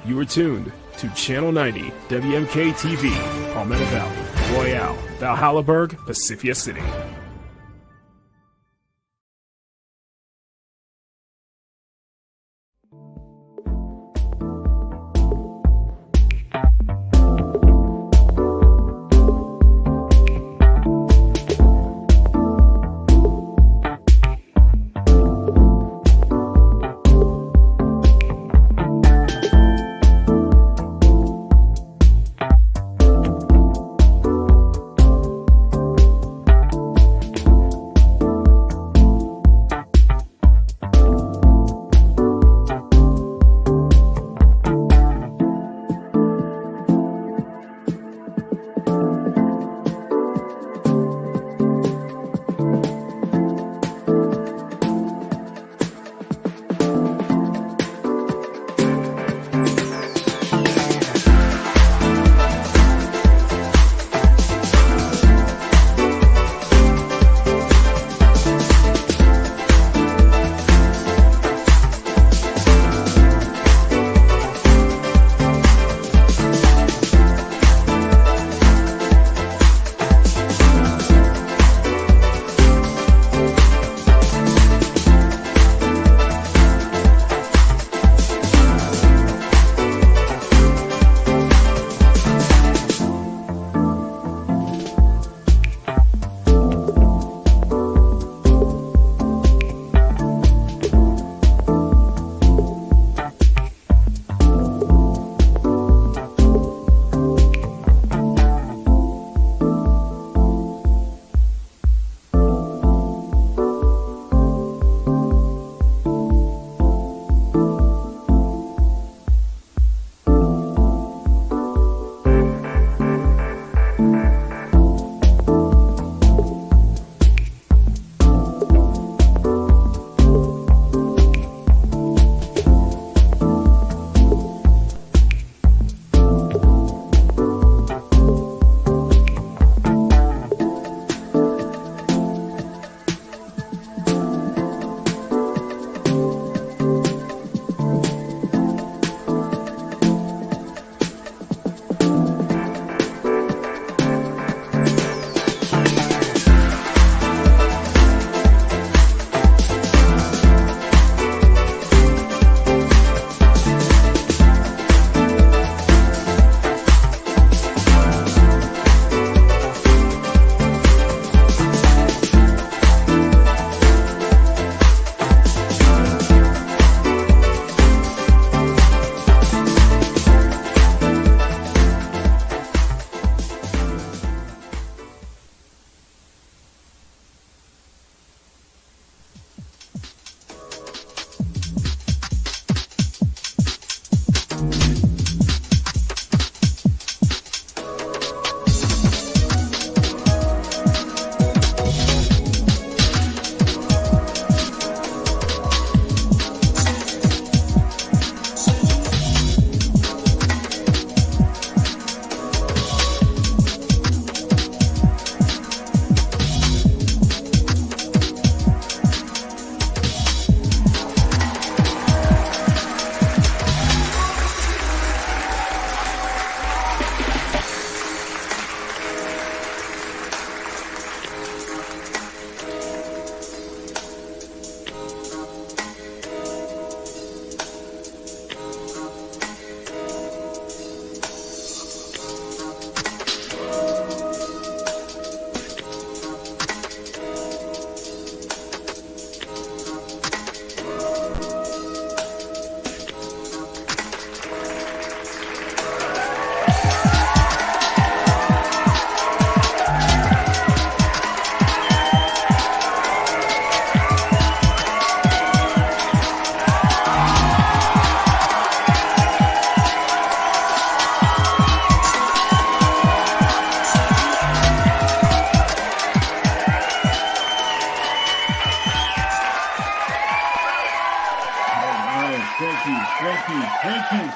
You are tuned to Channel 90 WMK TV, Palmetto Valley, Royale, Valhallaburg, Pacifica City.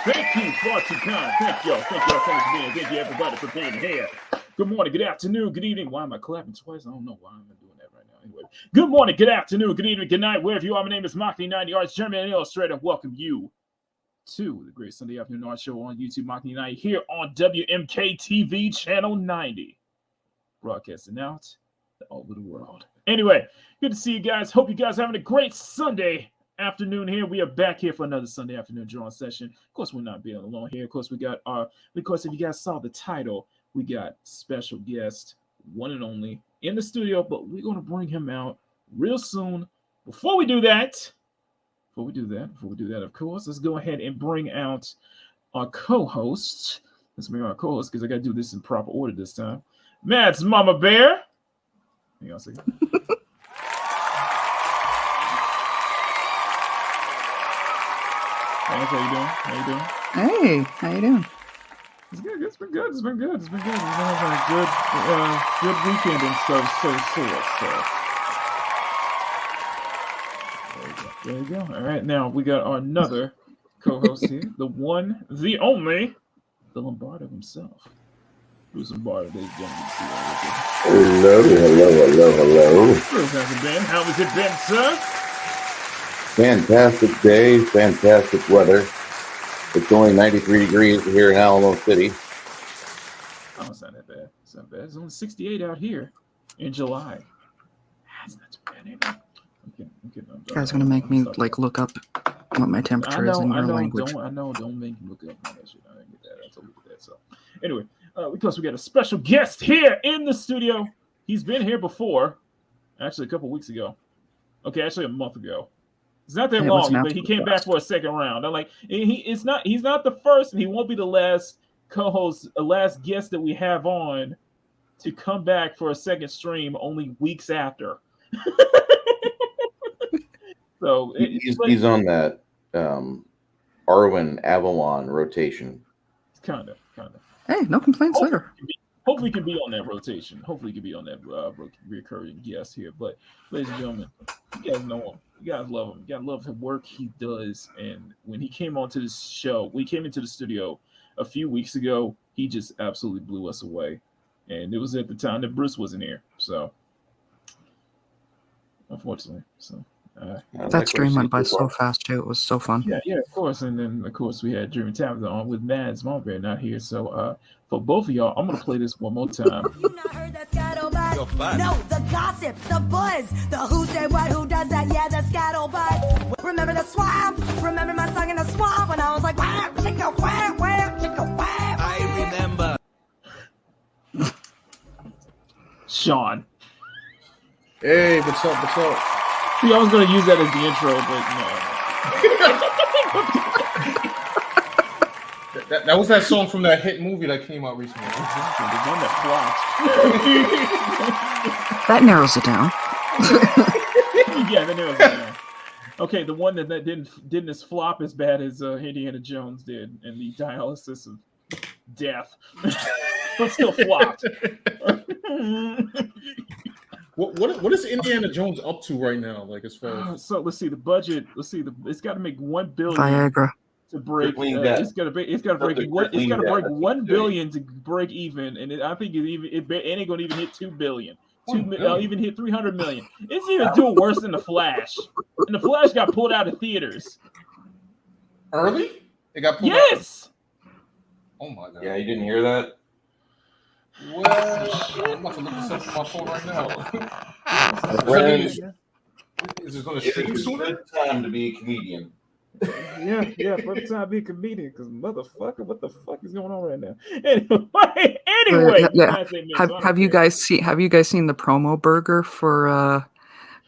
Thank you far too kind. Thank y'all so much for being here. Thank you everybody for being here. Good morning, good afternoon, good evening. Why am I clapping twice? I don't know why I'm doing that right now. Anyway, good morning, good afternoon, good evening, good night, wherever you are. My name is Makini, 90 Arts, German and Illustrator. Welcome you to the Great Sunday Afternoon Art Show on YouTube, Makini Night, here on WMK TV Channel 90. Broadcasting out all over the world. Anyway, good to see you guys. Hope you guys are having a great Sunday afternoon here. We are back here for another Sunday afternoon drawing session. Of course, we're not being alone here. Of course, if you guys saw the title, we got special guest, one and only, in the studio, but we're going to bring him out real soon. Before we do that, of course, let's go ahead and bring out our co-host. Let's bring our co-host because I got to do this in proper order this time. Matt's Mama Bear. Hang on a second. Hey, how you doing? Hey, how you doing? It's good. It's been good. We've been having a good weekend and so. There you go. All right, now we got our another co-host here, the one, the only, the Lombardo himself. Who's Lombardo, ladies and gentlemen? Hello. How's it been? How has it been, sir? Fantastic day, fantastic weather. It's only 93 degrees here in Alamo City. Oh, it's not that bad. It's only 68 out here in July. That's not too bad, ain't it? You guys gonna make me look up what my temperature is in your language. Don't make me look up that shit. I didn't get that. I totally get that. So anyway, because we got a special guest here in the studio. He's been here before, actually a couple weeks ago. Okay, actually a month ago. It's not that long, but he came back for a second round. I'm like, he's not the first, and he won't be the last co-host, last guest that we have on to come back for a second stream only weeks after. So he's on that Arwen Avalon rotation. Kind of. Hey, no complaints later. Hopefully, he can be on that rotation. Hopefully, he can be on that recurring guest here. But, ladies and gentlemen, you guys know him. You guys love him. You gotta love the work he does. And when he came onto this show, we came into the studio a few weeks ago. He just absolutely blew us away. And it was at the time that Bruce wasn't here. So, unfortunately, that stream went by so fast too. It was so fun. Yeah, of course. And then of course we had Dream Tabitha on with Mads MamaBear not here. So for both of y'all, I'm gonna play this one more time. You not heard that scuttlebutt? No, the gossip, the buzz, the who said what, who does that? Yeah, the scuttlebutt. Remember the swamp? Remember my song in the swamp when I was like, wham, chicka, wham, wham, chicka, wham. I remember. Sean. Hey, what's up? See, I was going to use that as the intro, but no. that was that song from that hit movie that came out recently. Exactly, the one that flopped. That narrows it down. Yeah, that narrows it down. Okay, the one that didn't as flop as bad as Indiana Jones did in the dialysis of death, but still flopped. What is Indiana Jones up to right now? Like as far as so, let's see the budget. It's got to make $1 billion Viagra to break. It's got to break $1 billion to break even, and I think it ain't going to even hit $2 billion. Even hit $300 million. It's even doing worse than the Flash, and the Flash got pulled out of theaters early. It got pulled yes. Out. Oh my god! Yeah, you didn't hear that. Well, I'm about to look this up on my phone right now. Is it going to stream sooner? It's a good time to be a comedian. Yeah, for the time to be a comedian, because motherfucker, what the fuck is going on right now? Anyway, have you guys seen the promo burger for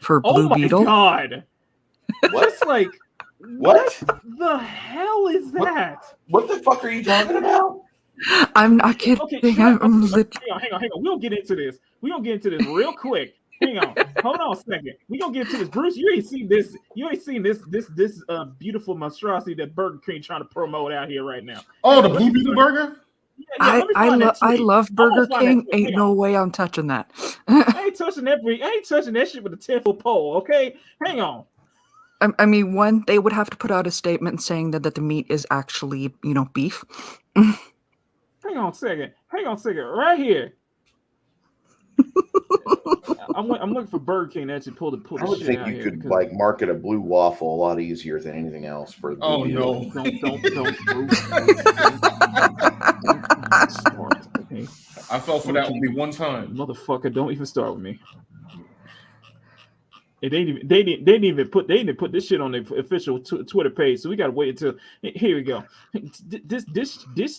Blue Beetle? Oh my god! What's like what the hell is that? What the fuck are you talking about? I'm not kidding. Okay, hang on. We'll get into this. We're gonna get into this real quick. Hang on. Hold on a second. We're gonna get into this. Bruce, you ain't seen this. You ain't seen this beautiful monstrosity that Burger King trying to promote out here right now. Oh, the Blue Beetle burger? Yeah, I love Burger King. Ain't no way I'm touching that. I ain't touching that shit with a 10-foot pole, okay? Hang on. I mean, one, they would have to put out a statement saying that the meat is actually, beef. Hang on a second. Right here. I'm looking for Burger King to actually pull the I would shit think out you here could because- like market a blue waffle a lot easier than anything else for. The Oh, Blue no. Don't start, okay? I fell for that only one time. Motherfucker, don't even start with me. They didn't even put this shit on their official Twitter page, so we gotta wait until here we go. This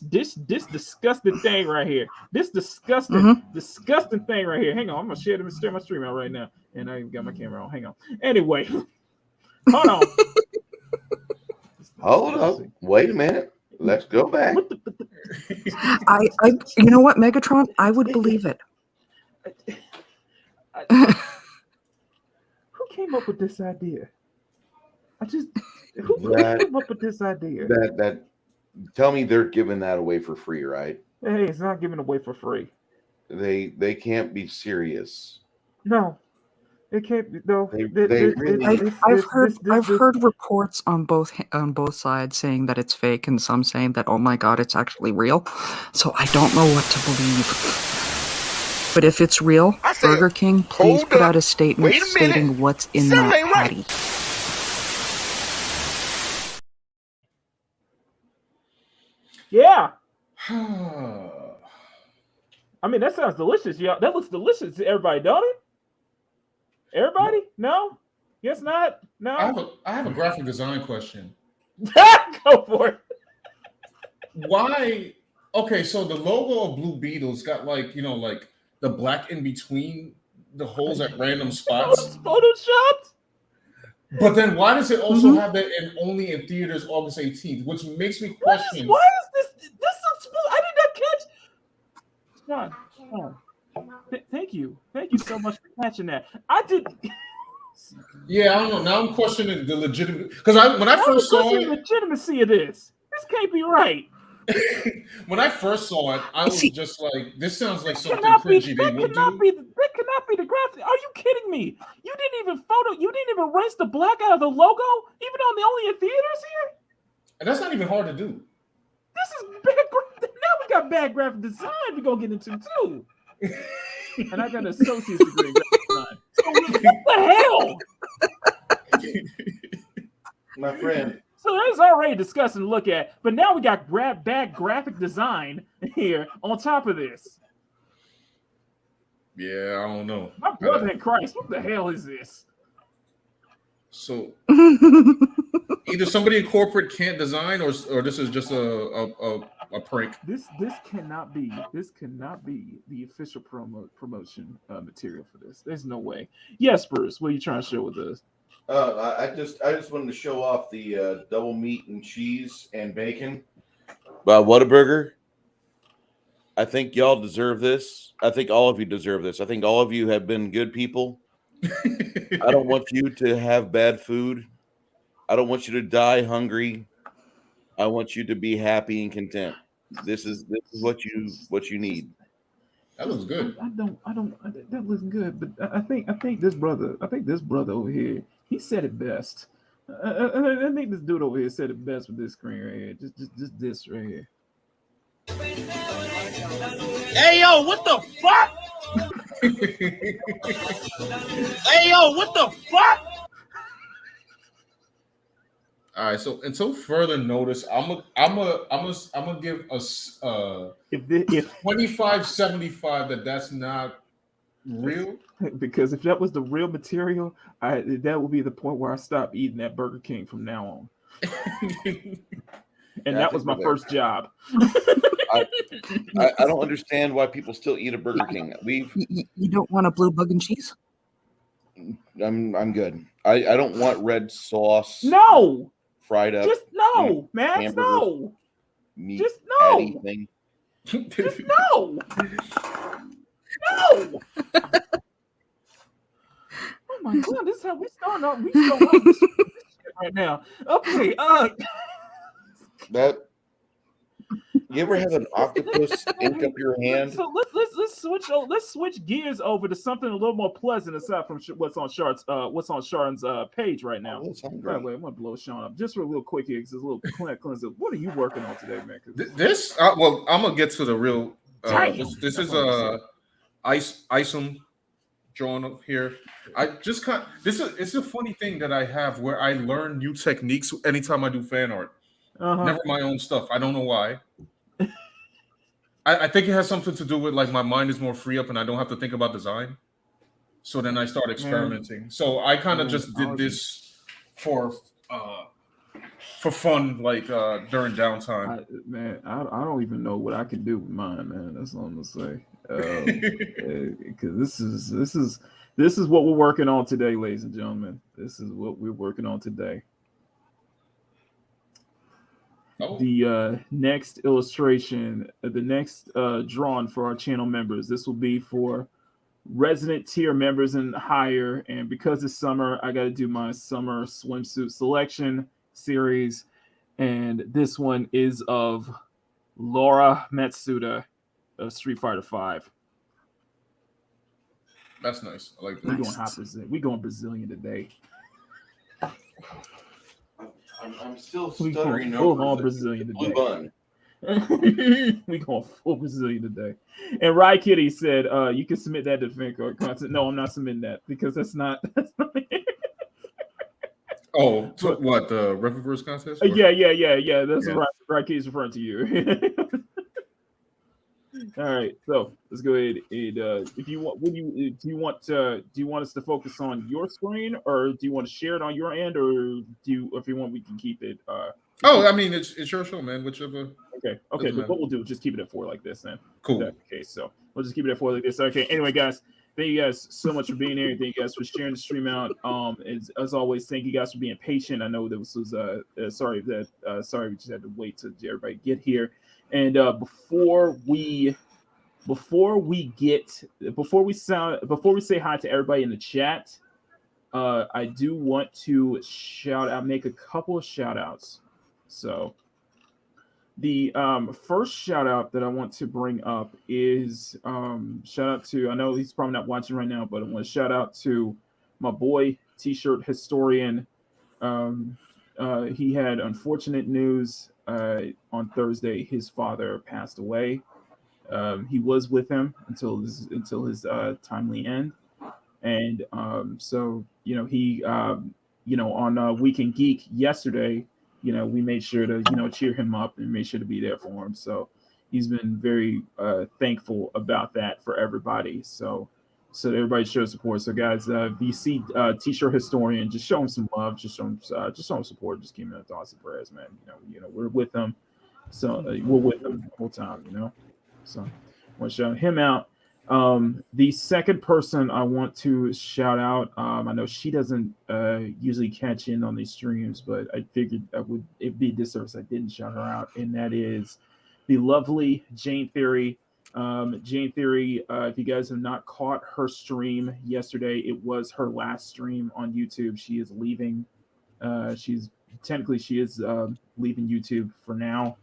disgusting thing right here. This disgusting thing right here. Hang on, I'm gonna share my stream out right now, and I even got my camera on. Hang on. Anyway, hold on. Hold up. Wait a minute. Let's go back. I you know what, Megatron? I would believe it. Who came up with this idea? Who came up with this idea? That tell me they're giving that away for free, right? Hey, it's not given away for free. They can't be serious. No, it can't be. No, I've heard reports on both sides saying that it's fake, and some saying that, oh my god, it's actually real. So I don't know what to believe. But if it's real, Burger King, please put out a statement stating what's in that patty. Yeah. I mean, that sounds delicious. Yeah, that looks delicious to everybody, don't it? Everybody? No? Guess not? No? I have a graphic design question. Go for it. Why? Okay, so the logo of Blue Beetle's got like the black in between the holes at random spots. Photoshopped? But then why does it also have that only in theaters August 18th? Which makes me question. Why is this? I did not catch. John. Thank you so much for catching that. I did. Yeah, I don't know. Now I'm questioning the legitimate because when I first saw the legitimacy of this. This can't be right. When I first saw it, I was just like, "This sounds like something That cringy they would do." cannot be the graphic. Are you kidding me? You didn't even erase the black out of the logo, even on the only in theaters here. And that's not even hard to do. This is bad. Now we got bad graphic design. We're gonna get into too. And I got an associate's degree in graphic design. So what the hell? My friend. So that's already disgusting to look at, but now we got bad graphic design here on top of this. Yeah, I don't know. My brother in Christ, what the hell is this? So either somebody in corporate can't design, or this is just a prank. This cannot be the official promotion material for this. There's no way. Yes, Bruce, what are you trying to show with this? I just wanted to show off the double meat and cheese and bacon. Whataburger. I think y'all deserve this. I think all of you deserve this. I think all of you have been good people. I don't want you to have bad food. I don't want you to die hungry. I want you to be happy and content. This is what you need. That looks good. That looks good, but I think this brother over here, he said it best. I think this dude over here said it best with this screen right here. Just this right here. Hey yo, what the fuck? Hey yo, what the fuck? All right, so until further notice, I'm gonna give us if 25.75 that's not real. Because if that was the real material, that would be the point where I stop eating at Burger King from now on. And that was my first job. I don't understand why people still eat a Burger King. You don't want a blue bug and cheese? I'm good. I don't want red sauce. No. Fried up. Just no, Max. No. Meat just no. Thing. Just no. No. Oh my god, this is how we start off. We start off this shit right now. Okay. That. You ever have an octopus ink up your hand? So let's switch gears over to something a little more pleasant aside from what's on Sharon's page right now. By the way, I'm gonna blow Sean up just for a little quick here because it's a little cleanser. What are you working on today, man? This well, I'm gonna get to the real. This is Isom drawing up here. I just it's a funny thing that I have where I learn new techniques anytime I do fan art. Never my own stuff. I don't know why. I think it has something to do with like my mind is more free up and I don't have to think about design. So then I start experimenting. So I kind of just did this for fun, like during downtime. I don't even know what I can do with mine, man. That's all I'm gonna say. Because this is what we're working on today, ladies and gentlemen. This is what we're working on today. The next illustration, the next drawing for our channel members. This will be for resident tier members and higher. And because it's summer, I got to do my summer swimsuit selection series. And this one is of Laura Matsuda of Street Fighter V. That's nice. I like that. We're going Brazilian today. I'm still stuttering over Brazilian today. Bun. We going full Brazilian today. And Rye Kitty said, you can submit that to fan card content. No, I'm not submitting that because that's not Oh, what, the Reviverse contest? Yeah. That's what Rye Kitty's referring to you. All right, so let's go ahead and if you want, do you want us to focus on your screen, or do you want to share it on your end, or if you want, we can keep it. I mean, it's your show, man. Whichever. Okay. But what we'll do is just keep it at 4 like this, then. Cool. Okay, so we'll just keep it at 4 like this. Okay. Anyway, guys, thank you guys so much for being here. Thank you guys for sharing the stream out. As always, thank you guys for being patient. I know this was sorry we just had to wait till everybody get here. And before we say hi to everybody in the chat, I do want to make a couple of shout outs. So the first shout out that I want to bring up is shout out to, I know he's probably not watching right now, but I want to shout out to my boy T-shirt historian. He had unfortunate news on Thursday. His father passed away. He was with him until his timely end, and so he on Weekend Geek yesterday, we made sure to cheer him up and made sure to be there for him. So he's been very thankful about that for everybody. So everybody show support. So guys, if you see T-shirt historian, just show him some love, just show him support, just keep him in thoughts and prayers, man. We're with him, so we're with him the whole time, So I want to shout him out. The second person I want to shout out, I know she doesn't usually catch in on these streams, but I figured it'd be a disservice I didn't shout her out, and that is the lovely Jane Theory. Jane Theory, if you guys have not caught her stream yesterday, it was her last stream on YouTube. She is leaving. She is leaving YouTube for now.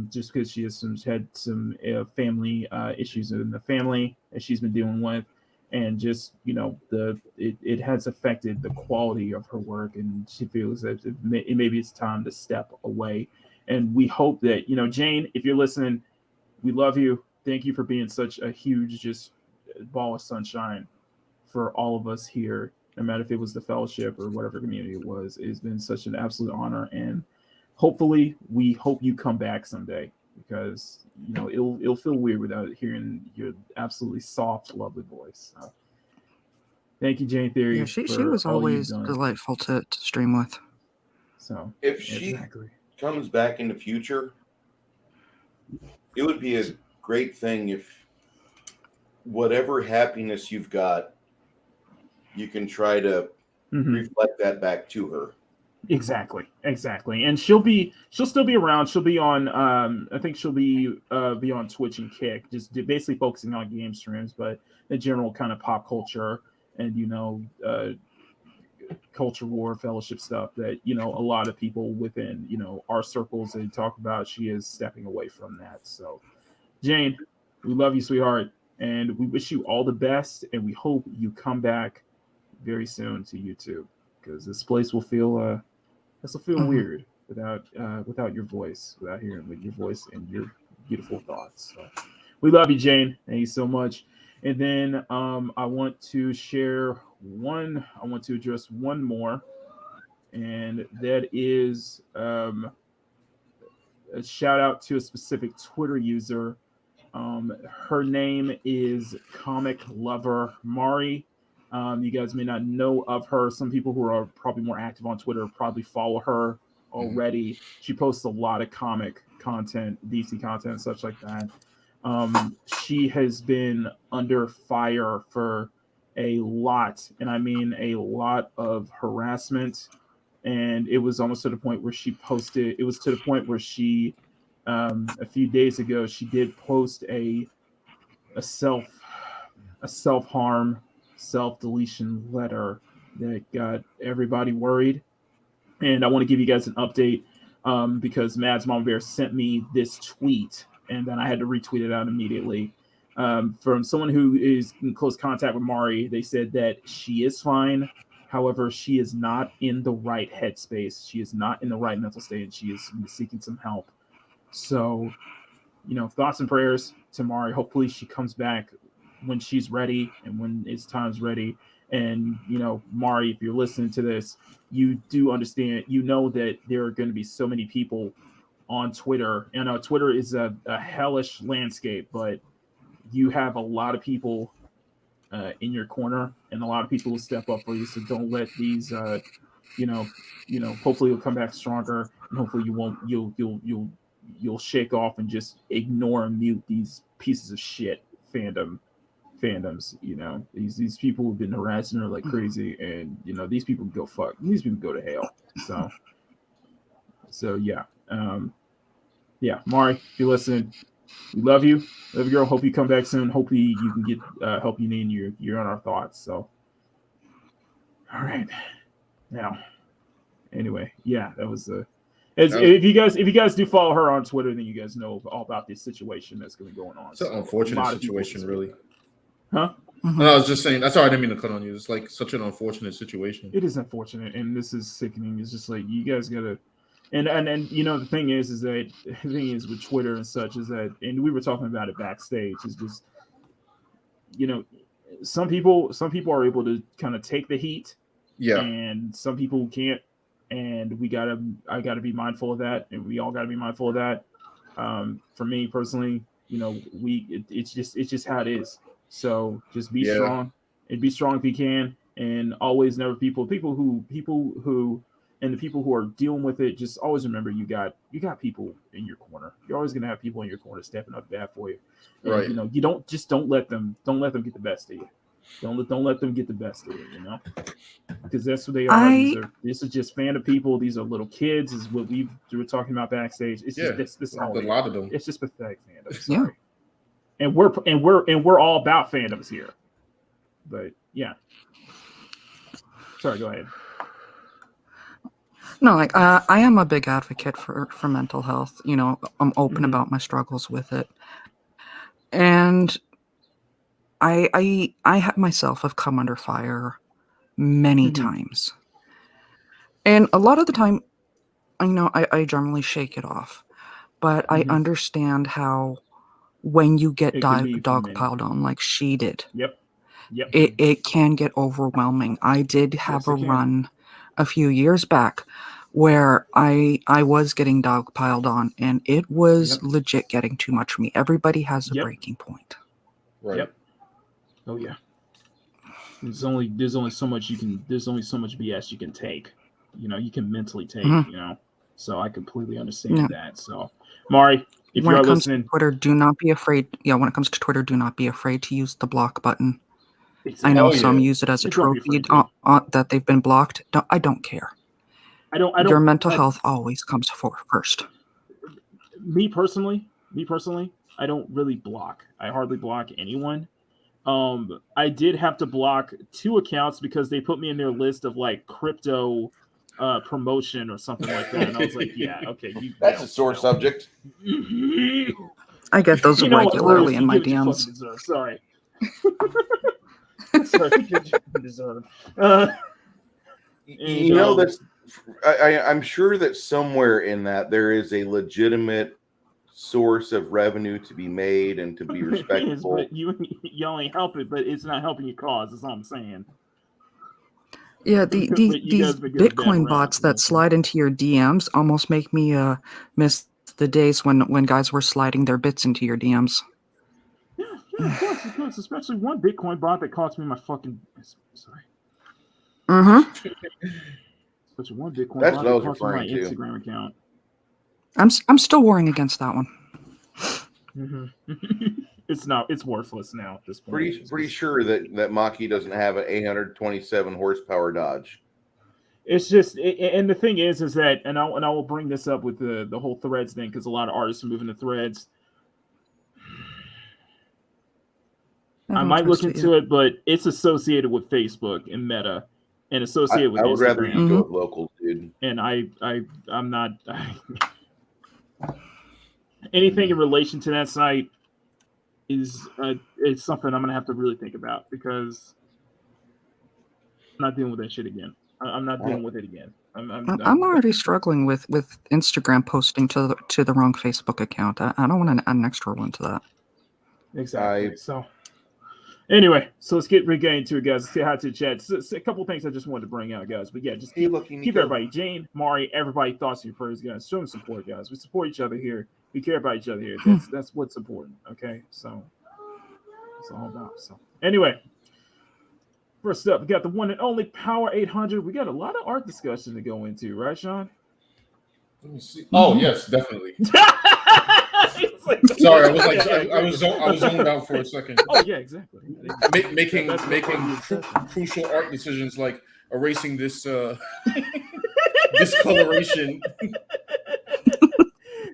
Just because she has had some family issues in the family that she's been dealing with, and just it has affected the quality of her work, and she feels that maybe it's time to step away. And we hope that Jane, if you're listening, we love you. Thank you for being such a huge just ball of sunshine for all of us here, no matter if it was the fellowship or whatever community it was. It's been such an absolute honor, and hopefully, we hope you come back someday, because it'll feel weird without hearing your absolutely soft, lovely voice. So, thank you, Jane Theory. Yeah, she was always delightful to stream with. So if she comes back in the future, it would be a great thing if whatever happiness you've got, you can try to reflect that back to her. Exactly. And she'll still be around. She'll be on I think she'll be on Twitch and Kick, just basically focusing on game streams, but the general kind of pop culture and culture war fellowship stuff that a lot of people within our circles they talk about. She is stepping away from that. So Jane, we love you, sweetheart, and we wish you all the best, and we hope you come back very soon to YouTube, because this place will feel weird without your voice, without hearing your voice and your beautiful thoughts. So we love you, Jane. Thank you so much. And then I want to address one more, and that is a shout out to a specific Twitter user. Her name is Comic Lover Mari. You guys may not know of her. Some people who are probably more active on Twitter probably follow her already. She posts a lot of comic content, DC content, such like that. She has been under fire for a lot, and I mean a lot of harassment. And it was almost to the point where she a few days ago, she did post a self-harm, self-deletion letter that got everybody worried. And I want to give you guys an update because Mads MamaBear sent me this tweet, and then I had to retweet it out immediately. From someone who is in close contact with Mari, they said that she is fine. However, she is not in the right headspace. She is not in the right mental state, and she is seeking some help. So, thoughts and prayers to Mari. Hopefully she comes back when she's ready and when it's time's ready. And, Mari, if you're listening to this, you do understand, that there are going to be so many people on Twitter. And Twitter is a hellish landscape, but you have a lot of people in your corner, and a lot of people will step up for you. So don't let these, hopefully you'll come back stronger, and hopefully you'll shake off and just ignore and mute these pieces of shit fandoms. These people have been harassing her like crazy, and these people go fuck. These people go to hell. So yeah. Mari, if you're listening, we love you. Love you, girl. Hope you come back soon. Hopefully you can get help you need. You're on our thoughts. So, all right. Now, anyway, that was if you guys do follow her on Twitter, then you guys know all about this situation that's going to be going on. It's an unfortunate situation, really. Huh? Mm-hmm. No, I was just saying. That's why I didn't mean to cut on you. It's like such an unfortunate situation. It is unfortunate, and this is sickening. It's just like you guys gotta. And the thing is with Twitter and such is that, and we were talking about it backstage, is just some people are able to kind of take the heat, and some people can't, and I gotta be mindful of that, and we all gotta be mindful of that. For me personally, it's just how it is. So just be strong, and be strong if you can, and always never people who. And the people who are dealing with it, just always remember you got people in your corner. You're always gonna have people in your corner stepping up bad for you. And, right. You don't let them get the best of you. Don't let them get the best of you. Because that's what they are. This is just fandom people. These are little kids. This is what we were talking about backstage. It's just this all. A lot of them. It's just pathetic fandom. Sorry. Yeah. And we're all about fandoms here. But yeah. Sorry. Go ahead. No, I am a big advocate for mental health. I'm open about my struggles with it, and I myself have come under fire many times, and a lot of the time, I generally shake it off, but I understand how when you get dogpiled on like she did, it can get overwhelming. I did have a run a few years back where I was getting dogpiled on, and it was legit getting too much for me. Everybody has a breaking point. Right. Yep. Oh yeah. There's only so much BS you can take. You can mentally take, So I completely understand that. So Mari, if when you're it comes listening, to Twitter, do not be afraid. Yeah, when it comes to Twitter, do not be afraid to use the block button. Exactly. I know some use it as a trophy that they've been blocked. I don't care. I don't. Your mental health always comes first. Me personally, I don't really block. I hardly block anyone. I did have to block 2 accounts because they put me in their list of like crypto promotion or something like that, and I was like, yeah, okay, that's a sore subject. I get those regularly in my DMs. Sorry. Sorry, you deserve. I'm sure that somewhere in that there is a legitimate source of revenue to be made and to be It is, respectable. but you only help it, but it's not helping your cause. That's all I'm saying. Yeah, But you these guys been good at Bitcoin bad bots rap, that slide into your DMs almost make me miss the days when guys were sliding their bits into your DMs. Yeah, of course. Especially one Bitcoin bot that cost me my fucking. Sorry. Mm-hmm. Especially one Bitcoin That's bot what I that was cost me my referring to. Instagram account. I'm still warring against that one. It's worthless now at this point. Pretty sure that Maki doesn't have an 827 horsepower Dodge. It's just, and the thing is that, and I will bring this up with the whole Threads thing, because a lot of artists are moving to Threads. I might look into it, but it's associated with Facebook and Meta, and associated with I would Instagram. rather you go with local, dude. And I'm not anything in relation to that site is it's something I'm gonna have to really think about, because I'm not dealing with that shit again. I'm not dealing with it again. I'm already struggling with Instagram posting to the wrong Facebook account. I don't want to add an extra one to that. Exactly. So anyway, so let's get into it, guys. Let's say hi to the chat. So a couple things I just wanted to bring out, guys. But yeah, just keep everybody, Jane, Mari, everybody, thoughts and prayers, guys. Show them support, guys. We support each other here. We care about each other here. That's what's important. Okay, so that's all about. So anyway, first up, we got the one and only Power 800. We got a lot of art discussion to go into, right, Sean? Let me see. Oh yes, definitely. Sorry, I was zoned out for a second. Oh yeah, exactly. Making crucial art decisions like erasing this discoloration.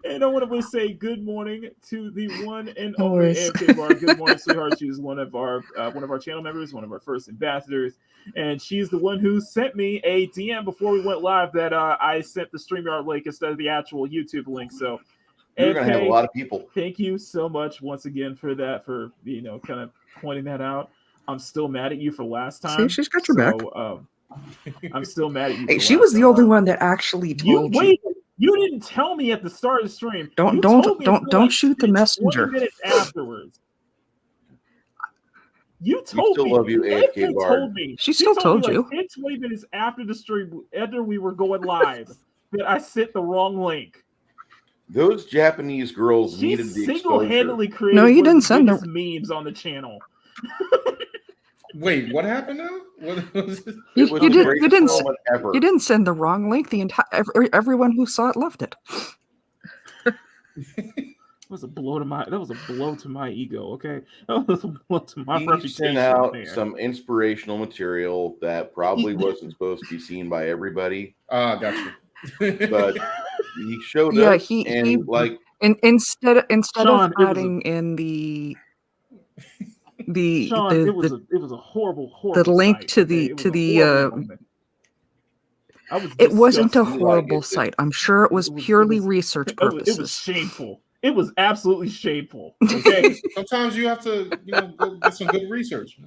And I want to say good morning to the one and only AFK Bard. Good morning, sweetheart. She's one of our channel members, one of our first ambassadors, and she's the one who sent me a DM before we went live that I sent the StreamYard link instead of the actual YouTube link. So you're gonna have a lot of people. Thank you so much once again for that, for kind of pointing that out. I'm still mad at you for last time. See, she's got your back. I'm still mad at you. Hey, she was the only one that actually told you. You didn't tell me at the start of the stream. Don't shoot the messenger. 20 minutes afterwards. You told me. We still love you, AFK Bard. She still told you. 10, 20 minutes after the stream, after we were going live, that I sent the wrong link. Those Japanese girls needed the single-handedly exposure. created No, you didn't send them memes on the channel. Wait, what happened now? You didn't send the wrong link. The entire everyone who saw it loved it. That was a blow to my ego. Okay, that was a blow to my reputation. Sent out some inspirational material that probably wasn't supposed to be seen by everybody. Gotcha. But he showed up, instead Sean, of adding in the Sean, it was a horrible the link site, to the it wasn't a horrible site. I'm sure it was purely research purposes. It was shameful. It was absolutely shameful. Okay, sometimes you have to go get some good research.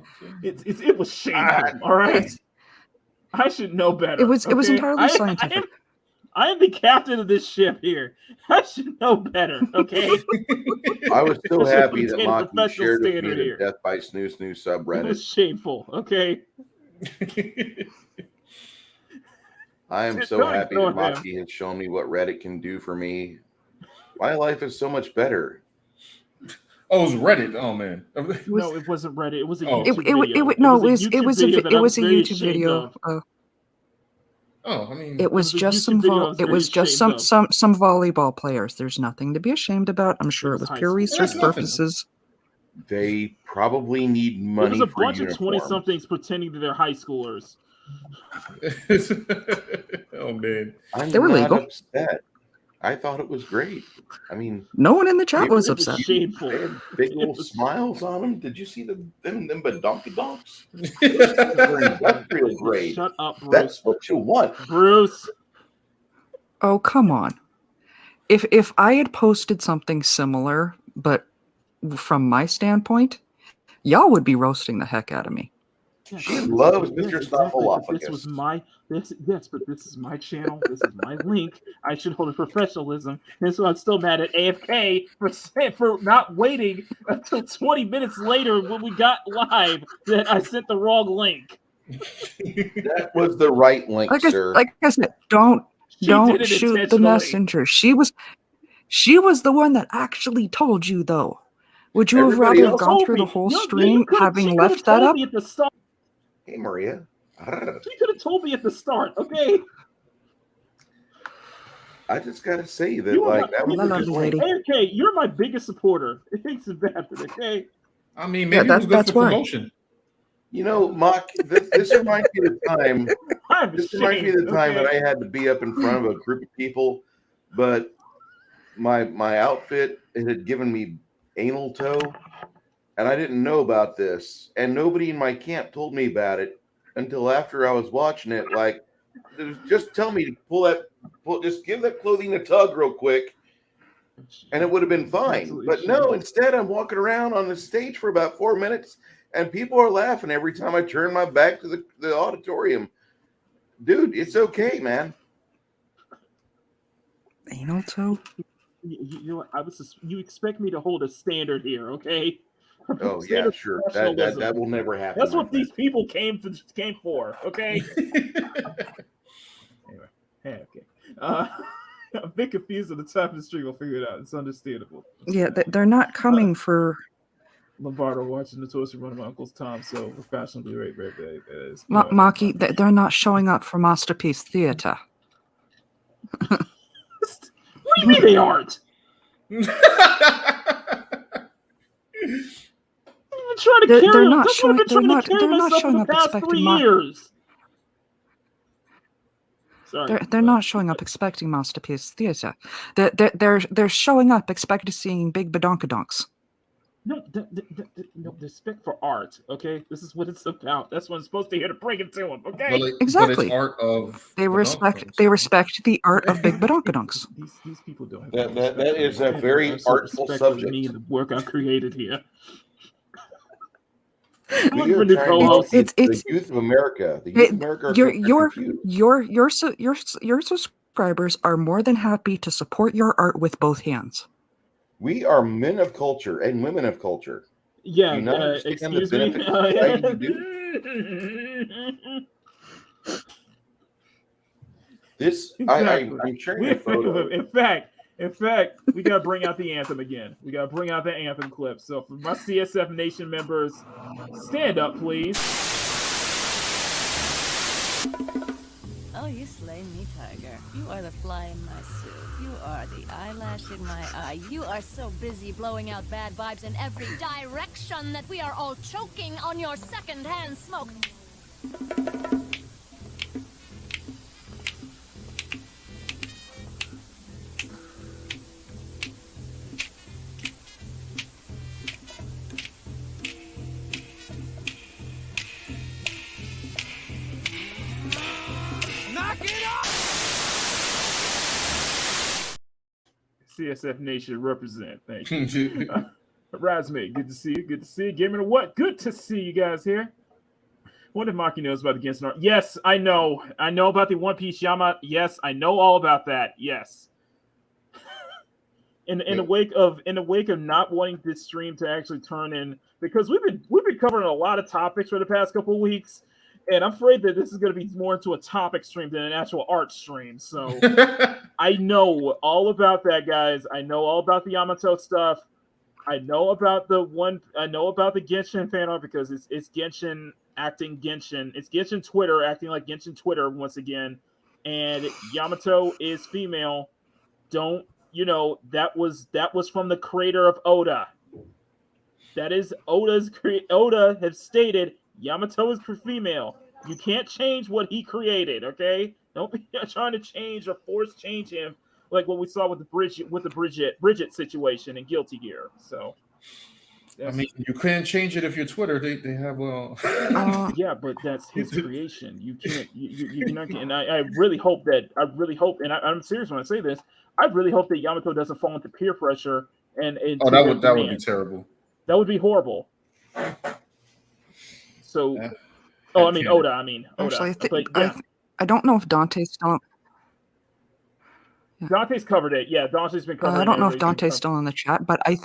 It was shameful. All right, I should know better. It was entirely scientific. I am the captain of this ship here. I should know better, okay? I was so happy that Maki shared with me the Death by Snoo Snoo subreddit. It was shameful, okay? I am so happy that Maki has shown me what Reddit can do for me. My life is so much better. Oh, it was Reddit. Oh man. No, it wasn't Reddit. It was a YouTube video. It was a YouTube video. I mean, it was just some volleyball players. There's nothing to be ashamed about. I'm sure it was pure research purposes. They probably need money. It was a bunch of 20-somethings pretending that they're high schoolers. Oh man, they were legal. Upset. I thought it was great. I mean, no one in the chat was upset. Shameful. They had big old smiles on them. Did you see them badonkey donks? That's real great. Shut up, Bruce. That's what you want, Bruce. Oh, come on. If I had posted something similar, but from my standpoint, y'all would be roasting the heck out of me. She loves Yes, Mr. exactly. But this Snuffleupagus. was my but this is my channel. This is my link. I should hold a professionalism, and so I'm still mad at AFK for not waiting until 20 minutes later when we got live that I sent the wrong link. That was the right link, sir. Like I said, don't did it shoot the intentionally. messenger. She was the one that actually told you, though. Would you have Everybody rather have else gone told through the me. whole You stream could've- having she could've left that told up? me at the start. Hey, Maria. She could have told me at the start, okay? I just gotta say that, You are like, my- that was I a love good you, link. lady. AFK, you're my biggest supporter. Thanks to Baptist, okay? I mean, Yeah, maybe it was good that's for why. promotion. You know, Mock, this reminds me of the time. I'm This reminds me of the ashamed, time okay? that I had to be up in front of a group of people, but my outfit, it had given me anal toe, and I didn't know about this, and nobody in my camp told me about it until after I was watching it. Like, just tell me to just give that clothing a tug real quick, and it would have been fine. Absolutely But no, instead I'm walking around on the stage for about 4 minutes, and people are laughing every time I turn my back to the auditorium. Dude, it's okay, man. Anal toe? You know what? You expect me to hold a standard here, okay? Oh yeah, Standard sure. professionalism. That will never happen. That's my what friend. these people came for, okay? Anyway, hey, okay. I'm a bit confused at the time of the stream. We'll figure it out. It's understandable. Yeah, they're not coming for Lombardo watching the toaster run of my uncle's Tom, so we're fashionably very big. That is. Maki. They're not showing up for Masterpiece Theater. What do you mean they aren't? I've been trying to carry They're not that's what I've showing. been They're trying not. to carry They're not myself showing for up the past expecting 3 years. Sorry. They're not showing up expecting Masterpiece Theater. They're showing up expecting seeing Big Badonkadonks. No, respect for art, okay? This is what it's about. That's what I'm supposed to hear to bring it to them, okay? But Exactly. But it's art of They respect the art of Big Badonkadonks. These people don't have That is a very artful subject. Me and the work I've created here. We Look are for new trying co-hosts. to help the youth of America. The youth of America are so confused. Your subscribers are more than happy to support your art with both hands. We are men of culture and women of culture. Yeah, Do you not understand excuse the me. benefit society do? This, Exactly. I'm sharing a photo. In fact, we gotta bring out the anthem again. We gotta bring out the anthem clip. So for my CSF Nation members, stand up, please. Oh, you slay me, tiger. You are the fly in my suit. You are the eyelash in my eye. You are so busy blowing out bad vibes in every direction that we are all choking on your secondhand smoke. Knock it off! CSF Nation represent. Thank you. Razmate, good to see you. Good to see you. Gaming or what? Good to see you guys here. What if Maki knows about the Genshin art? Yes, I know. I know about the One Piece Yama. Yes, I know all about that. Yes. In the wake of not wanting this stream to actually turn in, because we've been covering a lot of topics for the past couple of weeks, and I'm afraid that this is going to be more into a topic stream than an actual art stream. So I know all about that, guys. I know all about the Yamato stuff. I know about the Genshin fan art because it's Genshin acting Genshin. It's Genshin Twitter acting like Genshin Twitter once again. And Yamato is female. That was from the creator of Oda. That is Oda has stated Yamato is for female. You can't change what he created, okay? Don't be trying to change or force change him like what we saw with the Bridget situation in Guilty Gear. So I mean, you can't change it if you're Twitter. They have yeah, but that's his creation. You can't. You're not. And I really hope, and I'm serious when I say this. I really hope that Yamato doesn't fall into peer pressure and that would be terrible. That would be horrible. So Oh, I mean Oda. Oda. Actually, But, I don't know if Dante's still. Dante's covered it. Yeah, Dante's been covering it. I don't know if Dante's still in the chat, but I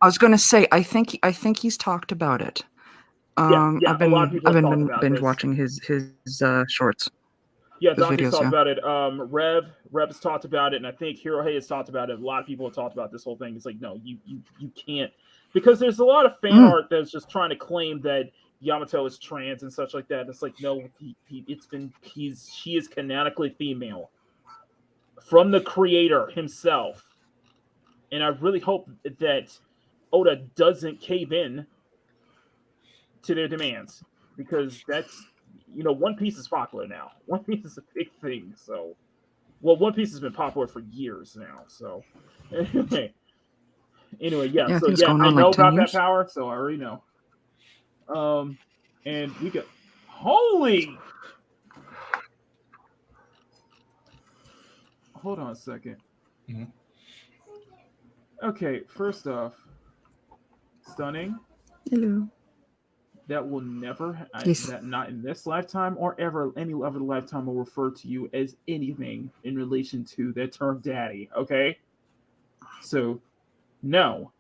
was going to say I think he's talked about it. Yeah, I've been a lot of people have talked about binge this. watching his shorts. Yeah, his Dante's videos, talked yeah. about it. Rev has talked about it, and I think Hirohei has talked about it. A lot of people have talked about this whole thing. It's like, no, you can't, because there's a lot of fan art that's just trying to claim that Yamato is trans and such like that. It's like, no, she is canonically female from the creator himself, and I really hope that Oda doesn't cave in to their demands, because that's, One Piece is popular now. One Piece is a big thing. So, well, One Piece has been popular for years now. So, anyway, yeah. Yeah, So it's yeah, going I on know like 10 about years. that power, so I already know. And we got holy. Hold on a second. Mm-hmm. Okay, first off, stunning. Hello. That will never, Yes. that not in this lifetime or ever any other lifetime, will refer to you as anything in relation to that term daddy, okay? So, no,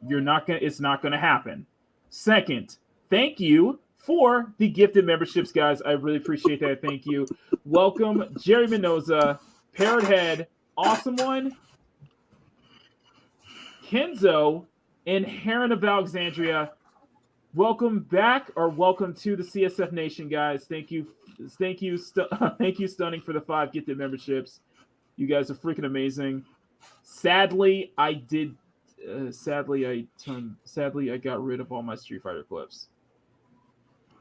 you're not gonna, it's not gonna happen. Second, thank you for the gifted memberships, guys. I really appreciate that. Thank you. Welcome, Jerry Mendoza, Parrothead, Awesome One, Kenzo, and Heron of Alexandria. Welcome back, or welcome to the CSF Nation, guys. Thank you, thank you, Stunning, for the 5 gifted memberships. You guys are freaking amazing. Sadly, I got rid of all my Street Fighter clips.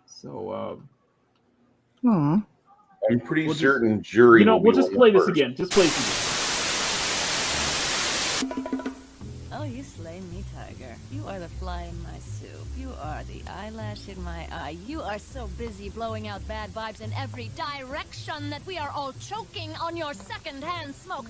So, Aw. I'm pretty certain jury. We'll just play this again. Just play this again. Oh, you slay me, Tiger. You are the fly in my soup. You are the eyelash in my eye. You are so busy blowing out bad vibes in every direction that we are all choking on your secondhand smoke.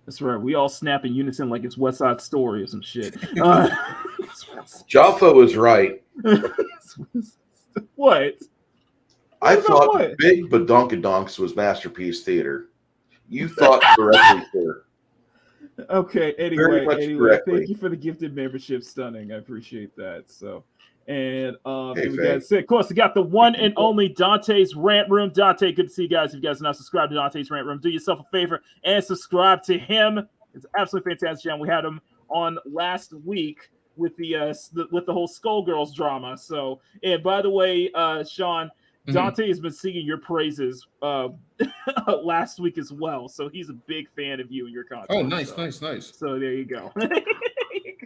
That's right. We all snap in unison like it's West Side Story or some shit. Jafo was right. What? I What about thought what? Big Badonkadonks was Masterpiece Theater. You thought correctly, sir. Okay. Very Anyway, much correctly. thank you for the gifted membership, Stunning. I appreciate that. So, and Hey, we Faye. got, of course, we got the one and only Dante's Rant Room. Dante, good to see you guys. If you guys are not subscribed to Dante's Rant Room, do yourself a favor and subscribe to him. It's absolutely fantastic, John. We had him on last week with the whole Skullgirls drama. So, and by the way, Sean, Dante has been singing your praises last week as well. So he's a big fan of you and your content. Oh, nice. So there you go.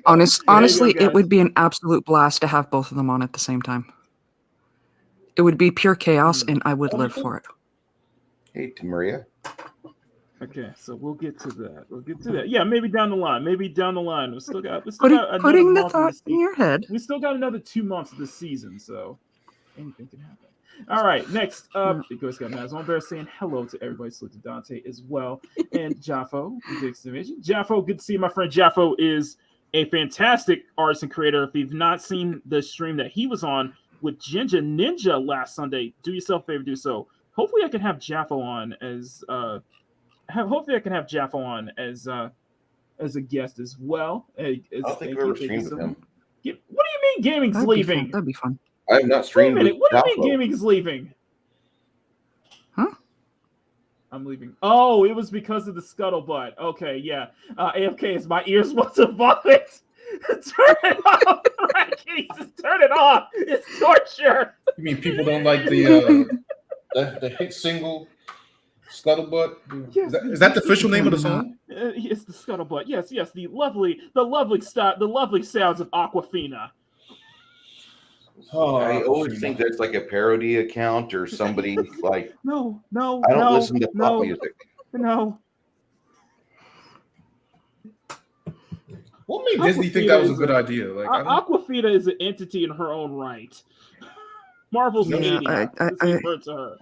Honestly, guys. it would be an absolute blast to have both of them on at the same time. It would be pure chaos, and I would live for it. Hey, to Maria. Okay, so we'll get to that. Yeah, maybe down the line. We still got Putting another the month of thought this in your head. We still got another 2 months of this season, so anything can happen. All right, next up, Ghost got Mazon Bear saying hello to everybody. Salute to Dante as well, and Jafo. Jafo, good to see you, my friend. Jafo is a fantastic artist and creator. If you've not seen the stream that he was on with Jinja Ninja last Sunday, do yourself a favor, do so. Hopefully, I can have Jafo on as as a guest as well. I don't think I've ever streamed with him. What do you mean gaming's leaving? That'd be fun. I have not Wait a streamed minute. with What do you Jafo. mean gaming's leaving? Huh? I'm leaving. Oh, it was because of the scuttlebutt. Okay, yeah. AFK is my ears want to vomit. Turn it off, Kenny. Just turn it off. It's torture. You mean people don't like the hit single Scuttlebutt? Yes, Is that the official name of the song? It's the scuttlebutt. Yes. The lovely sounds of Aquafina. Oh, I always think that's like a parody account or somebody like. No. I don't listen to pop music. No. What made Disney think that was a good idea? Like, Aquafina is an entity in her own right. Marvel's hating her. To her.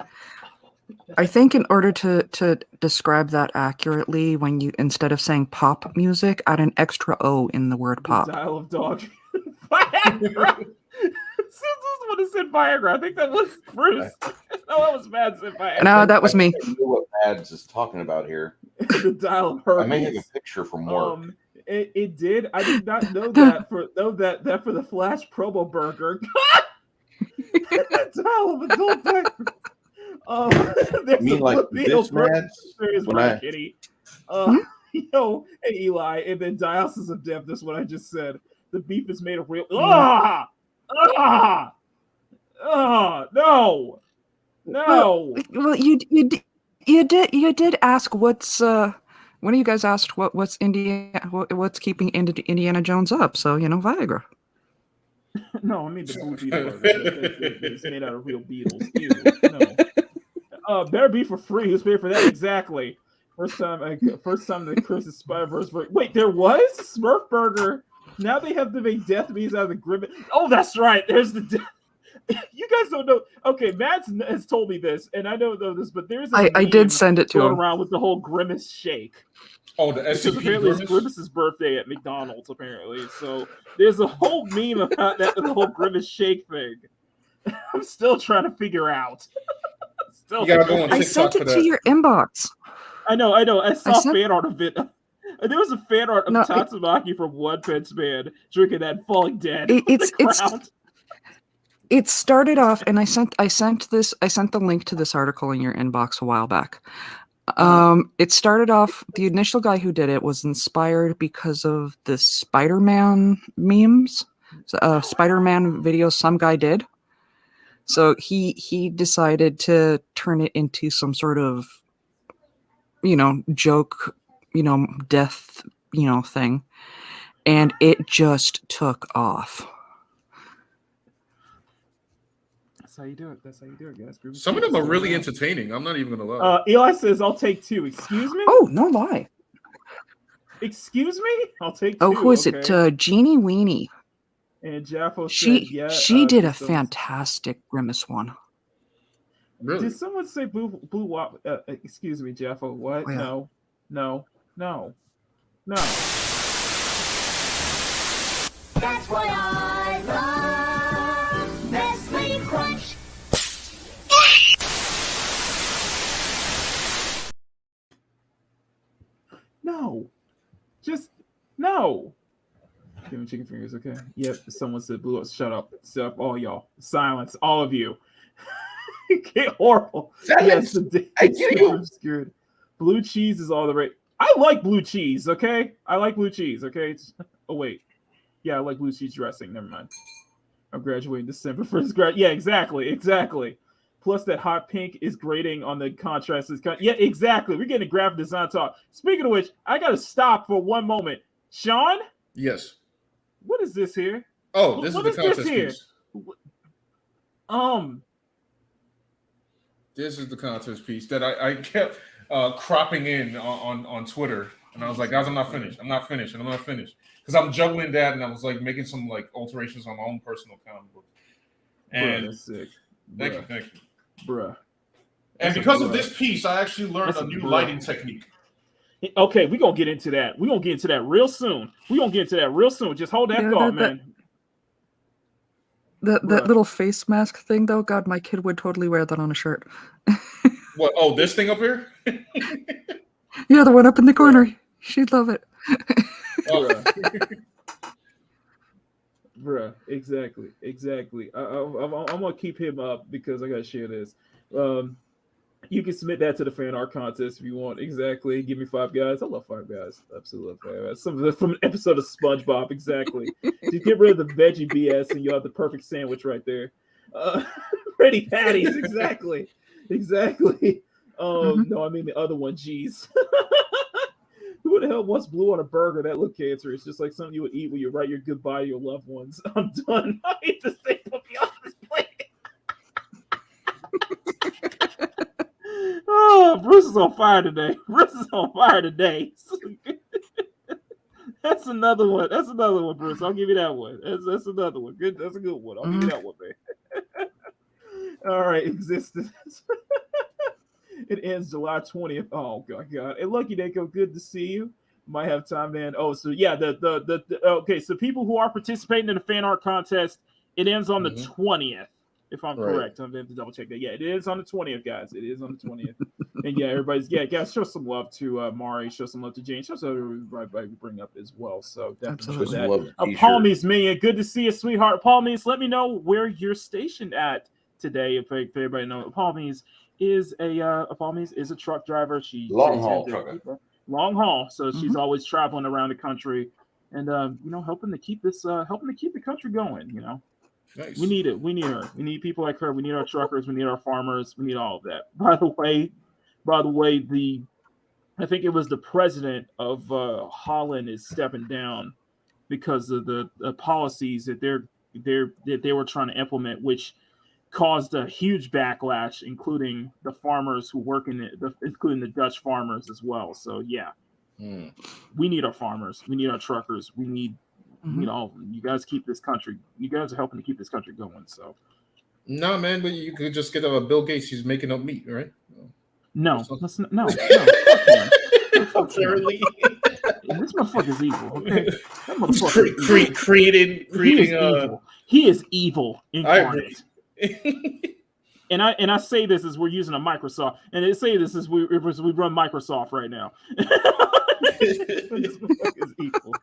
I think in order to describe that accurately, when you instead of saying pop music, add an extra O in the word pop. Dial of dog. Viagra. This one said Viagra. I think that was Bruce. No, that was Mads said Viagra. No, that was me. I know what Mads is talking about here. The dial of herpes. I may have a picture from work. It did. I did not know that for the Flash promo burger. The dial of adult diapers. You mean like this, Mads? Kitty. Hey Eli, and then dialysis of death. That's what I just said. The beef is made of real. No. Well, you did ask what's one of you guys asked what's what's keeping Indiana Jones up? So Viagra. No, I mean the blue beetle. It's made out of real beetles. Ew, no. Better be for free. Who's paid for that? Exactly. First time the Curse Spider-Verse. Wait, there was Smurf Burger. Now they have to make death bees out of the grimace. Oh, that's right. There's the death. You guys don't know. Okay, Matt has told me this, and I don't know this, but there's I did send it to him around with the whole grimace shake. Oh, the SCP apparently it's Grimace's birthday at McDonald's. Apparently, so there's a whole meme about that, the whole grimace shake thing. I'm still trying to figure out. I sent it to your inbox. I know. I saw fan art of it. There was a fan art of Tatsumaki from One Punch Man drinking that falling dead. It started off, and I sent the link to this article in your inbox a while back. It started off. The initial guy who did it was inspired because of the Spider-Man memes, Spider-Man videos some guy did. So he decided to turn it into some sort of, joke, death, thing. And it just took off. That's how you do it, guys. Some of them are really entertaining. I'm not even going to lie. Eli says, I'll take 2. Excuse me? Oh, no lie. Excuse me? I'll take 2. Oh, who is it? Jeannie Weenie. And Jafo said, she did a fantastic grimace one. Really? Did someone say blue wop? Excuse me, Jafo. What? Oh, yeah. No. That's what I love. Nestle Crunch. No. Just no. Give me chicken fingers, okay? Yep. Someone said blue. Shut up, all y'all. Silence, all of you. Get horrible. Silence. Yes, I get you. Obscured. Blue cheese is all the right. I like blue cheese. Okay, I like blue cheese. Okay. Oh wait, yeah, I like blue cheese dressing. Never mind. I'm graduating December 1st. Yeah, exactly. Plus that hot pink is grating on the contrast. Yeah, exactly. We're getting a graphic design talk. Speaking of which, I gotta stop for one moment. Sean. Yes. What is this here? Oh, this is the contest piece. This is the contest piece that I kept cropping in on Twitter, and I was like, guys, I'm not finished, because I'm juggling that, and I was like making some like alterations on my own personal comic book. And that's sick. Thank you, bruh. And because of this piece, I actually learned a new lighting technique. Okay, we're gonna get into that. We're gonna get into that real soon. Just hold that thought, man. That little face mask thing, though, God, my kid would totally wear that on a shirt. What? Oh, this thing up here? Yeah, the one up in the corner. She'd love it. Bruh, exactly. I'm gonna keep him up because I gotta share this. You can submit that to the fan art contest if you want. Exactly. Give me 5 guys. I love 5 guys. Absolutely love 5 guys. Some of them from an episode of SpongeBob. Exactly. Just get rid of the veggie BS and you'll have the perfect sandwich right there. Ready patties. Exactly. No, I mean the other one. Jeez. Who the hell wants blue on a burger? That look cancerous. Just like something you would eat when you write your goodbye to your loved ones. I'm done. I hate to say put me on this plate. Oh, Bruce is on fire today. That's another one. That's another one, Bruce. I'll give you that one. That's another one. Good. That's a good one. I'll give you that one, man. All right, existence. It ends July 20th. Oh God. And Lucky Dako, good to see you. Might have time, man. Oh, so yeah, the okay. So people who are participating in the fan art contest, it ends on the 20th. If I'm correct, I'm going to double check that. Yeah, it is on the 20th, guys. It is on the 20th. And yeah, guys, show some love to Mari, show some love to Jane, show some love to everybody we bring up as well. So definitely that. Palmies, man, good to see you, sweetheart. Palmies, let me know where you're stationed at today. If everybody knows, Palmies is a truck driver. She's long haul trucker. Long haul. So she's always traveling around the country, and helping to keep the country going. You know. Nice. We need it. We need her. We need people like her. We need our truckers. We need our farmers. We need all of that. By the way, I think it was the president of Holland is stepping down because of the policies that they were trying to implement, which caused a huge backlash, including the farmers who work in it, including the Dutch farmers as well. So yeah, we need our farmers. We need our truckers. We need. All of them. You guys keep this country. You guys are helping to keep this country going. So, no, man, but you could just get a Bill Gates. He's making up meat, right? No. This motherfucker's evil. Okay, that motherfucker creating. He is evil incarnate. And I say this as we're using a Microsoft, and they say this as we run Microsoft right now. This motherfucker's evil.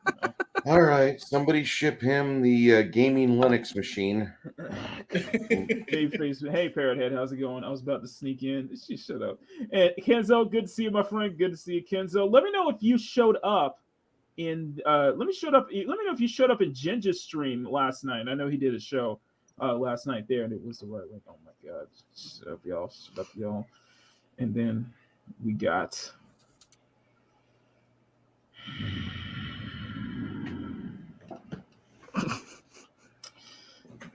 All right, somebody ship him the gaming Linux machine. Hey, Parrothead, how's it going? I was about to sneak in. She shut up. And Kenzo, good to see you, my friend. Good to see you, Kenzo. Let me know if you showed up in. Let me know if you showed up in Ginger's stream last night. I know he did a show last night there, and it was the right link. Oh my God, shut up, y'all. And then we got.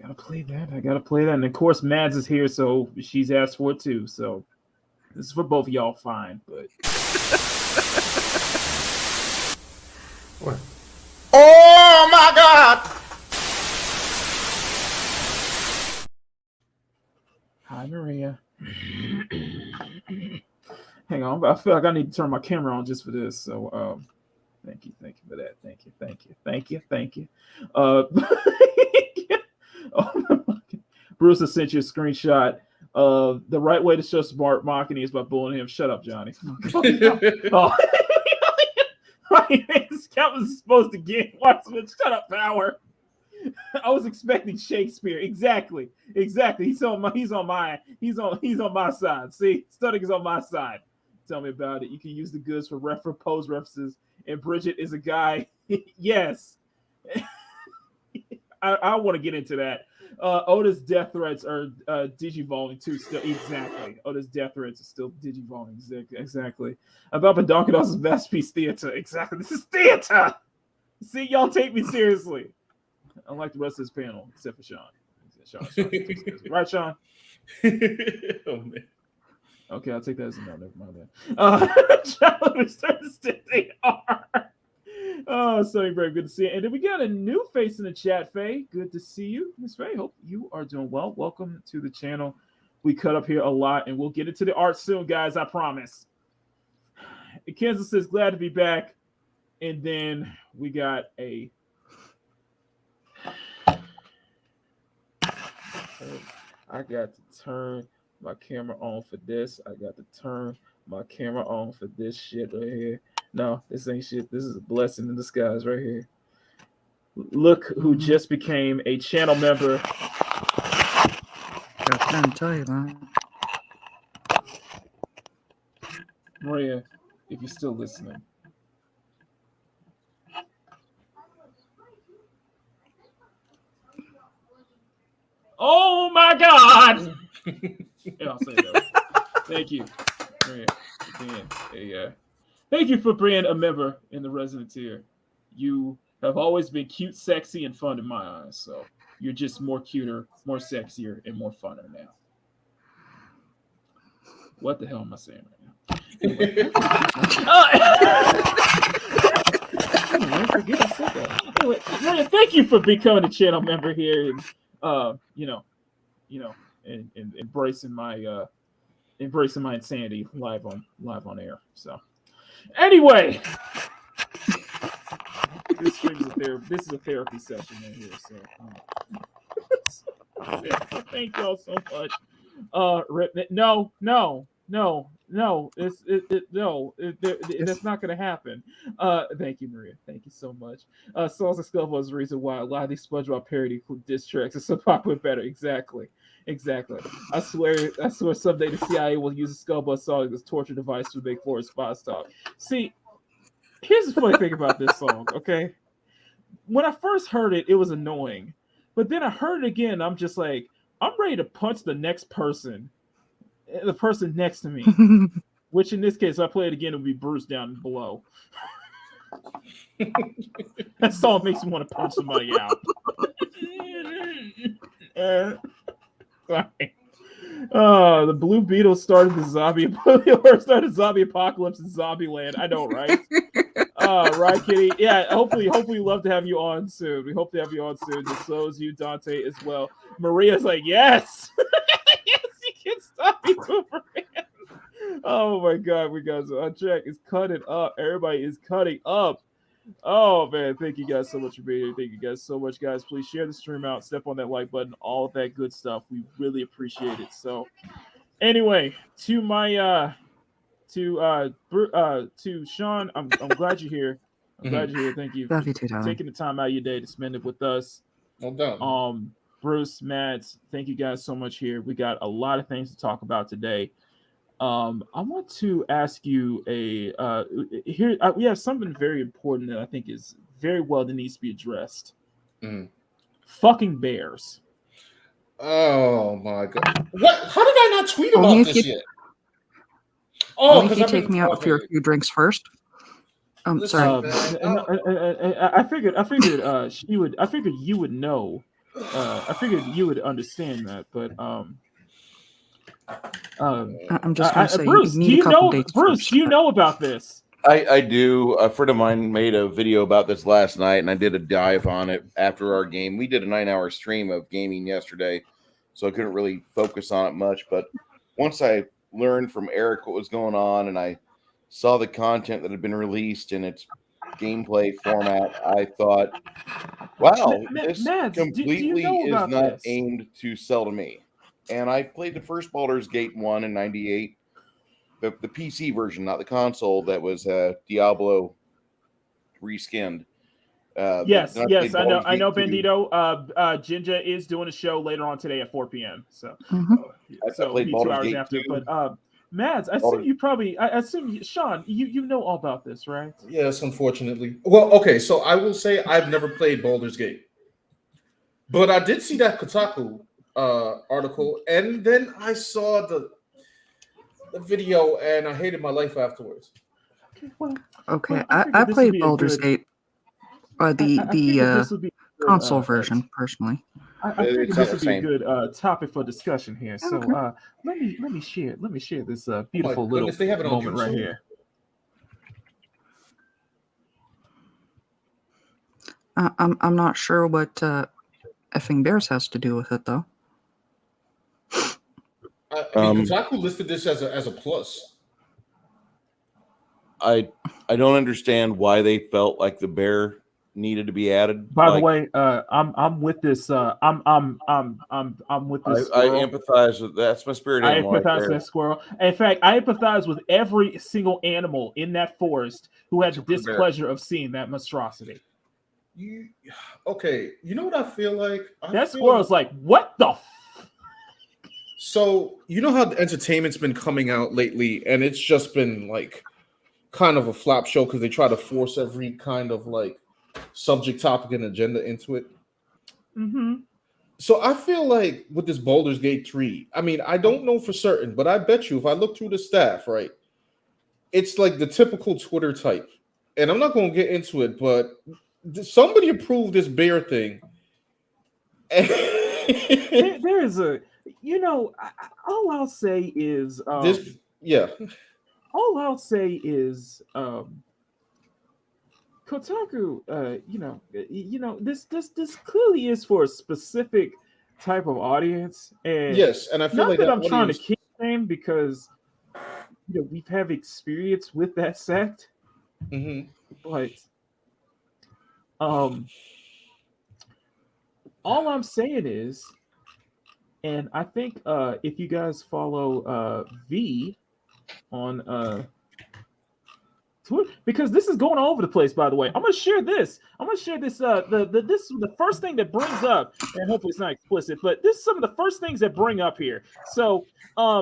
I gotta play that. And of course, Mads is here, so she's asked for it too. So this is for both of y'all, fine. But What? Oh my God! Hi, Maria. Hang on, I feel like I need to turn my camera on just for this. So thank you for that. Thank you. Bruce has sent you a screenshot of the right way to show smart Makini is by bullying him. Shut up, Johnny. Oh. This count was supposed to get shut up, Power. I was expecting Shakespeare. Exactly. He's on my side. See, Studying is on my side. Tell me about it. You can use the goods for pose references. And Bridget is a guy. Yes. I want to get into that. Oda's death threats are digivolving too. Still, exactly. Oda's death threats are still digivolving. Exactly. About Badonkados' masterpiece theater. Exactly. This is theater. See, y'all take me seriously. Unlike the rest of this panel, except for Sean. Right, Sean? Oh man. Okay, I'll take that as a no. Never mind that. Challengers they are. Oh, Sonny Brave, good to see you. And then we got a new face in the chat, Faye. Good to see you, Miss Faye. Hope you are doing well. Welcome to the channel. We cut up here a lot, and we'll get into the art soon, guys. I promise. Kansas says glad to be back, and then we got a. I got to turn my camera on for this. I got to turn my camera on for this shit right here. No, this ain't shit. This is a blessing in disguise right here. Look who just became a channel member. I can't tell you that. Maria, if you're still listening. Oh my God! Yeah, I'll say that. Thank you, Maria. Thank you for being a member in the resident tier. You have always been cute, sexy, and fun in my eyes. So you're just more cuter, more sexier, and more funner now. What the hell am I saying right now? forget I said that. Anyway, Maria, thank you for becoming a channel member here, and and embracing my insanity live on air. So, anyway, this is a therapy session right here. So, thank y'all so much. No, that's not gonna happen. Thank you, Maria. Thank you so much. Sauce and Skull was the reason why a lot of these SpongeBob parody diss tracks are so popular. Better, exactly. I swear someday the CIA will use a Skullbuzz song as a torture device to make Forest Spots talk. See, here's the funny thing about this song. Okay, when I first heard it, it was annoying, but then I heard it again. I'm just like, I'm ready to punch the person next to me, which in this case, if I play it again, it'll be Bruce down below. That song makes me want to punch somebody out. Sorry. The Blue Beetle started the zombie apocalypse in Zombieland. I know, right? Right, Kitty? Yeah, hopefully love to have you on soon. We hope to have you on soon. And so is you, Dante, as well. Maria's like, yes! Yes, you can stop me, Superman. Oh my god, we got so Jack is cutting up. Everybody is cutting up. Oh man, thank you guys so much for being here. Thank you guys so much, guys. Please share the stream out, step on that like button, all of that good stuff. We really appreciate it. So anyway, to my to Sean, I'm glad you're here. I'm glad you're here. Thank you for taking the time out of your day to spend it with us. No doubt. Bruce, Mads, thank you guys so much here. We got a lot of things to talk about today. I want to ask you we have something very important that I think is very well that needs to be addressed. Fucking bears. Oh my god! What? How did I not tweet about this yet? Oh, because you take me out for a few drinks first. I'm sorry. I figured you would know. I figured you would understand that, but I'm just going to say, Bruce, you need a couple dates. Bruce, do you know about this? I do. A friend of mine made a video about this last night, and I did a dive on it after our game. We did a 9-hour stream of gaming yesterday, so I couldn't really focus on it much. But once I learned from Eric what was going on, and I saw the content that had been released in its gameplay format, I thought, wow, this completely is not aimed to sell to me. And I played the first Baldur's Gate 1 in 98, the PC version, not the console, that was Diablo reskinned. Yes, I know, Bandito. Jinja is doing a show later on today at 4 p.m. So, I played 2 hours after. But Mads, I assume Sean, you know all about this, right? Yes, unfortunately. Well, okay, so I will say I've never played Baldur's Gate, but I did see that Kotaku article, and then I saw the video, and I hated my life afterwards. Okay, I played Baldur's Gate, the console version, personally. I think this would be a good topic for discussion here. So let me share this beautiful little moment right here. I'm not sure what effing bears has to do with it, though. Kotaku listed this as a plus. I don't understand why they felt like the bear needed to be added. By the way, I'm with this. I'm with this. I empathize with that's my spirit animal. I empathize with that squirrel. In fact, I empathize with every single animal in that forest who had the displeasure of seeing that monstrosity. Okay, you know what I feel like? That squirrel's like, what the? So you know how the entertainment's been coming out lately, and it's just been like kind of a flop show because they try to force every kind of like subject, topic, and agenda into it. So I feel like with this Baldur's Gate 3, I mean, I don't know for certain, but I bet you if I look through the staff, right, it's like the typical Twitter type. And I'm not going to get into it, but somebody approved this bear thing. There is a, all I'll say is Kotaku, this clearly is for a specific type of audience, and Yes, and I feel not like that that I'm trying to audience- keep saying because we've had experience with that sect, but all I'm saying is, and I think if you guys follow V on Twitter, because this is going all over the place, by the way. I'm gonna share this. This is the first thing that brings up, and hopefully it's not explicit, but this is some of the first things that bring up here. So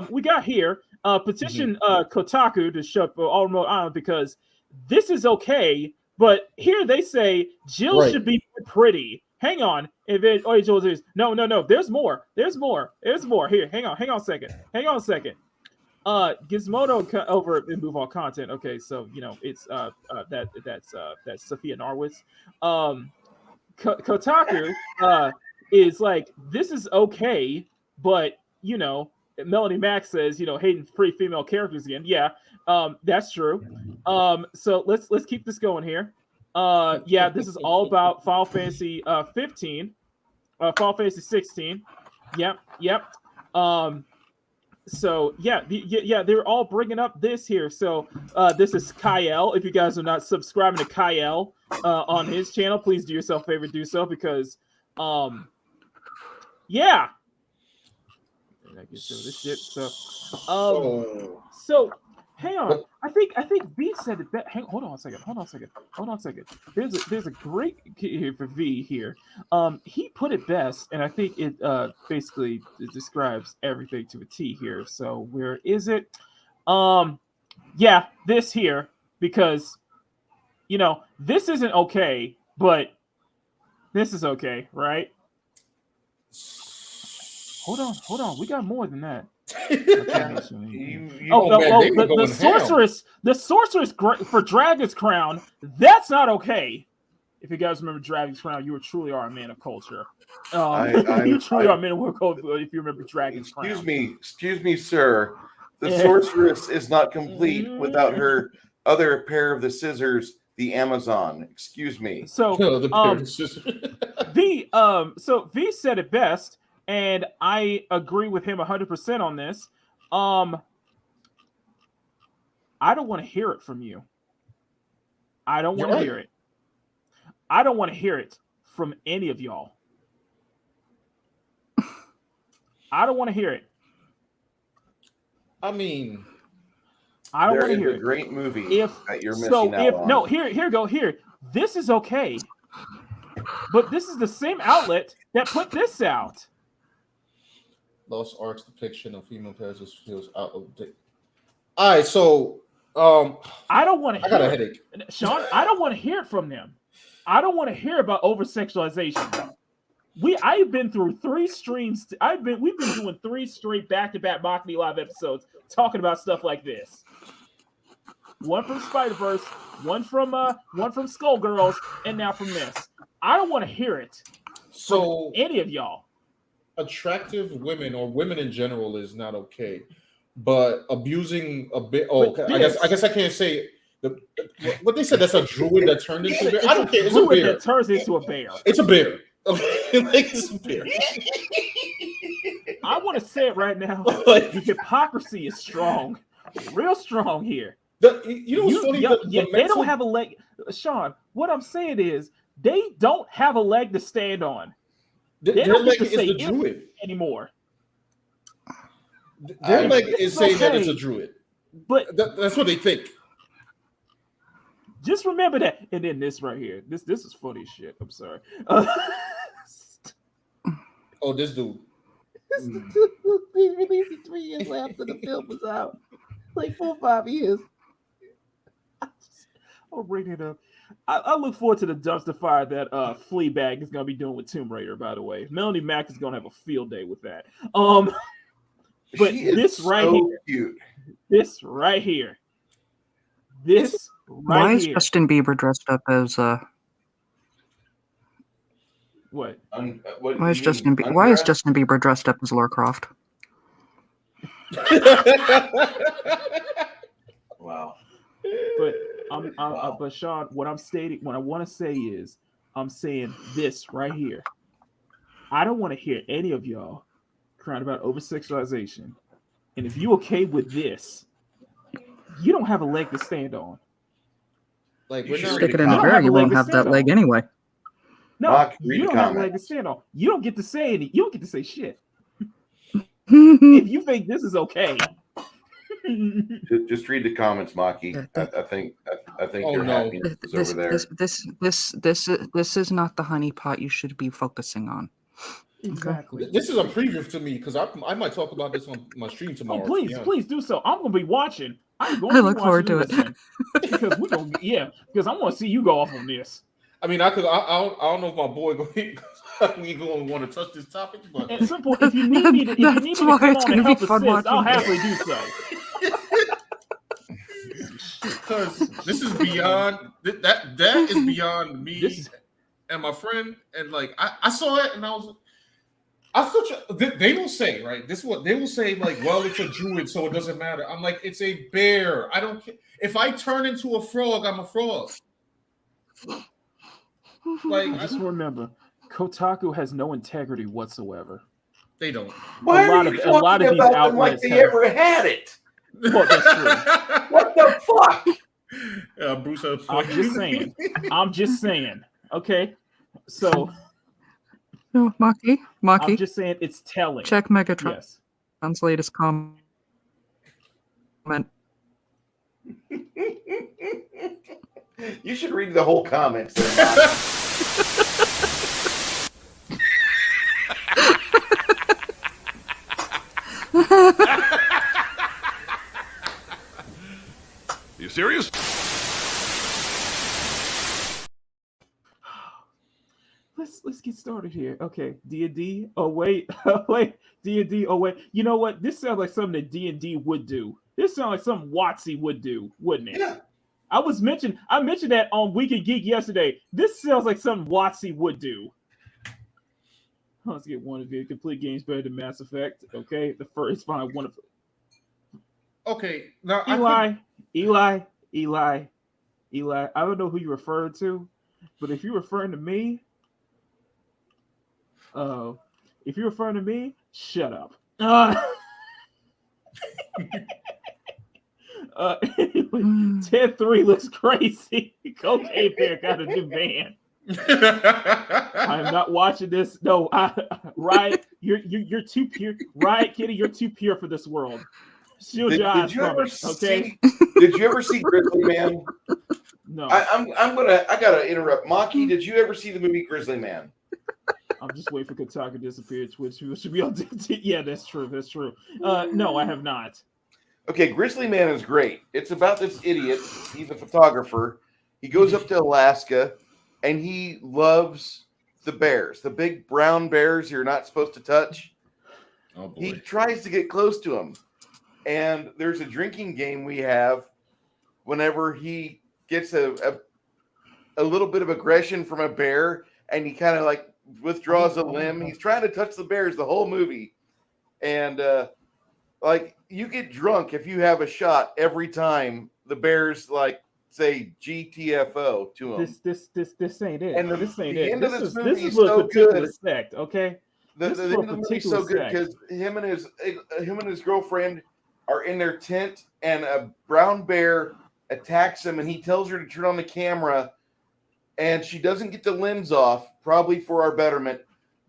we got here petition Kotaku to shut all remote island because this is okay, but here they say Jill should be pretty. Hang on. No. There's more. Here, hang on a second. Gizmodo over and move all content. Okay, so it's that's Sophia Narwitz. Kotaku is like, this is okay, but Melanie Max says hating free female characters again. Yeah, that's true. So let's keep this going here. This is all about Final Fantasy 15, Final Fantasy 16. Yep. So they're all bringing up this here. So this is Kyle. If you guys are not subscribing to Kyle on his channel, please do yourself a favor, do so, because I get some of this shit. So hang on. I think V said it best. Hold on a second. There's a great here for V here. He put it best, and I think it basically describes everything to a T here. So where is it? This here, because this isn't okay, but this is okay, right? Hold on. We got more than that. The sorceress for Dragon's Crown. That's not okay. If you guys remember Dragon's Crown, you truly are a man of culture. You truly are a man of culture if you remember Dragon's Crown. Excuse me, sir. The sorceress is not complete without her other pair of the scissors, the Amazon. Excuse me. So V said it best. And I agree with him 100% on this. I don't want to hear it from you. I don't want to hear it. I don't want to hear it from any of y'all. I don't want to hear it. I mean, I don't want to hear it. Great movie that you're missing out on. No, here. This is okay. But this is the same outlet that put this out. Lost Ark's depiction of female characters feels out of date. All right, so I don't want to. I got a headache, Sean. I don't want to hear it from them. I don't want to hear about over sexualization. I've been through 3 streams. We've been doing 3 straight back-to-back Makini Live episodes talking about stuff like this. One from Spider-Verse, one from Skullgirls, and now from this. I don't want to hear it. So from any of y'all. Attractive women or women in general is not okay, but abusing a bit. Oh, I guess I can't say what they said. That's a druid that turned into a bear. I don't care. It's a bear that turns into a bear. It's a bear. It's a bear. I want to say it right now. The hypocrisy is strong, real strong here. What's funny? They don't have a leg, Sean. What I'm saying is they don't have a leg to stand on. Their leg is the druid anymore. Their leg is saying that it's a druid, but that's what they think. Just remember that. And then this right here, this is funny shit. I'm sorry. This dude. He released it 3 years after the film was out, like 4 or 5 years. I'll bring it up. I look forward to the dumpster fire that Fleabag is going to be doing with Tomb Raider, by the way. Melanie Mac is going to have a field day with that. But this right here. Cute. This right here. Why is Justin Bieber dressed up as what? Why is Justin Bieber dressed up as Lara Croft? Wow. But But Sean, what I want to say is, I'm saying this right here. I don't want to hear any of y'all crying about over sexualization. And if you okay with this, you don't have a leg to stand on. Like, we're not stick it in the bear, you won't have that leg anyway. No, Mark, you don't have a leg to stand on. You don't get to say any. You don't get to say shit. If you think this is okay, just read the comments, Maki. I think your happiness is over there. This is not the honeypot you should be focusing on. Exactly. This is a preview to me because I might talk about this on my stream tomorrow. Oh, please do so. I'm gonna be watching. I look forward to it. Because we're gonna, because I want to see you go off on this. I mean, I don't know if my boy we going to want to touch this topic, but at some point, if you need me to come on and help assist, I'll happily do so. Because this is beyond that is beyond me and my friend, and like I saw it and they will say, right? This is what they will say, like, well, it's a druid, so it doesn't matter. I'm like, it's a bear. I don't care. If I turn into a frog, I'm a frog. Like, just remember, Kotaku has no integrity whatsoever. They don't. Why are you talking about them like they ever had it? Well, that's true. What the fuck? Bruce, I'm just saying. Okay, so. No, Maki. I'm just saying it's telling. Check Megatron. Yes. John's latest comment. You should read the whole comments. You serious? Let's get started here. Okay, D&D. Oh wait, D&D. Oh wait. You know what? This sounds like something that D&D would do. This sounds like something WotC would do, wouldn't it? Yeah. I mentioned that on Weekend Geek yesterday. This sounds like something WotC would do. Let's get one of the complete games better than Mass Effect. Okay, the first fine one of. Okay, now Eli. I don't know who you're referring to, but if you're referring to me, shut up. Anyway, 10-3 looks crazy. Cocaine Bear got a new band. I am not watching this. No, Riot, you're too pure. Riot Kitty, you're too pure for this world. Shield your eyes from it, okay? Did you ever see Grizzly Man? No. I gotta interrupt. Maki, did you ever see the movie Grizzly Man? I'm just waiting for Kotaku to disappear. Twitch should be on. Yeah, that's true. That's true. No, I have not. Okay, Grizzly Man is great. It's about this idiot. He's a photographer. He goes up to Alaska, and he loves the bears, the big brown bears you're not supposed to touch. Oh boy. He tries to get close to them, and there's a drinking game we have whenever he gets a little bit of aggression from a bear, and he kind of like withdraws a limb. He's trying to touch the bears the whole movie, and like you get drunk if you have a shot every time the bears like say GTFO to him. This ain't it. And this ain't it. This is so a particular good. Sect, okay? The end of the movie is so good because him and his girlfriend are in their tent, and a brown bear attacks him, and he tells her to turn on the camera, and she doesn't get the lens off, probably for our betterment,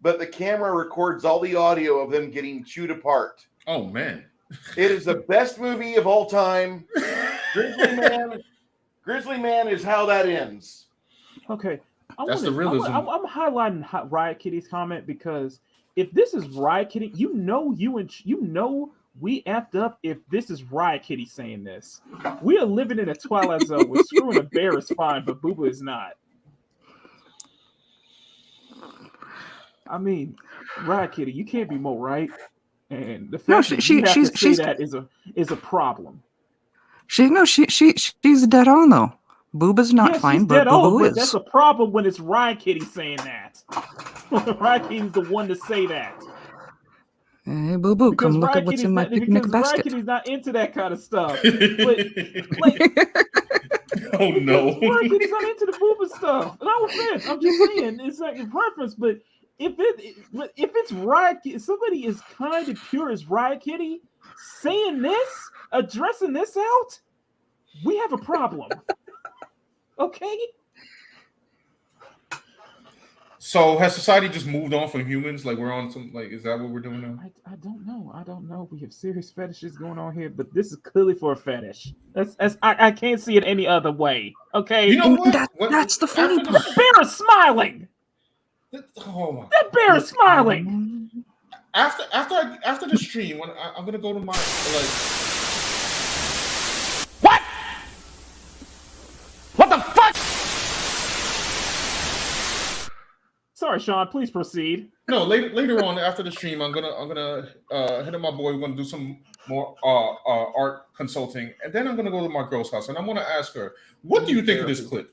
but the camera records all the audio of them getting chewed apart. Oh man, it is the best movie of all time. Grizzly Man is how that ends. Okay, that's the realism. I'm highlighting Riot Kitty's comment because if this is Riot Kitty, you know we effed up if this is Riot Kitty saying this. We are living in a Twilight Zone where screwing a bear is fine, but Booba is not. I mean, Riot Kitty, you can't be more right. And the fact that you have to say that is a problem. She's dead on though. Booba's not fine, but Boo is. That's a problem when it's Riot Kitty saying that. Riot Kitty's the one to say that. Hey, Boo Boo, come look at what's in my picnic basket. Riot Kitty's not into that kind of stuff. Oh no! He's not into the booba stuff. No offense, I'm just saying it's like a preference. But if it's Riot, if somebody is kind of pure as Riot Kitty saying this, addressing this out, we have a problem. Okay. So has society just moved on from humans? Like we're on some is that what we're doing now? I don't know. I don't know. We have serious fetishes going on here, but this is clearly for a fetish. I can't see it any other way. Okay. You know what? That's the funny part. That bear is smiling. Oh my! That bear is smiling. After the stream, when I'm gonna go to my What the fuck? Sorry, Sean. Please proceed. No, later on after the stream, I'm gonna hit up my boy. We're gonna do some more art consulting, and then I'm gonna go to my girl's house, and I'm gonna ask her, "What do you think of this clip?"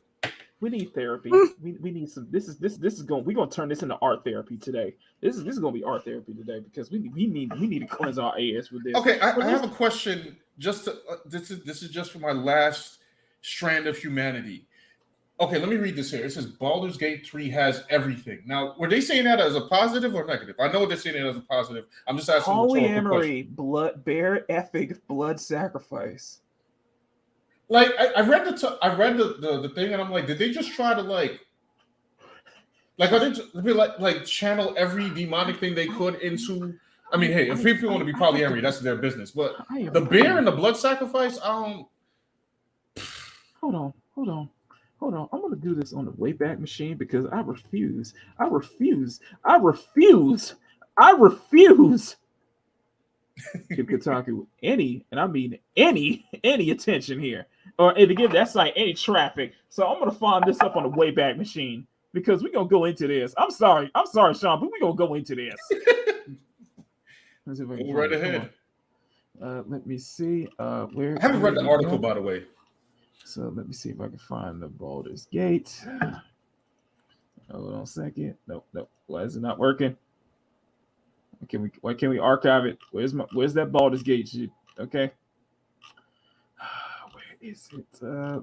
We need therapy. We need some. This is going. We're gonna turn this into art therapy today. This is gonna be art therapy today because we need to cleanse our ass with this. Okay, I have a question. Just to, this is just for my last strand of humanity. Okay, let me read this here. It says Baldur's Gate 3 has everything. Now, were they saying that as a positive or negative? I know they're saying it as a positive. I'm just asking. Polyamory, blood, ethic, blood sacrifice. Like I read the thing and I'm like, did they just try to are they just like channel every demonic thing they could into? I mean, hey, if people want to be polyamory, that's their business. But the bear and the blood sacrifice, Hold on. I'm gonna do this on the Wayback Machine because I refuse give Kotaku any, and I mean any attention here, or to give that site any traffic. So I'm gonna find this up on the Wayback Machine because we're gonna go into this. I'm sorry, Sean, but we're gonna go into this. Let's see if I can right ahead. Let me see. Where I haven't read the article, by the way. So let me see if I can find the Baldur's Gate. Hold on a second. Nope. Why is it not working? Why can't we archive it? Where's that Baldur's Gate shit? Okay. Where is it?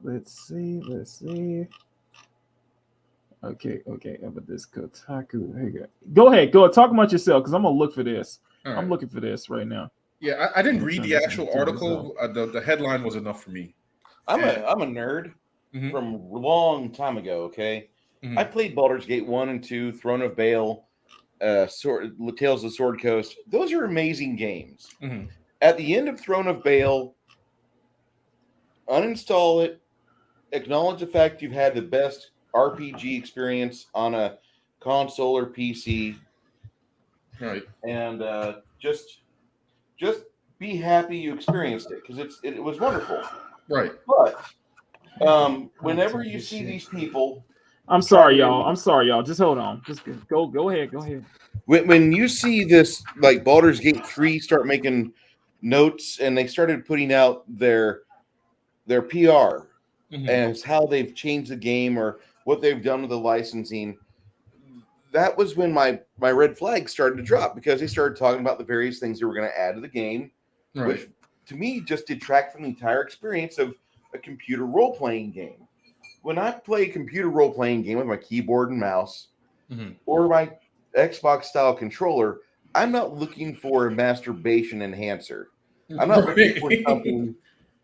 Let's see. Okay. How about this Kotaku? Here you go. Go ahead. Talk about yourself because I'm gonna look for this. Right. I'm looking for this right now. Yeah, I didn't read the actual article. The headline was enough for me. I'm a nerd from a long time ago. Okay, I played Baldur's Gate 1 and 2, Throne of Baal, Tales of the Sword Coast. Those are amazing games. At the end of Throne of Baal, uninstall it. Acknowledge the fact you've had the best RPG experience on a console or PC. Right, and just be happy you experienced it because it was wonderful. Right. But whenever you see these people, I'm sorry, y'all. Just hold on. Just go ahead. When you see this, like Baldur's Gate 3 start making notes and they started putting out their PR as how they've changed the game or what they've done with the licensing, that was when my red flag started to drop because they started talking about the various things they were going to add to the game, which to me just detract from the entire experience of a computer role-playing game. When I play a computer role-playing game with my keyboard and mouse or my Xbox-style controller, I'm not looking for a masturbation enhancer. I'm not looking for something.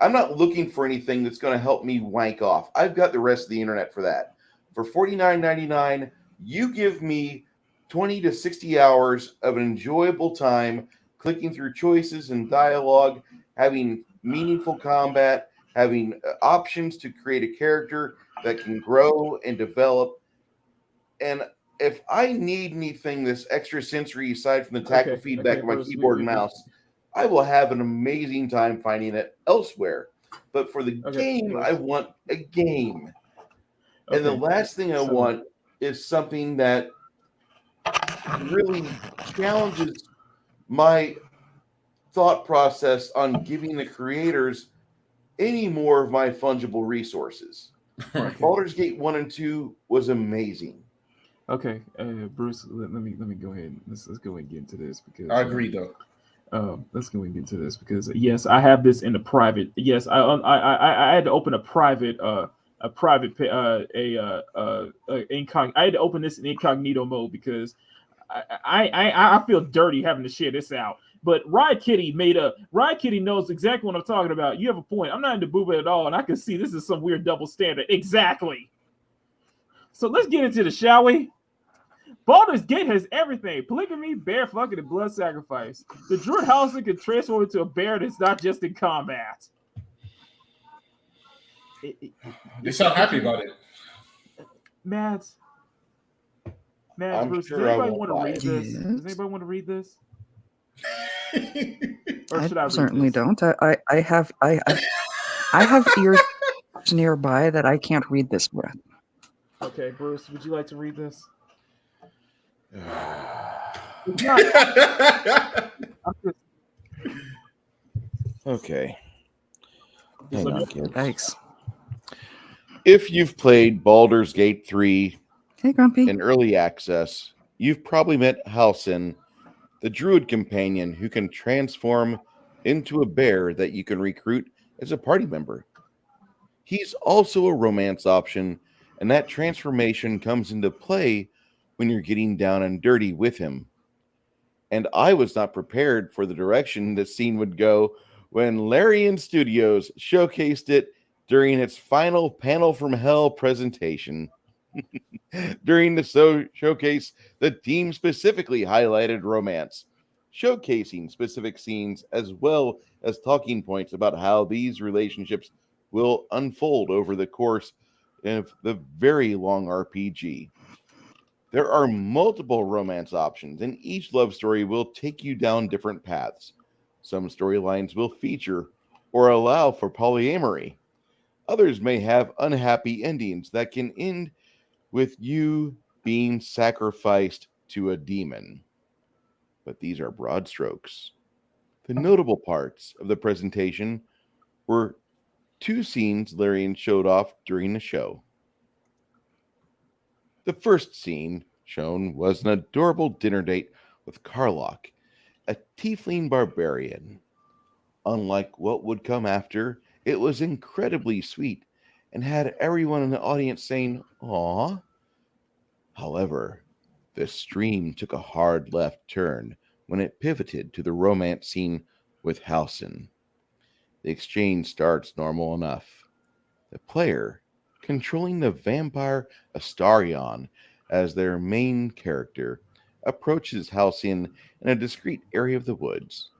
I'm not looking for anything that's going to help me wank off. I've got the rest of the internet for that. For $49.99, you give me 20 to 60 hours of an enjoyable time clicking through choices and dialogue, having meaningful combat, having options to create a character that can grow and develop. And if I need anything that's extra sensory aside from the tactile feedback of my keyboard and mouse, I will have an amazing time finding it elsewhere. But for the game, I want a game. And the last thing I want is something that really challenges my thought process on giving the creators any more of my fungible resources. Baldur's Gate 1 and 2 was amazing. Okay, Bruce, let me go ahead. Let's go and get into this because I agree though. Let's go and get into this because yes, I have this in the private. Yes, I had to open a private private incog. I had to open this in incognito mode because I feel dirty having to share this out. But Ride Kitty knows exactly what I'm talking about. You have a point. I'm not into booba at all, and I can see this is some weird double standard. Exactly. So let's get into the, shall we? Baldur's Gate has everything: polygamy, bear fucking, and blood sacrifice. The druid Halsin can transform into a bear that's not just in combat. They sound happy about it. Mads, Bruce, sure does anybody I want to won't read buy this? it. Does anybody want to read this? Or should I read certainly this? don't. I have ears nearby that I can't read this with. Okay, Bruce, would you like to read this? Okay. Hang on, kids. Yikes. If you've played Baldur's Gate 3 Hey, Grumpy. in early access, you've probably met Halsin, the druid companion who can transform into a bear that you can recruit as a party member. He's also a romance option, and that transformation comes into play when you're getting down and dirty with him. And I was not prepared for the direction this scene would go when Larian Studios showcased it during its final Panel from Hell presentation. During the showcase, the team specifically highlighted romance, showcasing specific scenes as well as talking points about how these relationships will unfold over the course of the very long RPG. There are multiple romance options, and each love story will take you down different paths. Some storylines will feature or allow for polyamory. Others may have unhappy endings that can end with you being sacrificed to a demon. But these are broad strokes. The notable parts of the presentation were 2 scenes Larian showed off during the show. The first scene shown was an adorable dinner date with Karlach, a tiefling barbarian. Unlike what would come after, it was incredibly sweet and had everyone in the audience saying, "Aw." However, the stream took a hard left turn when it pivoted to the romance scene with Halsin. The exchange starts normal enough. The player, controlling the vampire Astarion as their main character, approaches Halcyon in a discreet area of the woods.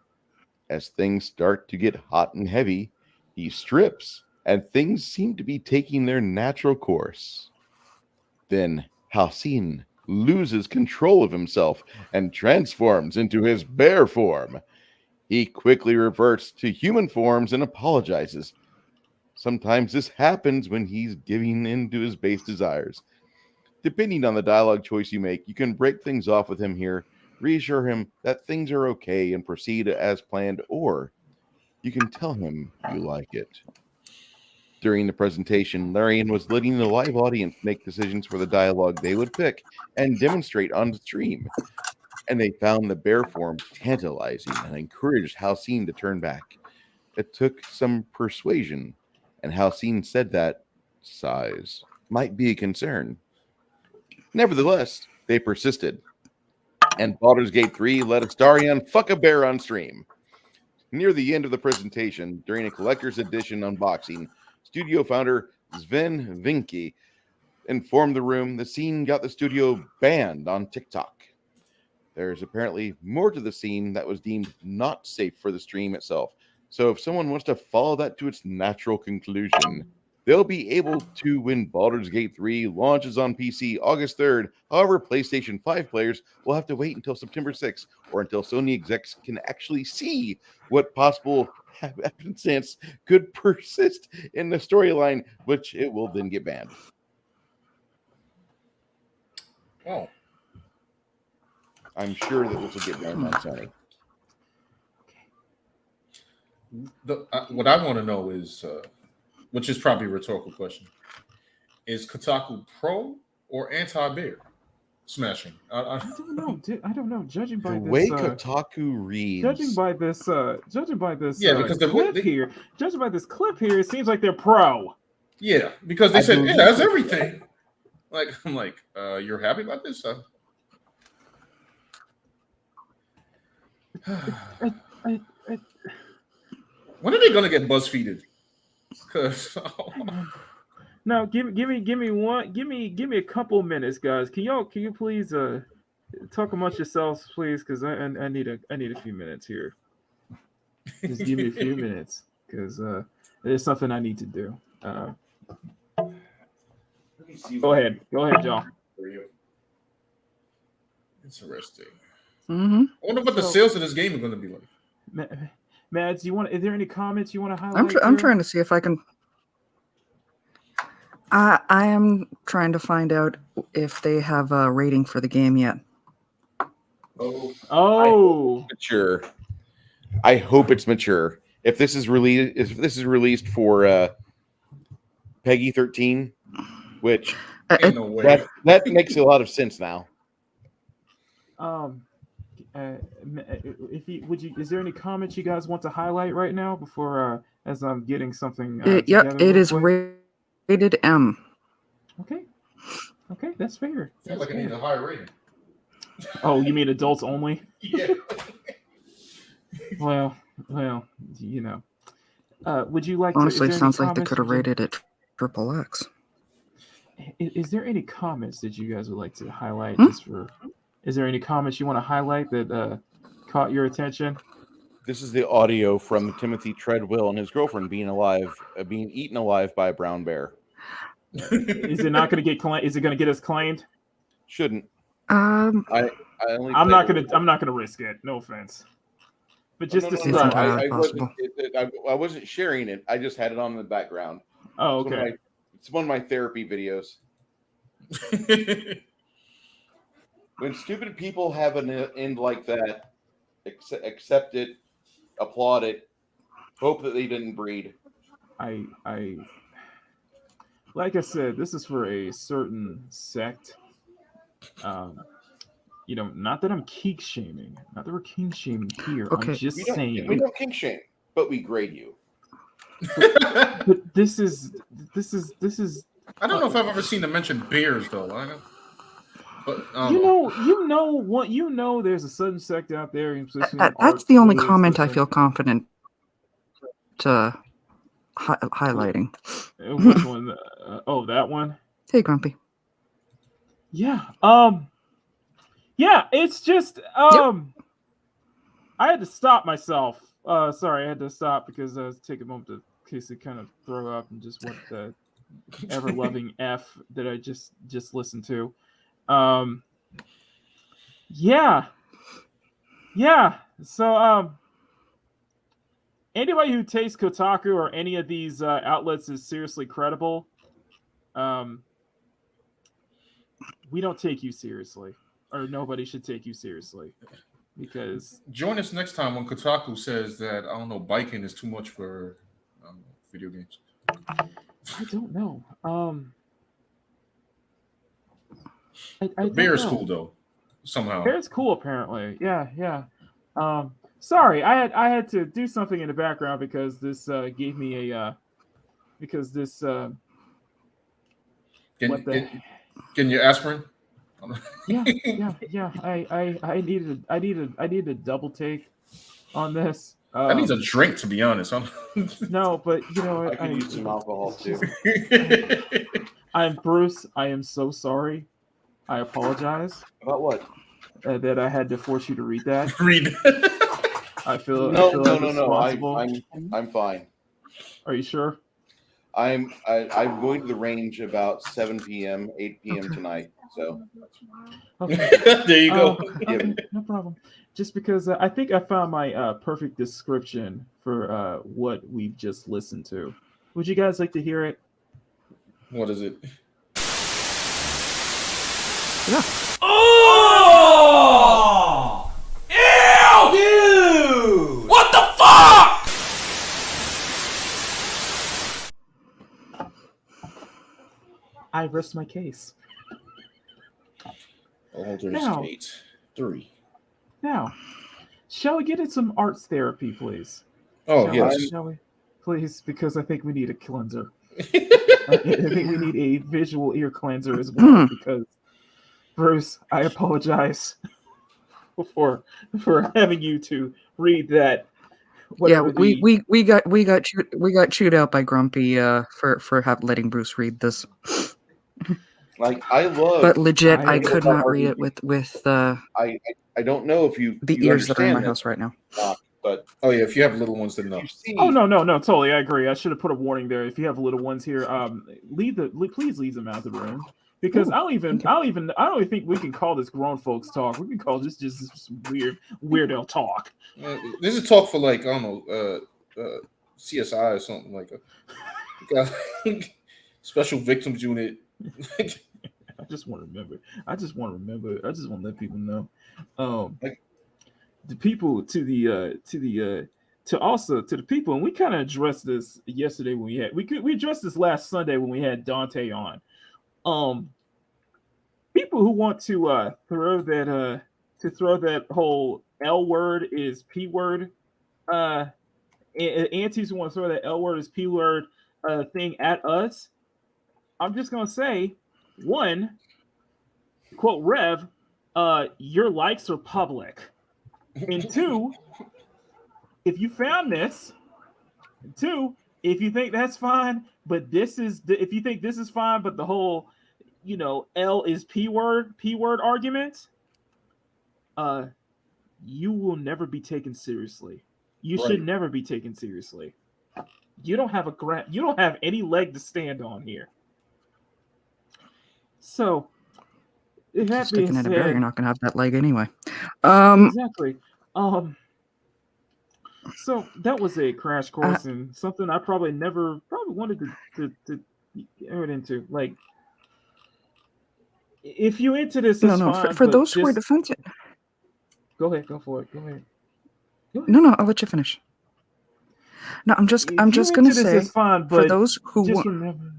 As things start to get hot and heavy, he strips, and things seem to be taking their natural course. Then Halcyon loses control of himself and transforms into his bear form. He quickly reverts to human forms and apologizes. Sometimes this happens when he's giving in to his base desires. Depending on the dialogue choice you make, you can break things off with him here, reassure him that things are okay and proceed as planned, or you can tell him you like it. During the presentation, Larian was letting the live audience make decisions for the dialogue they would pick and demonstrate on the stream. And they found the bear form tantalizing and encouraged Halcyon to turn back. It took some persuasion, and Halcyon said that size might be a concern. Nevertheless, they persisted, and Baldur's Gate 3 let Astarion fuck a bear on stream. Near the end of the presentation, during a collector's edition unboxing, studio founder Sven Vinky informed the room the scene got the studio banned on TikTok. There's apparently more to the scene that was deemed not safe for the stream itself. So if someone wants to follow that to its natural conclusion, they'll be able to when Baldur's Gate 3 launches on PC August 3rd. However, PlayStation 5 players will have to wait until September 6th or until Sony execs can actually see what possible happenstance could persist in the storyline, which it will then get banned. Oh. I'm sure that this will get banned on Sony. What I want to know is, which is probably a rhetorical question, is Kotaku pro or anti-bear smashing? I don't know. I don't know. Judging by the this, way Kotaku reads, judging by this yeah, because clip here, judging by this clip here, it seems like they're pro. Yeah, because they said it has everything. Like I'm like, you're happy about this? When are they gonna get BuzzFeeded? Because no, give me a couple minutes, guys. Can you please talk amongst yourselves, please? Because I need a few minutes here. Just give me a few minutes, because there's something I need to do. Go ahead, John. Interesting. Mm-hmm. I wonder what the sales of this game are going to be like. Mads, is there any comments you want to highlight? I'm trying to see if I can. I am trying to find out if they have a rating for the game yet. Oh, mature. I hope it's mature. If this is released for Peggy 13, which that makes a lot of sense now. Is there any comments you guys want to highlight right now before as I'm getting something? Yep, it is rated M. Okay, that's fair. Sounds like I need a higher rating. Oh, you mean adults only? Yeah. Well, you know. Would you like? Honestly, it sounds like they could have rated it XXX. Is there any comments that you guys would like to highlight? Just for, is there any comments you want to highlight that caught your attention? This is the audio from Timothy Treadwell and his girlfriend being eaten alive by a brown bear. Is it not going to get claimed? Is it going to get us claimed? Shouldn't. I'm not gonna risk it. No offense, but just to describe. I wasn't sharing it. I just had it on in the background. Oh, okay. It's one of my therapy videos. When stupid people have an end like that, accept it, applaud it, hope that they didn't breed. Like I said, this is for a certain sect. Not that I'm kink shaming. Not that we're kink shaming here. Okay. I'm just saying. We don't kink shame, but we grade you. But this is. I don't know if I've ever seen them mention bears though. But there's a certain sect out there. That's the only comment I feel confident highlighting. Which one? That one. Hey, Grumpy. Yeah. Yeah. It's just. I had to stop myself. Sorry, I had to stop because I was taking a moment to case it kind of throw up and just what the ever-loving F that I just listened to. Yeah. So anybody who takes Kotaku or any of these outlets is seriously credible. We don't take you seriously, or nobody should take you seriously, because join us next time when Kotaku says that biking is too much for video games. I don't know. Bear's cool though. Somehow. Bear's cool apparently. Yeah. Sorry, I had to do something in the background because this gave me a Getting your aspirin? Yeah. I needed a double take on this. I need a drink, to be honest. No, but I can use some alcohol too. I'm Bruce. I am so sorry. I apologize. About what? That I had to force you to read that. I feel no. I'm fine. Are you sure? I'm going to the range about 7 p.m., 8 p.m. tonight. So okay. There you go. Okay, no problem. Just because I think I found my perfect description for what we've just listened to. Would you guys like to hear it? What is it? Yeah. Oh! Ew! Dude! What the fuck? I rest my case. Altered State 3. Now, shall we get into some arts therapy, please? Oh, yes. Shall we? Please, because I think we need a cleanser. I think we need a visual ear cleanser as well because, Bruce, I apologize for having you to read that. Yeah, we got chewed out by Grumpy for letting Bruce read this. Like I love, but legit, I could not read it with I don't know if you the you ears that are in my understand house right now. But oh yeah, if you have little ones, then no. Oh no, totally, I agree. I should have put a warning there. If you have little ones here, please leave them out of the room because I don't even think we can call this grown folks talk. We can call this just weirdo talk. This is talk for like I don't know, CSI or something like a special victims unit. I just want to remember. I just want to let people know. The people to the people, and we kind of addressed this yesterday when we addressed this last Sunday when we had Dante on. People who want to throw that whole L word is P word, aunties who want to throw that L word is P word thing at us. I'm just gonna say, one, quote Rev, your likes are public. And two, if you found this, if you think that's fine, but if you think this is fine, but the whole, L is P word argument, you will never be taken seriously. You should never be taken seriously. You don't have you don't have any leg to stand on here. So, Sticking in a bear, you're not going to have that leg anyway. Exactly. So that was a crash course and something I probably wanted to get into. Like, if you into this, it's fine, for those who are defensive. Go ahead, go for it. Go ahead. No, I'll let you finish. No, I'm just gonna say it's fine, but for those who just want, remember,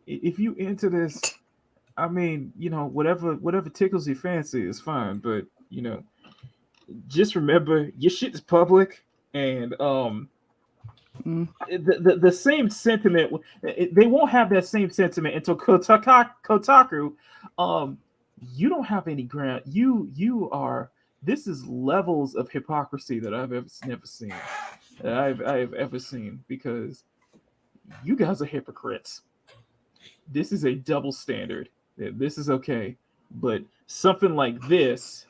if you into this, I mean, whatever tickles your fancy is fine, but just remember your shit is public, and the same sentiment, they won't have that same sentiment until Kotaku. You don't have any ground. You are. This is levels of hypocrisy that I've never seen. I've ever seen, because you guys are hypocrites. This is a double standard. This is okay, but something like this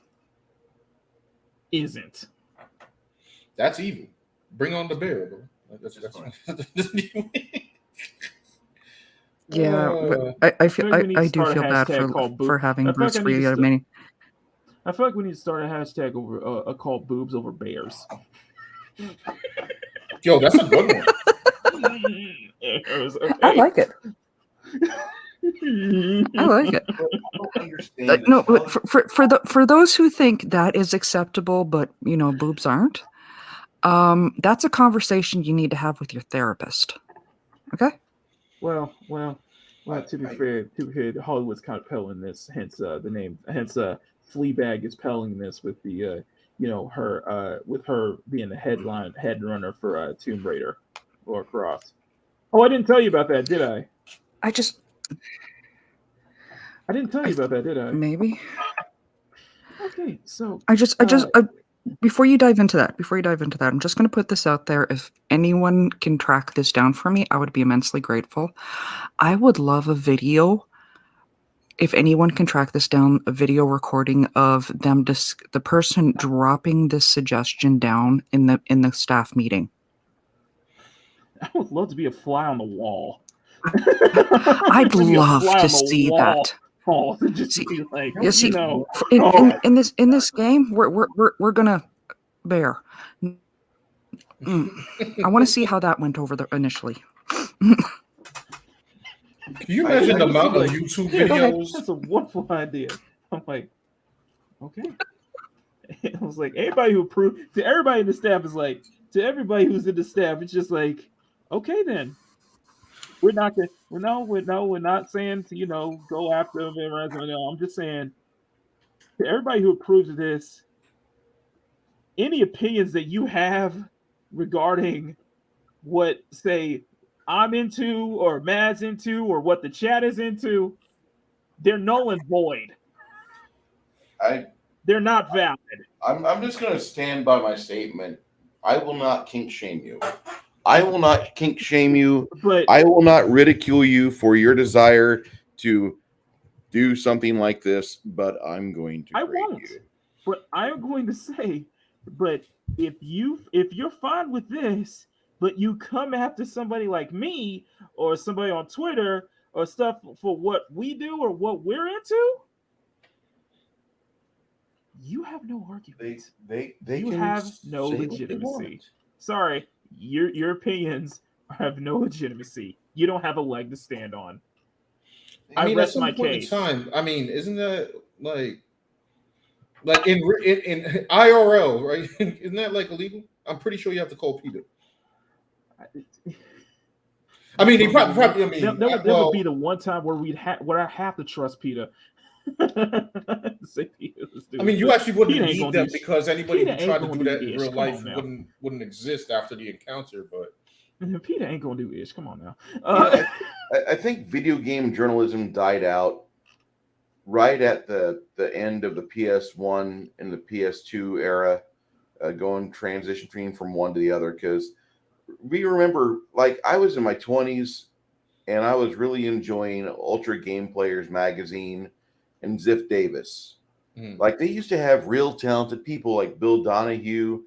isn't. That's evil. Bring on the bear, bro. That's yeah, I feel I do feel bad for having Bruce read many. I feel like we need to start a hashtag over called boobs over bears. Yo, that's a good one. I like it. I like it. No, but for those who think that is acceptable, but boobs aren't, that's a conversation you need to have with your therapist. Okay. Well. To be fair, Hollywood's kind of peddling this, hence the name. Hence, Fleabag is peddling this with the her with her being the head runner for Tomb Raider, Lara Croft. Oh, I didn't tell you about that, did I? I didn't tell you about that, did I? Maybe. Okay, so before you dive into that, I'm just going to put this out there. If anyone can track this down for me, I would be immensely grateful. I would love a video. If anyone can track this down, a video recording of them, the person dropping this suggestion down in the staff meeting. I would love to be a fly on the wall. I'd love to see that. Just be like, in this game, we're gonna bear. I want to see how that went over initially. Can you imagine the amount of YouTube videos? That's a wonderful idea. I'm like, okay. I was like, everybody who approved, to everybody in the staff is like, to everybody who's in the staff, it's just like, okay, then. We're not saying to go after them. I'm just saying to everybody who approves of this, any opinions that you have regarding what, say, I'm into or Mad's into or what the chat is into, they're null and void. They're not valid. I'm just going to stand by my statement. I will not kink shame you. I will not kink shame you. But I will not ridicule you for your desire to do something like this, but I'm going to. I won't. You. But I'm going to say, but if you're fine with this, but you come after somebody like me or somebody on Twitter or stuff for what we do or what we're into, you have no argument. They you have no legitimacy. Sorry, your opinions have no legitimacy. You don't have a leg to stand on. I mean, rest at some my point case. in time, I mean, isn't that like in IRL, right? Isn't that like illegal? I'm pretty sure you have to call PETA. I mean, they probably. I mean, that would be the one time where I have to trust PETA. I mean, you actually wouldn't need them because anybody who tried to do that in real life wouldn't exist after the encounter. But PETA ain't gonna do ish. Come on now. I think video game journalism died out right at the end of the PS1 and the PS2 era, transitioning from one to the other. Because we remember, like, I was in my 20s and I was really enjoying Ultra Game Players magazine and Ziff Davis. Like, they used to have real talented people like Bill Donahue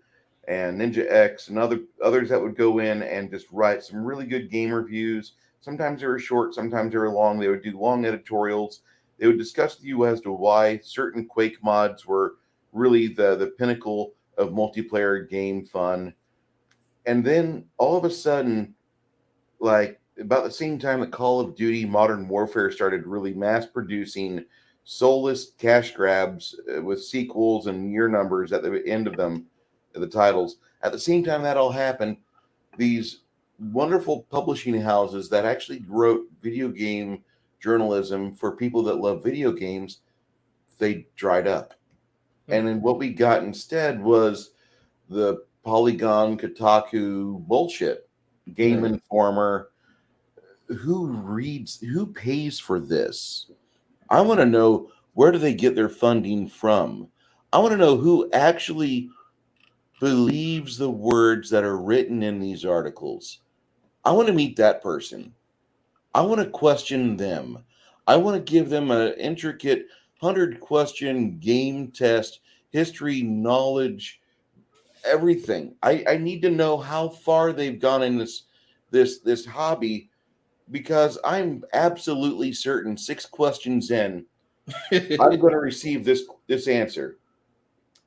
and Ninja X and others that would go in and just write some really good game reviews. Sometimes they were short, sometimes they were long. They would do long editorials. They would discuss with you as to why certain Quake mods were really the pinnacle of multiplayer game fun. And then all of a sudden, like about the same time that Call of Duty Modern Warfare started really mass producing soulless cash grabs with sequels and year numbers at the end of them, the titles. At the same time that all happened, these wonderful publishing houses that actually wrote video game journalism for people that love video games, they dried up. And then what we got instead was the Polygon, Kotaku bullshit. Game Informer. Who pays for this? I want to know, where do they get their funding from? I want to know who actually believes the words that are written in these articles. I want to meet that person. I want to question them. I want to give them an intricate 100-question game test, history, knowledge, everything. I need to know how far they've gone in this hobby, because I'm absolutely certain 6 questions in, I'm going to receive this answer.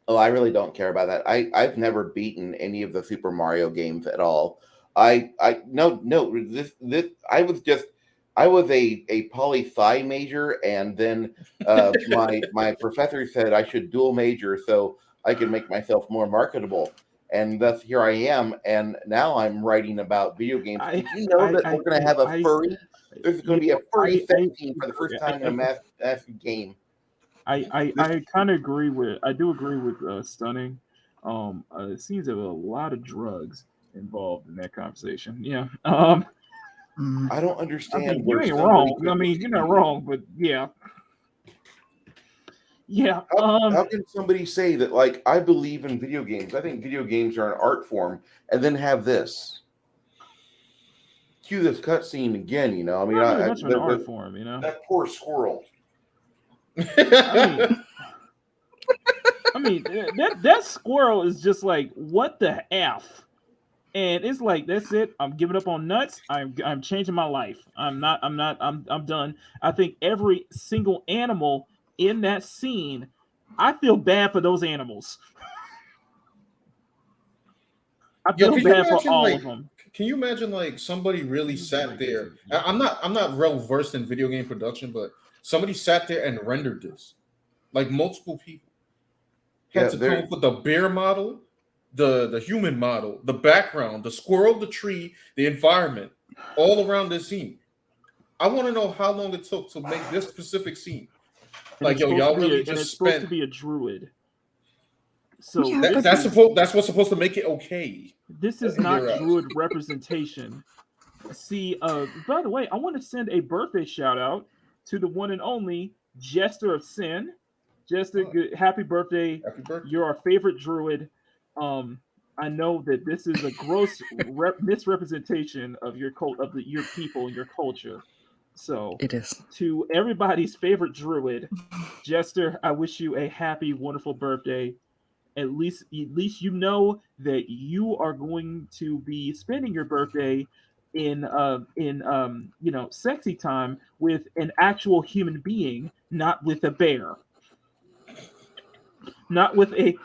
Oh, I really don't care about that. I've never beaten any of the Super Mario games at all. I was a poli-sci major, and then my professor said I should dual major so I could make myself more marketable. And thus here I am, and now I'm writing about video games. Did you know that we're going to have a furry? There's going to be a furry section for the first time in a mass game. I kind of agree with. I do agree with Stunning. It seems there were a lot of drugs involved in that conversation. Yeah. I don't understand. I mean, you ain't wrong. I mean, you're not wrong, but yeah. Yeah. How can somebody say that, like, I believe in video games? I think video games are an art form, and then have this. Cue this cutscene again, you know. I mean, much of an art form, you know. That poor squirrel. I mean, that squirrel is just like, what the F? And it's like, that's it. I'm giving up on nuts. I'm changing my life. I'm done. I think every single animal in that scene, I feel bad for those animals. I feel bad for all of them. Can you imagine, like, somebody really sat there? I'm not well versed in video game production, but somebody sat there and rendered this, like multiple people had to come up with the bear model, the human model, the background, the squirrel, the tree, the environment, all around this scene. I want to know how long it took to make this specific scene. Like, yo, y'all really just spent. Supposed to be a druid. So that's what's supposed to make it okay. This is not druid representation. See, by the way, I want to send a birthday shout out to the one and only Jester of Sin. Jester, happy birthday! Happy birthday. You're our favorite druid. I know that this is a gross misrepresentation of your your people and your culture. So It is. to everybody's favorite druid, Jester, I wish you a happy, wonderful birthday. At least you know that you are going to be spending your birthday in sexy time with an actual human being, not with a bear, not with a.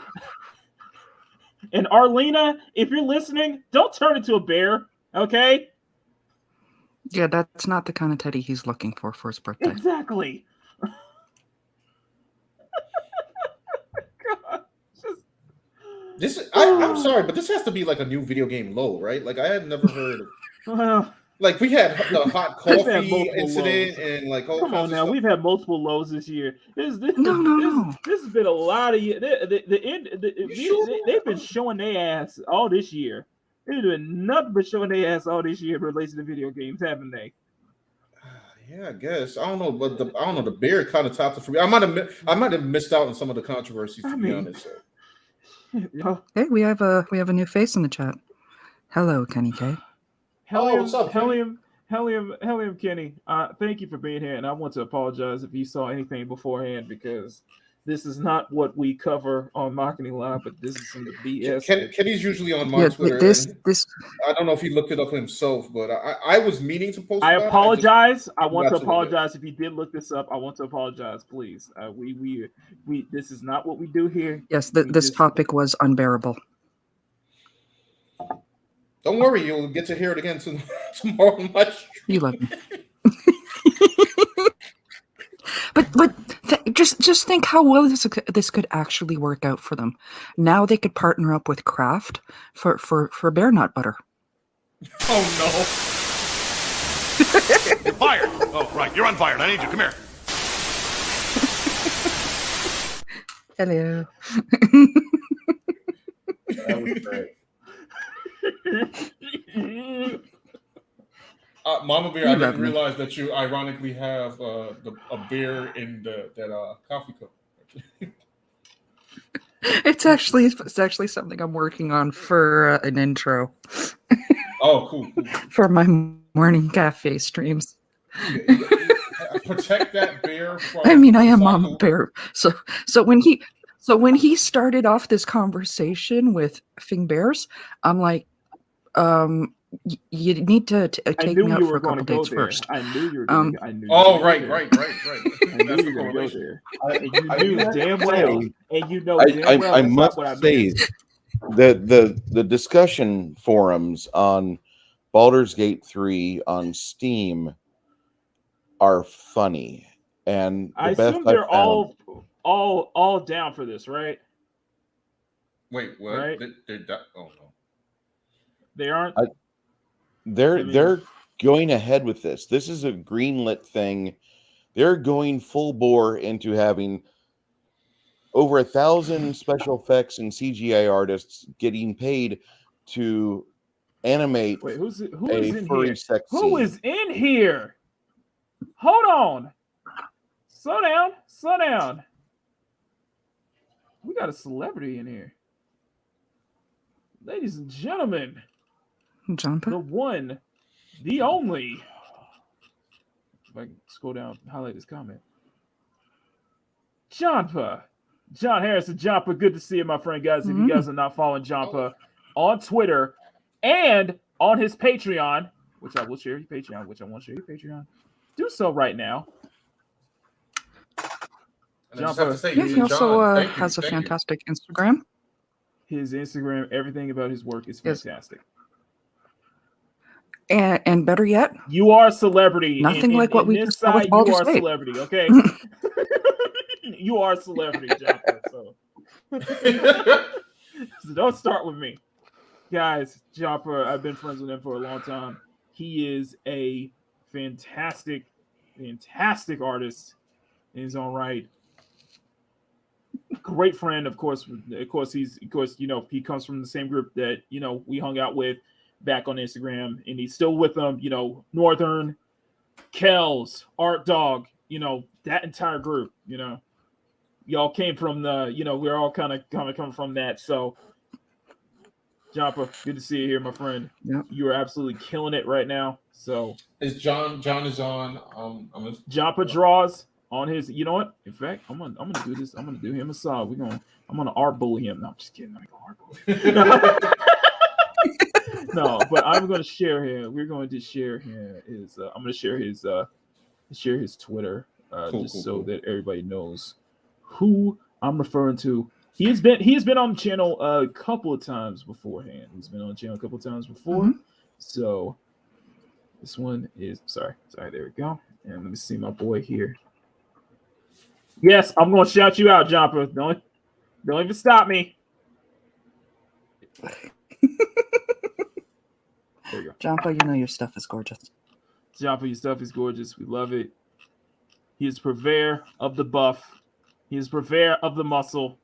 And Arlena, if you're listening, don't turn into a bear, okay? Yeah, that's not the kind of teddy he's looking for his birthday. Exactly. God, I'm sorry, but this has to be like a new video game low, right? Like I had never heard of. Well, like we had the hot coffee lows. incident and like come on now, we've had multiple lows this year. This has been a lot of years. They've been showing their ass all this year. They've been nothing but showing their ass all this year related to video games, haven't they? Yeah, I guess. I don't know, but the bear kind of topped it for me. I might have missed out on some of the controversies, to be honest. So. Hey, we have a new face in the chat. Hello, Kenny K. What's up, Helium Kenny. Thank you for being here, and I want to apologize if you saw anything beforehand because this is not what we cover on Makini Live, but this is some of the BS. Kenny's usually on my Twitter. This I don't know if he looked it up himself, but I was meaning to post. I apologize. I want to apologize if you did look this up. I want to apologize, please. We this is not what we do here. Yes, this topic was unbearable. Don't worry, you'll get to hear it again tomorrow on my stream. You love me. But just think how well this could actually work out for them. Now they could partner up with Kraft for bear nut butter. Oh no! You're fired. Oh right, you're unfired. I need you. Come here. Hello. That was great. MamaBear, I didn't realize that you ironically have a bear in that coffee cup. It's actually something I'm working on for an intro. Oh, cool. For my morning cafe streams. Protect that bear from. I mean, I am MamaBear. So when he started off this conversation with effing bears, I'm like, you need to take me out for a couple dates first. I knew you were going to. Right. I knew you were going to go there. And you knew damn well. And you know damn well. I must say, the discussion forums on Baldur's Gate 3 on Steam are funny, and I assume they're all down for this, right? Wait, what? Right? Oh no, they aren't. They're going ahead with this. This is a greenlit thing. They're going full bore into having over 1,000 special effects and CGI artists getting paid to animate. Wait, who is in furry here? sex Who scene. is in here? Hold on. Slow down. We got a celebrity in here. Ladies and gentlemen. Jumper? The one, the only. If I can scroll down and highlight this comment. John Harrison. Jumper, good to see you, my friend, guys. If you guys are not following Jumper on Twitter and on his Patreon, which I will share your Patreon, do so right now. He also has a fantastic Instagram. His Instagram, everything about his work is fantastic. And better yet, you are a celebrity. Nothing like what we just saw with You are a State. celebrity, okay? You are a celebrity, Jafo. So don't start with me, guys. Jafo, I've been friends with him for a long time. He is a fantastic artist in his own right. Great friend, of course. He comes from the same group that we hung out with. back on Instagram, and he's still with them. You know, Northern, Kells, Art Dog. You know, that entire group. You know, y'all came from the. You know, we're all kind of coming from that. So, Jafo, good to see you here, my friend. Yep. You are absolutely killing it right now. So, is John is on? Jafo draws on his. You know what? In fact, I'm gonna do this. I'm gonna do him a solid. I'm gonna art bully him. No, I'm just kidding. I'm gonna art bully him. No, but I'm going to share him. We're going to share him. I'm going to share his Twitter, so that everybody knows who I'm referring to. He's been on the channel a couple of times beforehand. He's been on the channel a couple of times before. Mm-hmm. So this one is sorry. There we go. And let me see my boy here. Yes, I'm going to shout you out, Jafo. Don't even stop me. There you go. Jafo, you know your stuff is gorgeous. Jafo, your stuff is gorgeous. We love it. He is purveyor of the buff. He is purveyor of the muscle.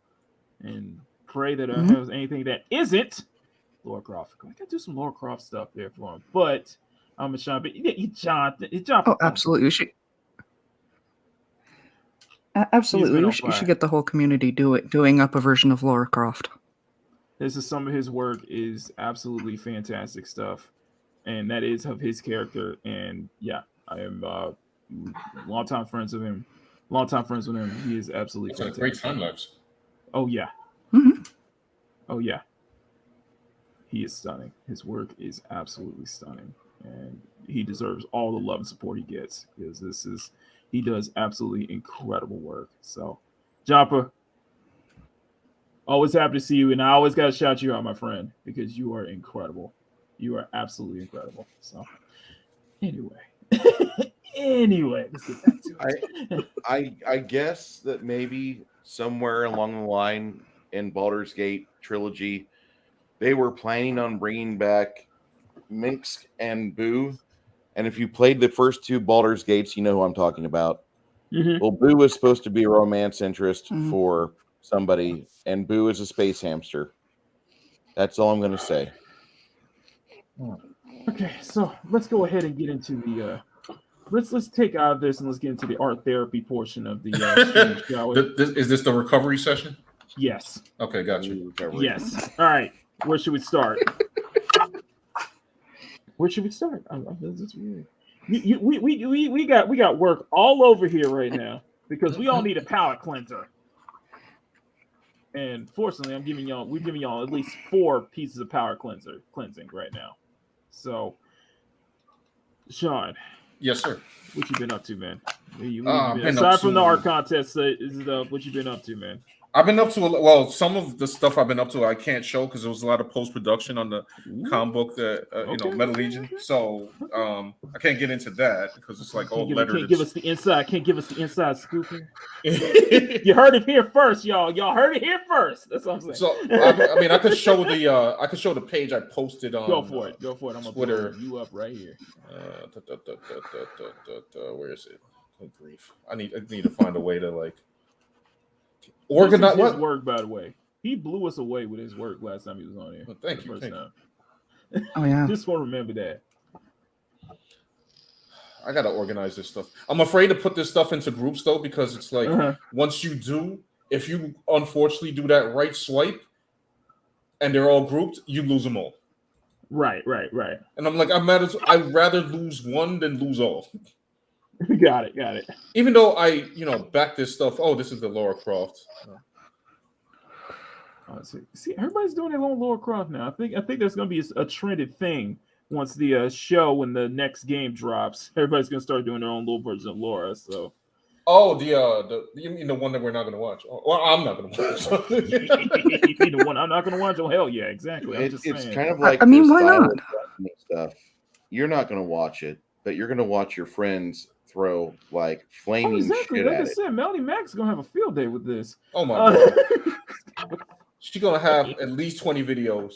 And pray that I have anything that isn't Laura Croft. I gotta do some Laura Croft stuff there for him. But I'm a Sean. John. Oh, absolutely. We should. Absolutely. We should get the whole community doing up a version of Laura Croft. This is some of his work is absolutely fantastic stuff, and that is of his character. And yeah, I am longtime friends with him. He is absolutely fantastic. Great time lapse. Oh yeah. Mm-hmm. Oh yeah. He is stunning. His work is absolutely stunning, and he deserves all the love and support he gets because he does absolutely incredible work. So, Jafo, always happy to see you, and I always got to shout you out, my friend, because you are incredible. You are absolutely incredible. So, anyway, let's get back to it. I guess that maybe somewhere along the line in Baldur's Gate trilogy, they were planning on bringing back Minx and Boo. And if you played the first two Baldur's Gates, you know who I'm talking about. Mm-hmm. Well, Boo was supposed to be a romance interest for somebody, and Boo is a space hamster. That's all I'm going to say. Okay, so let's go ahead and get into the let's take out of this and let's get into the art therapy portion of the stream, shall we? Is this the recovery session? Yes. Okay, got you. Yes. All right. Where should we start? Where should we start? We got work all over here right now because we all need a palate cleanser. And fortunately, we're giving y'all at least 4 pieces of palate cleansing right now. So, Sean. Yes, sir. What you been up to, man? Aside from the art contest, what you been up to, man? I've been up to some of the stuff I've been up to I can't show because there was a lot of post production on the comic book that Metal Legion. So I can't get into that because it's like all letters. Can't give us the inside scoop here. You heard it here first, y'all. Y'all heard it here first. That's what I'm saying. So I could show the page I posted on. Go for it. I'm gonna Twitter. Put you up right here. Where is it? Good grief! I need to find a way to like. Organize his work, by the way. He blew us away with his work last time he was on here. Well, thank you. Oh yeah. Just want to remember that. I gotta organize this stuff. I'm afraid to put this stuff into groups though, because it's like once you do, if you unfortunately do that right swipe, and they're all grouped, you lose them all. Right. And I'm like, I'd rather lose one than lose all. Got it. Even though I, back this stuff. Oh, this is the Laura Croft. See, everybody's doing their own Laura Croft now. I think there's going to be a trended thing once the show, when the next game drops. Everybody's going to start doing their own little version of Laura. So, you mean the one that we're not going to watch? Well, I'm not going to watch. You mean the one I'm not going to watch? Oh, hell yeah, exactly. It's kind of like why not? Stuff. You're not going to watch it, but you're going to watch your friends throw like flaming shit like at I said, Melody Max is gonna have a field day with this. Oh my god. She's gonna have at least 20 videos.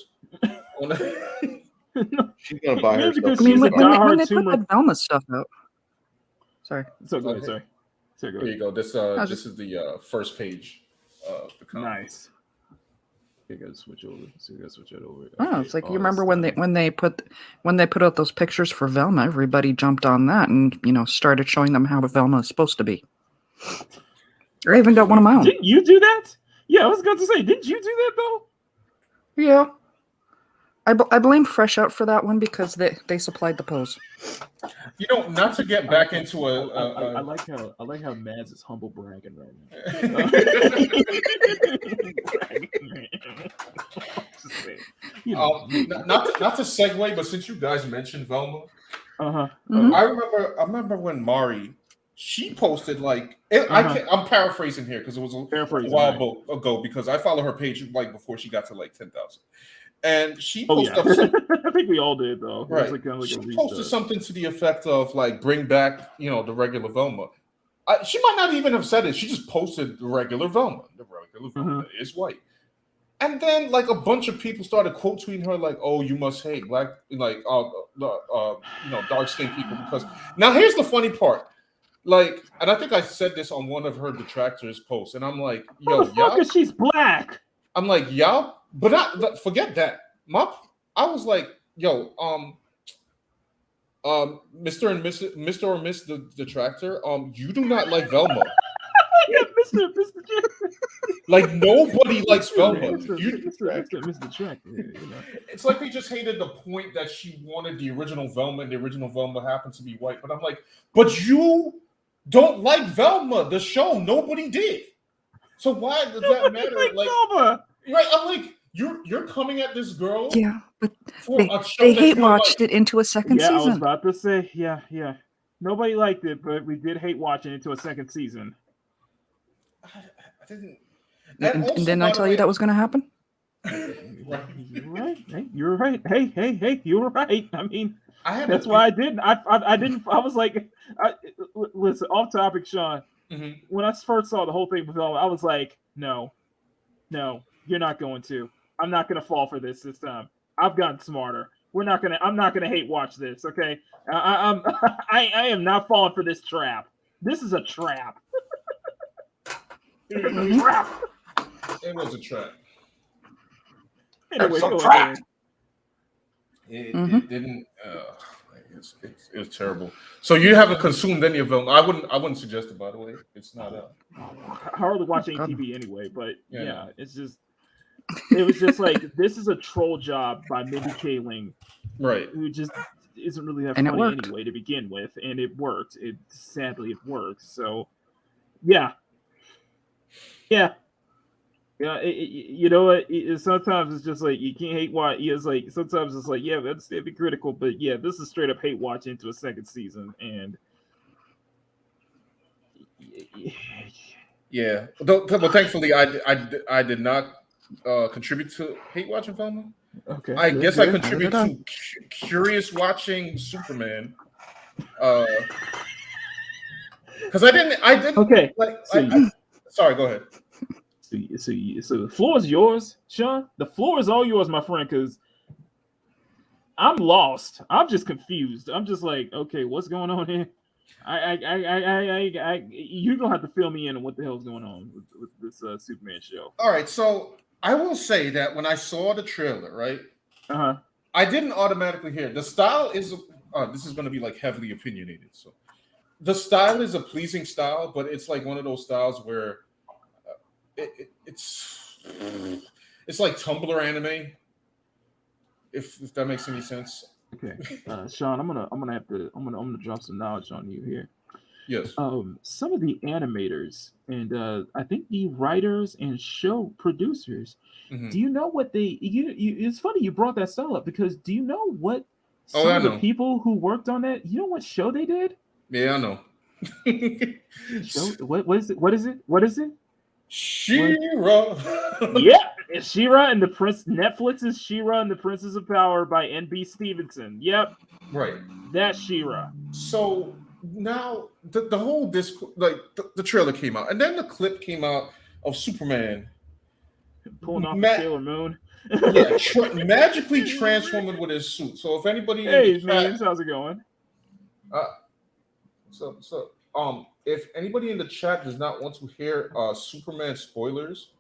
She's gonna buy herself. When they put that Velma stuff out. Sorry. So go ahead. Sorry. Here you go. This is the first page of the comic. Nice. I gotta switch over. So we gotta switch it over. Oh, it's like you remember when they put out those pictures for Velma, everybody jumped on that and started showing them how Velma is supposed to be. I even got one of my own. Didn't you do that? Yeah, I was going to say, didn't you do that though? Yeah. I blame Fresh Out for that one because they supplied the pose. Not to get back into I like how Mads is humble bragging right now. Not to segue, but since you guys mentioned Velma, Mm-hmm. I remember when Mari, she posted I'm paraphrasing here because it was a while ago because I follow her page like before she got to like 10,000. And she posted I think we all did though. Right. She posted something to the effect of like bring back, the regular Velma. She might not even have said it. She just posted the regular Velma. The regular Velma is white. And then like a bunch of people started quote tweeting her like, "Oh, you must hate black dark skinned people because." Now here's the funny part. Like, and I think I said this on one of her detractors posts, and I'm like, "Yo, y'all, she's black." I'm like, y'all. But forget that. I was like, yo, Mr. and Miss the Detractor, you do not like Velma. Yeah, Mr. Like nobody likes Velma. Mr. Detractor. It's like they just hated the point that she wanted the original Velma, and the original Velma happened to be white. But I'm like, but you don't like Velma, the show. Nobody did. So why does that matter? Like Velma. Right? I'm like, you're coming at this girl. Yeah, but they hate watched it into a second season. Yeah, I was about to say, yeah. Nobody liked it, but we did hate watching it into a second season. I didn't. And didn't I tell you that was going to happen? You're right. Hey, you're right. Hey, you're right. I mean, that's why I didn't. I didn't. I was like, listen, off topic, Sean. Mm-hmm. When I first saw the whole thing with Velma, I was like, no, you're not going to. I'm not going to fall for this time. I've gotten smarter. I'm not gonna hate watch this. Okay, I am not falling for this trap. This is a trap. It was a trap. Anyway, go ahead. It didn't. It was terrible. So you haven't consumed any of them. I wouldn't suggest it. By the way, it's not. I hardly watch ATV anyway, but yeah, it's just. It was just like this is a troll job by Mindy Kaling, right? Who just isn't really that funny anyway to begin with, and it worked. Sadly it worked. So, yeah. You know what? Sometimes it's just like you can't hate watch. It's like sometimes it's like that's be critical, but yeah, this is straight up hate watch into a second season, and yeah. But thankfully, I did not. Contribute to hate watching Velma. Okay. I guess I contribute to curious watching Superman. Because I didn't. Okay. Sorry, go ahead. So the floor is yours, Sean. The floor is all yours, my friend. Because I'm lost. I'm just confused. I'm just like, okay, what's going on here? You're gonna have to fill me in on what the hell's going on with this Superman show. All right, so. I will say that when I saw the trailer, right? I didn't automatically hear the style is. This is going to be like heavily opinionated. So, the style is a pleasing style, but it's like one of those styles where it's like Tumblr anime. If that makes any sense. Okay, Sean, I'm gonna drop some knowledge on you here. Yes. Some of the animators and I think the writers and show producers. Mm-hmm. Do you know what they? It's funny you brought that style up because do you know what some of the people who worked on that? You know what show they did? Yeah, I know. What is it? What is it? She-Ra. Yeah, it's She-Ra and the Prince. Netflix's She-Ra and the Princess of Power by N.B. Stevenson. Yep. Right. That's She-Ra. So. Now the whole the trailer came out, and then the clip came out of Superman pulling off the Sailor Moon. Magically transforming with his suit. So if anybody, how's it going? If anybody in the chat does not want to hear Superman spoilers,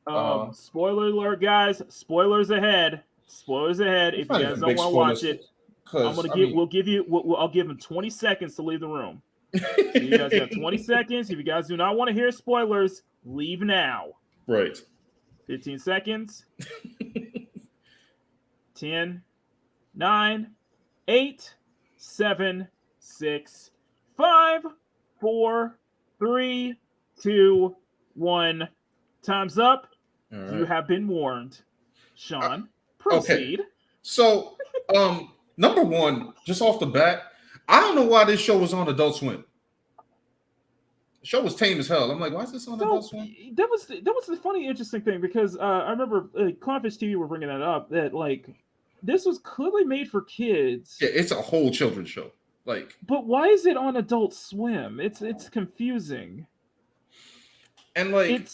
Spoiler alert, guys. Spoilers ahead. Spoilers ahead. If you guys don't want to watch it, I'll give them 20 seconds to leave the room. So you guys got 20 seconds. If you guys do not want to hear spoilers, leave now. Right. 15 seconds. 10, 9, 8, 7, 6, 5, 4, 3, 2, 1. Time's up. Right. You have been warned. Sean, proceed. Okay. So, number one, just off the bat, I don't know why this show was on Adult Swim. The show was tame as hell. I'm like, why is this on Adult Swim? That was the funny, interesting thing, because I remember Clownfish TV were bringing that up, that like this was clearly made for kids. Yeah, it's a whole children's show. Like, but why is it on Adult Swim? It's confusing. And like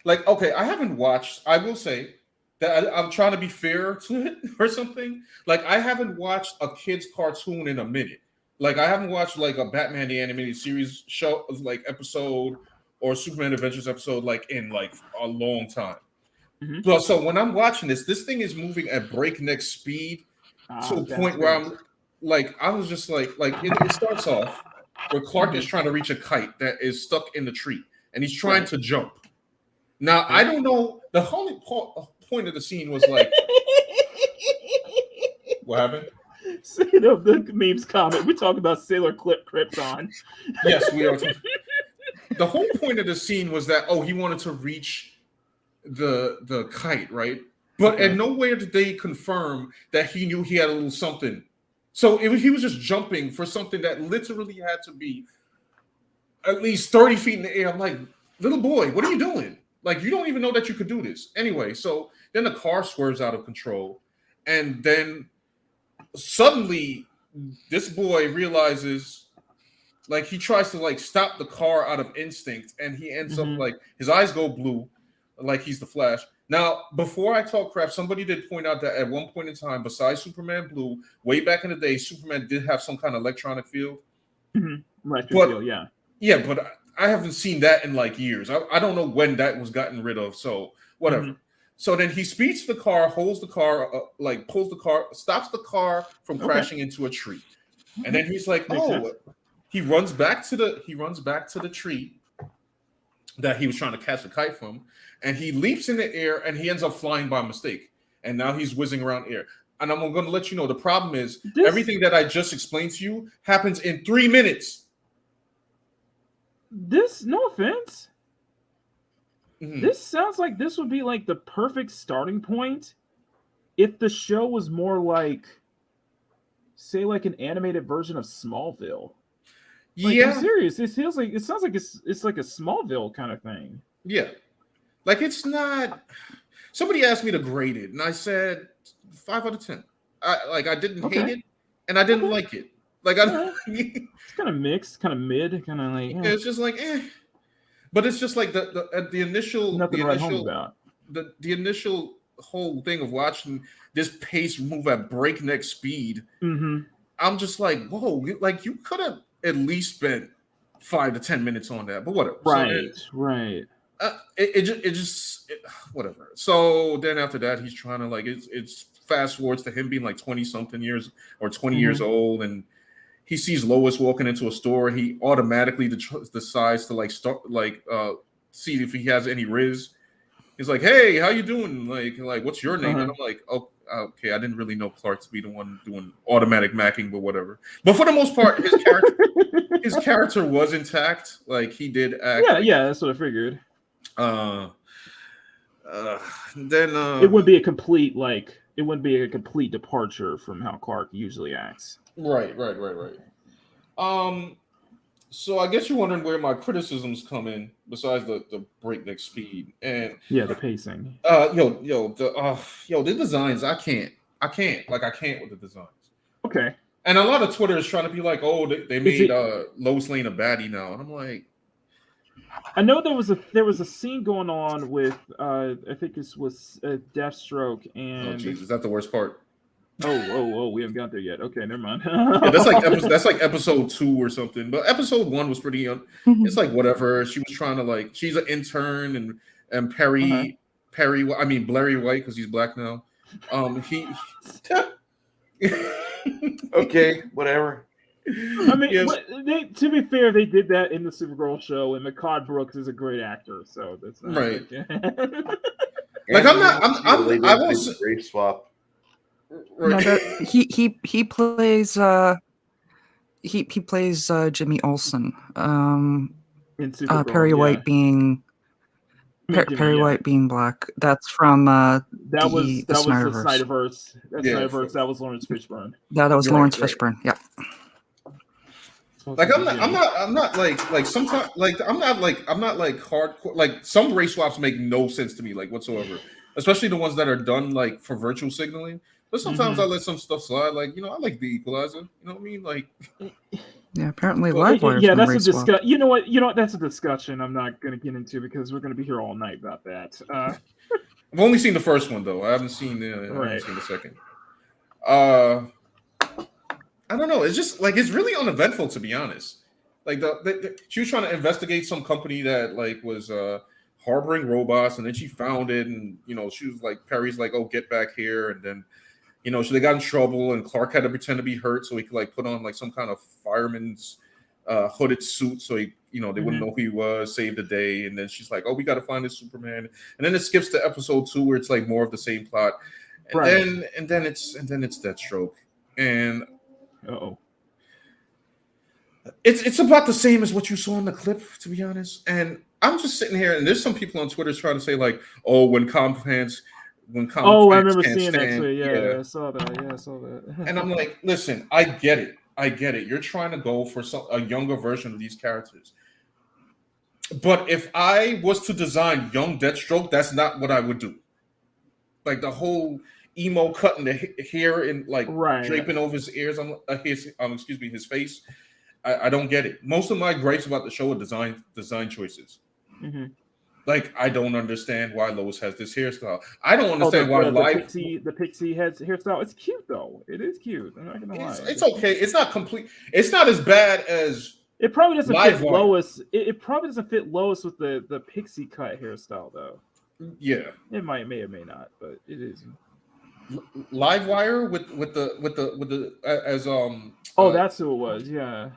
like, okay, I haven't watched. I will say that I'm trying to be fair to it or something. Like, I haven't watched a kids cartoon in a minute. Like, I haven't watched like a Batman the Animated Series show, like episode, or Superman Adventures episode, like in like a long time. Mm-hmm. So when I'm watching this thing is moving at breakneck speed to a point where I'm like, I was just like it starts off where Clark is trying to reach a kite that is stuck in the tree, and he's trying to jump. Now, I don't know. The whole point of the scene was like, what happened? The memes comment. We talk about Sailor Krypton. Yes, we are. The whole point of the scene was that he wanted to reach the kite, right? But at nowhere did they confirm that he knew he had a little something. So he was just jumping for something that literally had to be at least 30 feet in the air. I'm like, little boy, what are you doing? Like, you don't even know that you could do this. Anyway, so then the car swerves out of control. And then suddenly this boy realizes, like, he tries to like stop the car out of instinct, and he ends up like his eyes go blue, like he's the Flash. Now, before I talk crap, somebody did point out that at one point in time, besides Superman Blue, way back in the day, Superman did have some kind of electronic field. Right, field, yeah. Yeah, but I haven't seen that in like years. I don't know when that was gotten rid of, so whatever. So then he speeds the car, holds the car, like pulls the car, stops the car from crashing into a tree. And then he's like, he runs back to the tree that he was trying to catch a kite from, and he leaps in the air, and he ends up flying by mistake. And now he's whizzing around air. And I'm going to let you know, the problem is everything that I just explained to you happens in 3 minutes. No offense. This sounds like this would be like the perfect starting point if the show was more like, say, like an animated version of Smallville. Like, I'm serious. It sounds like it's like a Smallville kind of thing. Yeah. Like, it's not. Somebody asked me to grade it, and I said 5 out of 10. I didn't hate it, and I didn't like it. Like, it's kind of mixed, kind of mid, kind of like. It's just like, but it's just like the initial, the initial whole thing of watching this pace move at breakneck speed. I'm just like, whoa! Like, you could have at least spent 5 to 10 minutes on that, but whatever. Right. It just whatever. So then after that, he's trying to like it's fast forwards to him being like 20 something years or 20 years old, and he sees Lois walking into a store. He automatically decides to like start like see if he has any Riz. He's like, "Hey, how you doing? Like what's your name?" And I'm like, "Oh, okay, I didn't really know Clark to be the one doing automatic macking, but whatever." But for the most part, his character was intact. Like, he did act. Yeah, that's what I figured. Then it wouldn't be a complete departure from how Clark usually acts. Right. So I guess you're wondering where my criticisms come in, besides the breakneck speed and the pacing. The designs. I can't with the designs. Okay. And a lot of Twitter is trying to be like, oh, they made Lois Lane a baddie now, and I'm like, I know there was a scene going on with I think this was Deathstroke and. Oh, geez, is that the worst part? Oh, we haven't got there yet. Okay, never mind. Yeah, that's like episode 2 or something. But episode 1 was pretty. It's like whatever. She was trying to like. She's an intern, and Perry, I mean Blurry White because he's black now. He okay, whatever. I mean, to be fair, they did that in the Supergirl show, and McCod Brooks is a great actor, so that's not right. Like I won't race swap. Right. No, he plays he plays Jimmy Olsen. Perry White being Perry White being black. That's from that was the Snyderverse. Snyderverse. That was Lawrence Fishburne. That was Lawrence Fishburne. Yeah. Like I'm not like sometimes like I'm not like hardcore. Like some race swaps make no sense to me like whatsoever, especially the ones that are done like for virtual signaling. But sometimes I let some stuff slide. Like I like the Equalizer. You know what I mean? Like yeah, apparently Livewire. Yeah, that's a discussion. You know what? That's a discussion I'm not going to get into because we're going to be here all night about that. I've only seen the first one though. I haven't seen the second. I don't know. It's just like it's really uneventful to be honest. Like she was trying to investigate some company that like was harboring robots, and then she found it, and she was like Perry's like, "Oh, get back here," and then so they got in trouble, and Clark had to pretend to be hurt so he could like put on like some kind of fireman's hooded suit so he they wouldn't know who he was, save the day, and then she's like, "Oh, we got to find this Superman," and then it skips to episode 2 where it's like more of the same plot, and then it's Deathstroke, and it's about the same as what you saw in the clip, to be honest. And I'm just sitting here, and there's some people on Twitter trying to say like, "Oh, when comic fans I remember seeing that too. Yeah, I saw that. Yeah, I saw that." And I'm like, listen, I get it. You're trying to go for a younger version of these characters. But if I was to design young Deathstroke, that's not what I would do. Like the whole emo cutting the hair and like draping over his ears, his face. I don't get it. Most of my gripes about the show are design choices. Mm-hmm. Like I don't understand why Lois has this hairstyle. I don't understand why the pixie head hairstyle. It's cute though. It is cute. I'm not gonna lie. It's okay. It's not complete. It's not as bad as it probably doesn't fit Lois. It probably doesn't fit Lois with the pixie cut hairstyle though. Yeah, it may or may not, but it is. Livewire with the that's who it was. Yeah.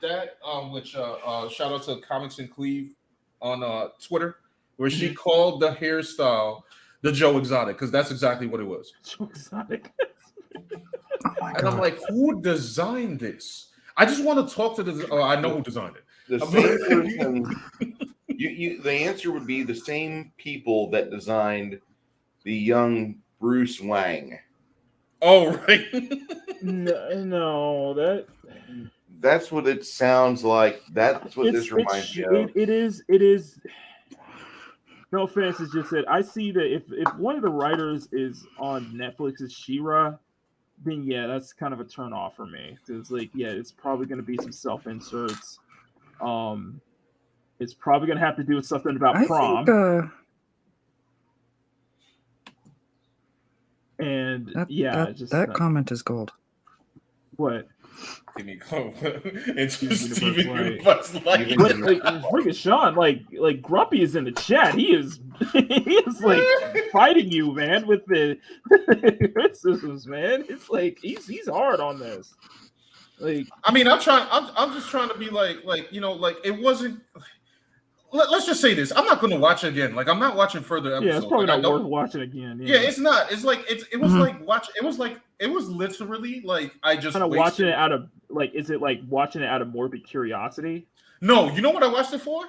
That which shout out to Comics and Cleve on Twitter, where she called the hairstyle the Joe Exotic, because that's exactly what it was. Joe Exotic. And I'm like, who designed this? I just want to talk to the. Oh, I know who designed it. The same person. The answer would be the same people that designed the young Bruce Wayne. Oh, right. No, that's what it sounds like. That's what this reminds me of. It is. No offense, it's just that I see that if one of the writers is on Netflix's She-Ra, then yeah, that's kind of a turn off for me. Because it's probably going to be some self-inserts. It's probably going to have to do with something about prom. And that comment is gold. What? It's Steven Universe Light. Look at Sean. Like Grumpy is in the chat. He is like fighting you, man, with the criticisms, man. It's like he's hard on this. Like, I mean, I'm just trying to be like it wasn't. Let's just say this. I'm not going to watch it again. Like, I'm not watching further episodes. Yeah, it's probably not worth watching again. Yeah, it's not. It's like it was like watch. It was literally like I just kind of watching it out of like. Is it like watching it out of morbid curiosity? No, you know what I watched it for?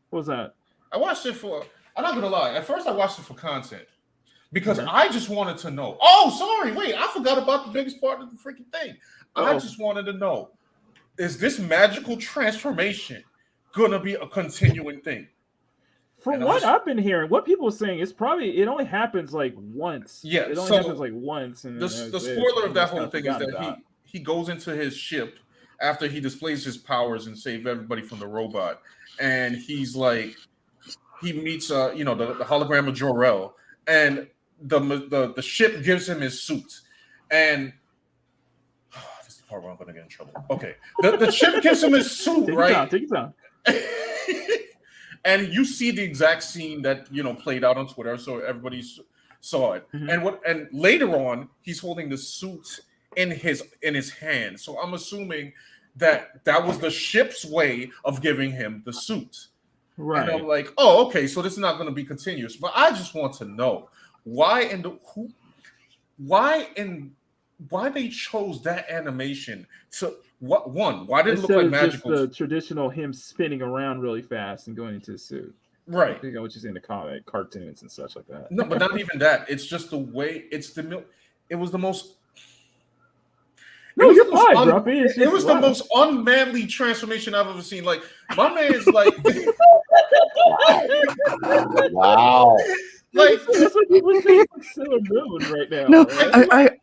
What was that? I watched it for. I'm not gonna lie. At first, I watched it for content because I just wanted to know. Oh, sorry. Wait, I forgot about the biggest part of the freaking thing. I just wanted to know: is this magical transformation gonna be a continuing thing? From what I've been hearing, what people are saying is it only happens like once. Yeah, it only happens like once. And the spoiler of that whole thing is that he goes into his ship after he displays his powers and save everybody from the robot, and he's like, he meets the hologram of Jor-El, and the ship gives him his suit, and this is the part where I'm gonna get in trouble. Okay, the ship gives him his suit, right? Take it down. And you see the exact scene that played out on Twitter, so everybody saw it. And later on, he's holding the suit in his hand. So I'm assuming that was the ship's way of giving him the suit. Right. And I'm like, oh, okay, so this is not going to be continuous. But I just want to know why they chose that animation to why did it look like magical? Just the traditional him spinning around really fast and going into the suit. Right. Which is in the comic cartoons and such like that. No, but not even that. It's just the way it was the most. No, you're fine, Grumpy. It was the most unmanly transformation I've ever seen. Like, my man's like, wow. Like, that's what people say Sailor Moon right now. No, right?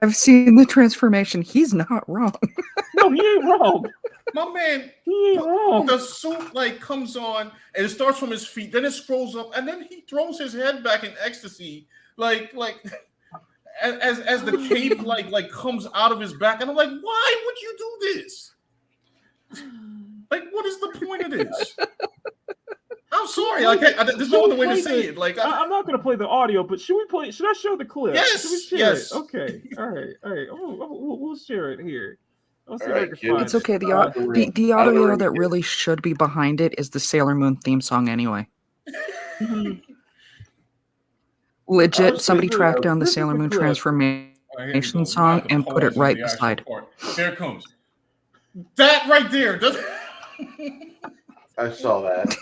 I've seen the transformation. He's not wrong. No, he ain't wrong. My man, he ain't wrong. The suit like comes on and it starts from his feet, then it scrolls up, and then he throws his head back in ecstasy, like as the cape like comes out of his back, and I'm like, why would you do this? Like, what is the point of this? I'm sorry, like there's no other way to say it. Like, I'm not gonna play the audio, but should I show the clip? Yes, yes. It? Okay, all right. We'll share it here. It's okay. The audio that really should be behind it is the Sailor Moon theme song anyway. Legit, somebody tracked down the Sailor Moon transformation song and put it right beside. Here it comes. That right there. I saw that.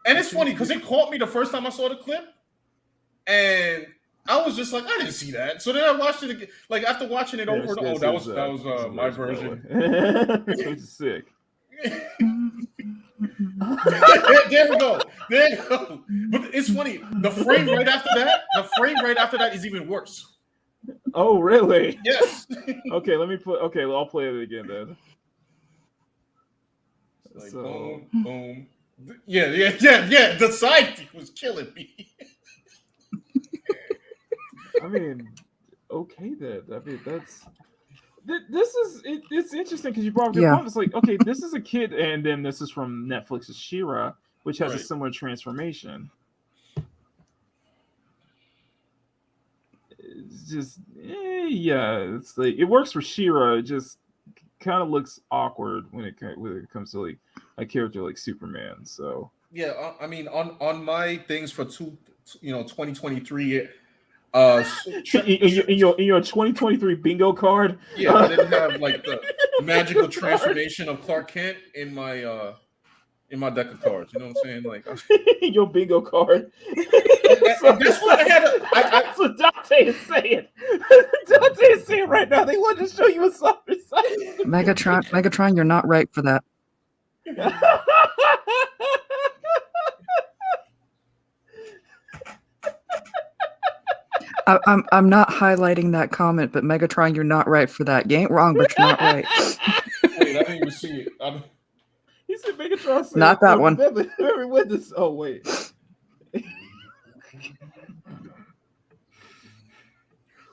And it's funny because it caught me the first time I saw the clip, and I was just like, I didn't see that. So then I watched it again. Like, after watching it over and over, that was my version. It's sick. There we go. But it's funny. The frame right after that is even worse. Oh, really? Yes. Okay, I'll play it again then. Like, boom. Yeah. The sidekick was killing me. I mean, okay then. I mean, it's interesting because you brought up the point. It's like, okay, this is a kid, and then this is from Netflix's She-Ra, which has a similar transformation. It's just, it's like it works for She-Ra. It just kind of looks awkward when it comes to like a character like Superman. So yeah, I mean, on my things for 2023. In your 2023 bingo card, I didn't have like the magical transformation of Clark Kent in my deck of cards. You know what I'm saying? Like your bingo card. That's what I had. That's what Dante is saying. Dante is saying right now. They want to show you a softer side. Megatron, you're not right for that. I'm not highlighting that comment, but Megatron, you're not right for that. You ain't wrong, but you're not right. Wait, I didn't even see it. He said Megatron said, not that one. Oh, wait.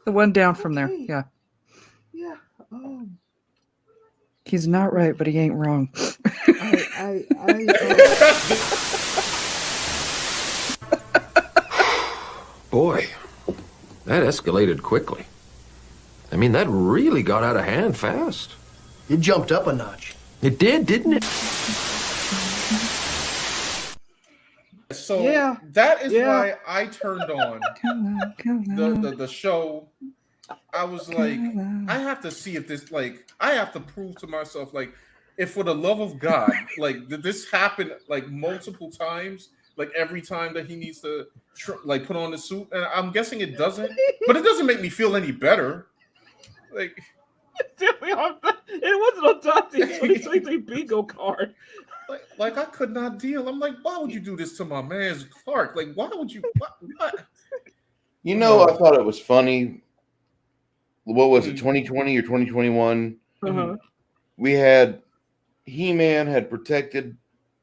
The one down from there. Yeah. Yeah. He's not right, but he ain't wrong. Boy, that escalated quickly. I mean, that really got out of hand fast. It jumped up a notch. It did, didn't it? So that is why I turned on the show. I was like, I have to see if this, like, I have to prove to myself, like, if for the love of God, like, did this happen like multiple times? Like every time that he needs to put on the suit, and I'm guessing it doesn't, but it doesn't make me feel any better. Like it wasn't on Dante's 2023 bingo card. Like I could not deal. I'm like, why would you do this to my man's Clark? Like, why would you? What? You know, I thought it was funny. What was it, 2020 or 2021? We had He-Man had protected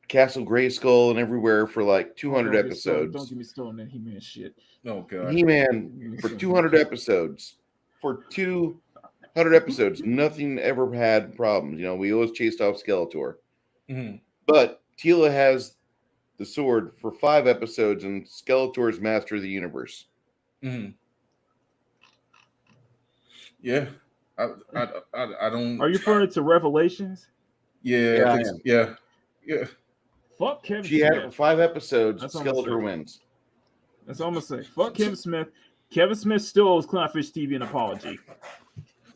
Castle Grayskull and everywhere for like 200 episodes. Don't get me started on that He-Man shit. Oh god. He-Man for 200 episodes. For 200 episodes, nothing ever had problems. You know, we always chased off Skeletor. Mm-hmm. But Teela has the sword for 5 episodes, and Skeletor's Master of the Universe. Mm-hmm. Yeah, I don't. Are you referring to Revelations? Yeah, I think so. Yeah. Fuck Kevin She Smith. had it for 5 episodes. That's all I'm gonna Skeletor say. wins. That's all I'm gonna say. Fuck Kevin Smith. Kevin Smith still owes Clownfish TV an apology.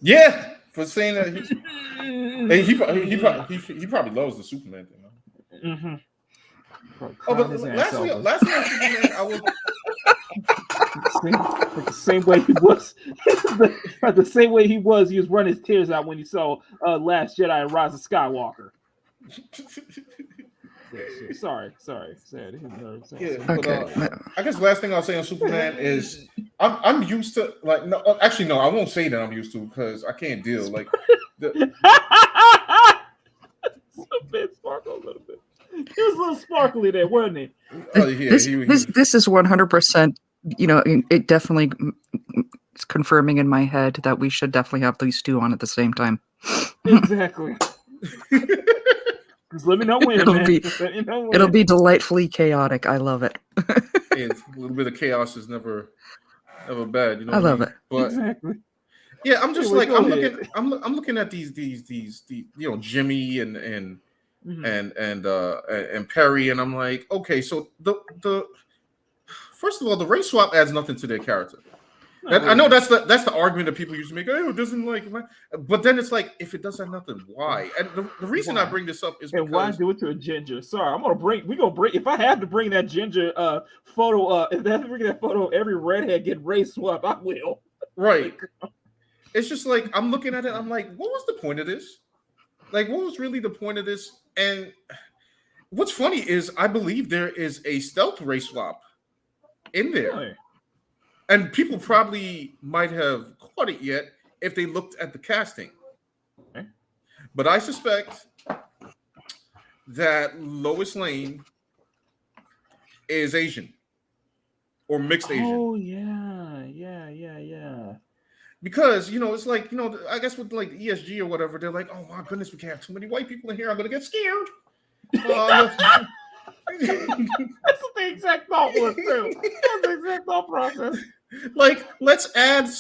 Yeah, for saying that. He probably loves the Superman thing. Mm-hmm. Oh, but lastly on Superman, I was the same way he was. The same way he was running his tears out when he saw Last Jedi and Rise of Skywalker. Sorry. Yeah, but, I guess the last thing I'll say on Superman is I'm used to I won't say that I'm used to because I can't deal like sparkle a little bit. He was a little sparkly there, wasn't he? Oh, yeah, this is 100%. It definitely is confirming in my head that we should definitely have these two on at the same time. Exactly. Just let me know when. It'll be delightfully chaotic. I love it. A little bit of chaos is never bad. You know, I love it. But exactly. Yeah, I'm just like I'm looking at these Jimmy and Perry, and I'm like, okay, so the first of all, the race swap adds nothing to their character. I know that's the argument that people used to make. Oh, it doesn't like, but then it's like, if it doesn't have nothing, why? And the reason I bring this up is because why do it to a ginger? Sorry, we're gonna bring. If I have to bring that ginger photo, if I have to bring that photo, every redhead get race swap, I will. Right. It's just like I'm looking at it. I'm like, what was the point of this? Like, what was really the point of this? And what's funny is I believe there is a stealth race swap in there. Really? And people probably might have caught it yet if they looked at the casting. Okay. But I suspect that Lois Lane is Asian or mixed Asian. Oh, yeah. Because, it's like, I guess with like ESG or whatever, they're like, oh my goodness, we can't have too many white people in here. I'm going to get scared. That's what the exact thought was too. That's the exact thought process. Like, let's add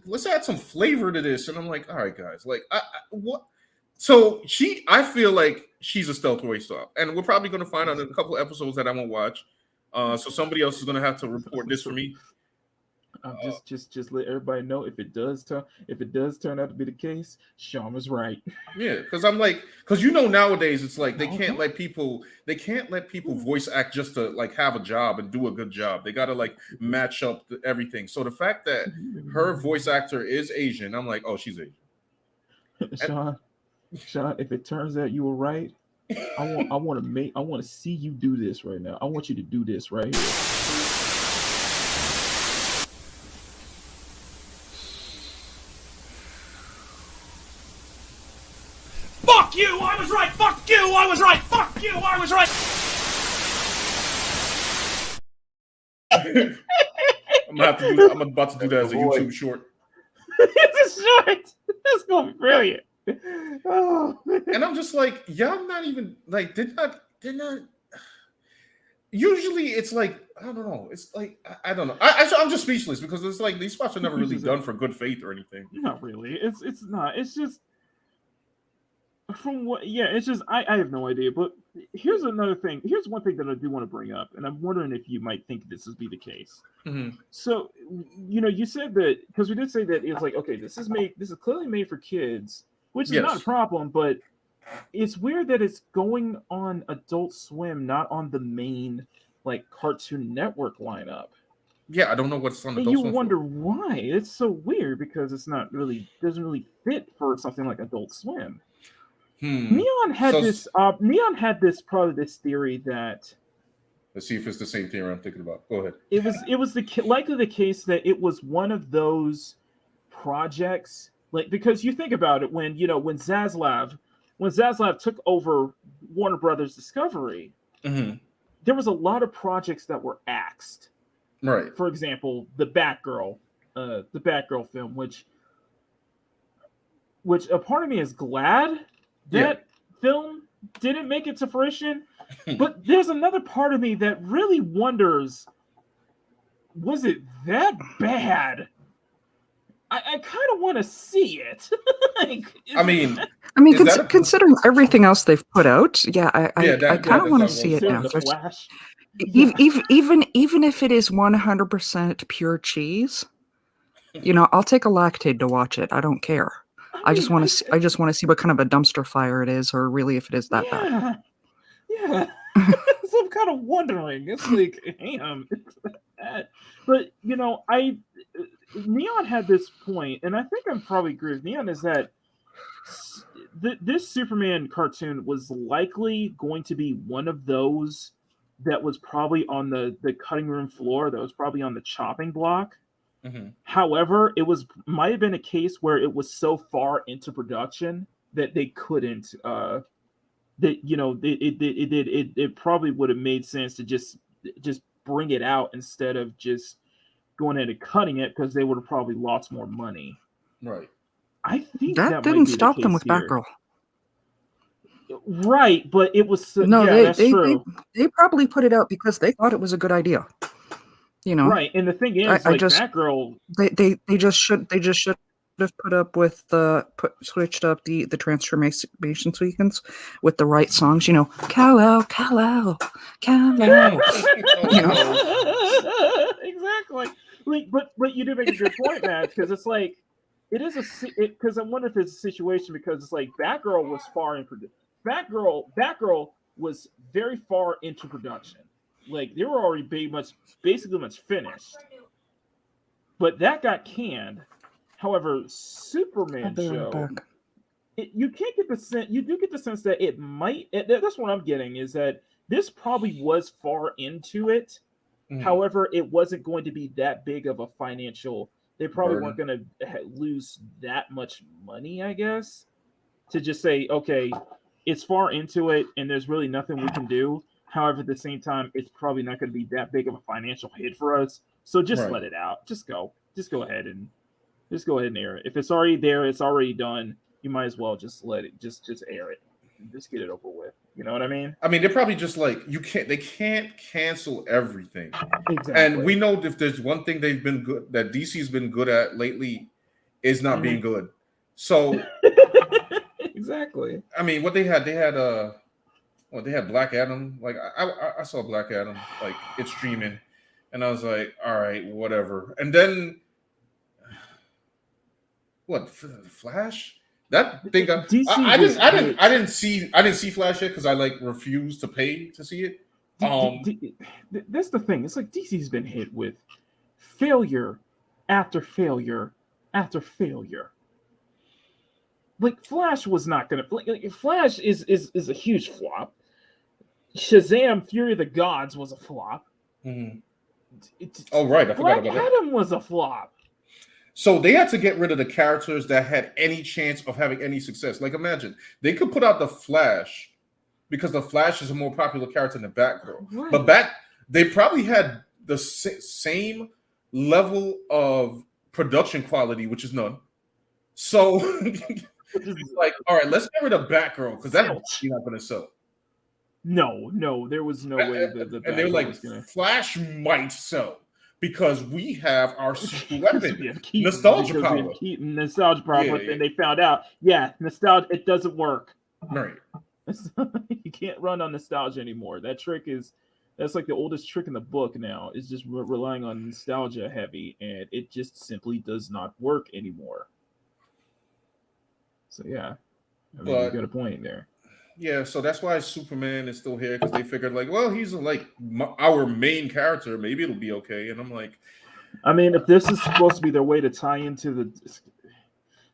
let's add some flavor to this. And I'm like, all right, guys, like, what? So I feel like she's a stealth race swap, and we're probably going to find out in a couple of episodes that I won't watch. So somebody else is going to have to report this for me. Just let everybody know if it does turn out to be the case, Sean was right. Yeah, because I'm like, nowadays it's like they can't let people voice act just to like have a job and do a good job. They got to like match up everything. So the fact that her voice actor is Asian, I'm like, oh, she's Asian. Sean, if it turns out you were right, I want to see you do this right now. I want you to do this right here. Fuck you! I was right! Fuck you! I was right! Fuck you! I was right! I'm about to do that as a YouTube short. It's a short. That's gonna be brilliant. Oh, and I'm just like, y'all not even like did not. Usually it's like, I don't know. It's like I don't know. I'm just speechless because it's like these spots are never really done for good faith or anything. Not really. It's not. It's just from what. Yeah. It's just I have no idea. But here's another thing. Here's one thing that I do want to bring up, and I'm wondering if you might think this would be the case. Mm-hmm. So you said that because we did say that it's like, okay, this is clearly made for kids, which is not a problem, but it's weird that it's going on Adult Swim, not on the main like Cartoon Network lineup. Yeah, I don't know what's on the. And you wonder why. It's so weird because it's not really doesn't really fit for something like Adult Swim. Neon had this theory that. Let's see if it's the same theory I'm thinking about. Go ahead. It was likely the case that it was one of those projects, like because you think about it when Zaslav took over Warner Brothers Discovery, there was a lot of projects that were axed. Right. For example, the Batgirl film, which a part of me is glad that film didn't make it to fruition. But there's another part of me that really wonders, was it that bad? I kind of want to see it. Considering everything else they've put out, I kind of want to see it now. Even if it is 100% pure cheese, I'll take a lactate to watch it. I don't care. I just want to see what kind of a dumpster fire it is, or really if it is that bad. Yeah. So I'm kind of wondering. It's like, damn. But Neon had this point, and I think I'm probably agree with Neon, is that this Superman cartoon was likely going to be one of those that was probably on the cutting room floor, that was probably on the chopping block. Mm-hmm. However, might have been a case where it was so far into production that they couldn't. It probably would have made sense to just bring it out instead of just going in and cutting it, because they would have probably lost more money. Right. I think that didn't stop them with Batgirl. Right, but it was that's true. They probably put it out because they thought it was a good idea. Right, and the thing is, Batgirl, they just should have put up with switched up the transformation sequence with the right songs. Kal-El. Exactly. But you do make a good point, Matt, because it's like because I wonder if it's a situation, because it's like Batgirl was far in production. Batgirl was very far into production. Like, they were already basically much finished. But that got canned. However, Superman show, you can't get the sense. You do get the sense that it might. That's what I'm getting, is that this probably was far into it. Mm-hmm. However, it wasn't going to be that big of a financial. They probably weren't going to lose that much money, I guess, to just say, okay, it's far into it, and there's really nothing we can do. However, at the same time, it's probably not going to be that big of a financial hit for us. So just let it out. Just go ahead and air it. If it's already there, it's already done. You might as well just let it, just air it, and just get it over with. You know what I mean? I mean, they're probably just like, they can't cancel everything. Exactly. And we know if there's one thing they've been good, that DC's been good at lately, is not being good. So exactly. I mean, what they had Black Adam. Like I saw Black Adam, like, it's streaming, and I was like, all right, whatever. And then what? Flash? That thing. I didn't see Flash yet because I refused to pay to see it. That's the thing. It's like DC's been hit with failure after failure after failure. Like, Flash was not gonna. Flash is a huge flop. Shazam! Fury of the Gods was a flop. Mm-hmm. I forgot about that. Black Adam was a flop. So they had to get rid of the characters that had any chance of having any success. Like, imagine they could put out the Flash, because the Flash is a more popular character than the Batgirl. Right. But they probably had the same level of production quality, which is none. So it's like, all right, let's get rid of Batgirl, because that's not going to sell. No, there was no way that and they're like, Flash might sell because we have our super weapon, nostalgia power. Nostalgia power, but then they found out, nostalgia, it doesn't work. Right. You can't run on nostalgia anymore. That's like the oldest trick in the book now, is just relying on nostalgia heavy, and it just simply does not work anymore. So yeah, I mean, you got a point there. Yeah, so that's why Superman is still here, because they figured, like, well, he's like our main character, maybe it'll be okay. And I'm like, I mean, if this is supposed to be their way to tie into the,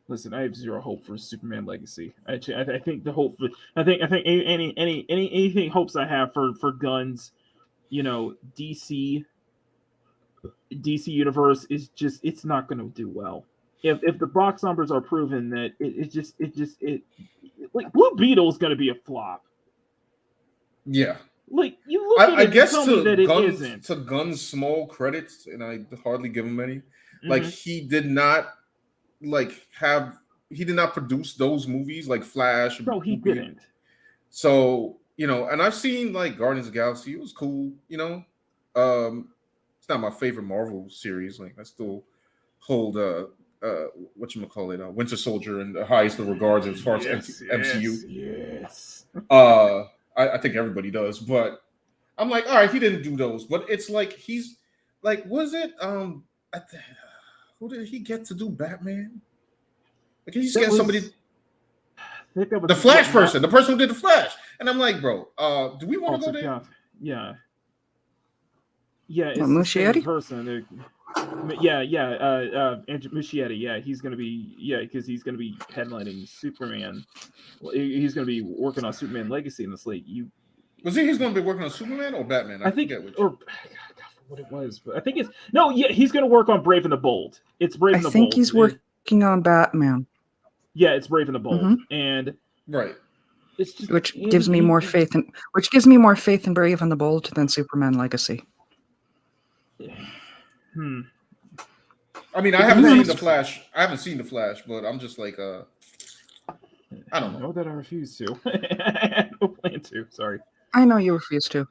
listen, I have zero hope for Superman Legacy. I think the hope for, I think anything hopes I have for Gunn's, DC universe is just, it's not going to do well. If the box numbers are proven that it like, Blue Beetle is going to be a flop. Yeah. Like, you look at it and tell me that it isn't. To Gunn's small credits, and I hardly give him any, like, he did not produce those movies like Flash. No, he didn't. So, you know, and I've seen like Guardians of the Galaxy. It was cool, you know. It's not my favorite Marvel series. Like I still hold whatchamacallit, Winter Soldier in the highest of regards as far as MCU. Yes. I think everybody does, but I'm like, all right, he didn't do those, but it's like he's like, was it who did he get to do Batman? Like he just get somebody. The Flash person, the person who did the Flash, and I'm like, bro, do we want to go there? Yeah, it's Muschietti? the same person. Andrew Muschietti. Yeah, he's gonna be because he's gonna be headlining Superman. He's gonna be working on Superman Legacy in the slate. He's gonna be working on Superman or Batman? I think what it was, but I think it's he's gonna work on Brave and the Bold. It's Brave and the Bold. I think he's working on Batman. Yeah, it's Brave and the Bold, and it's just, which gives me more faith in Brave and the Bold than Superman Legacy. I mean, I haven't seen the Flash. But I'm just like, I don't know that I refuse to. I don't plan to. Sorry. I know you refuse to.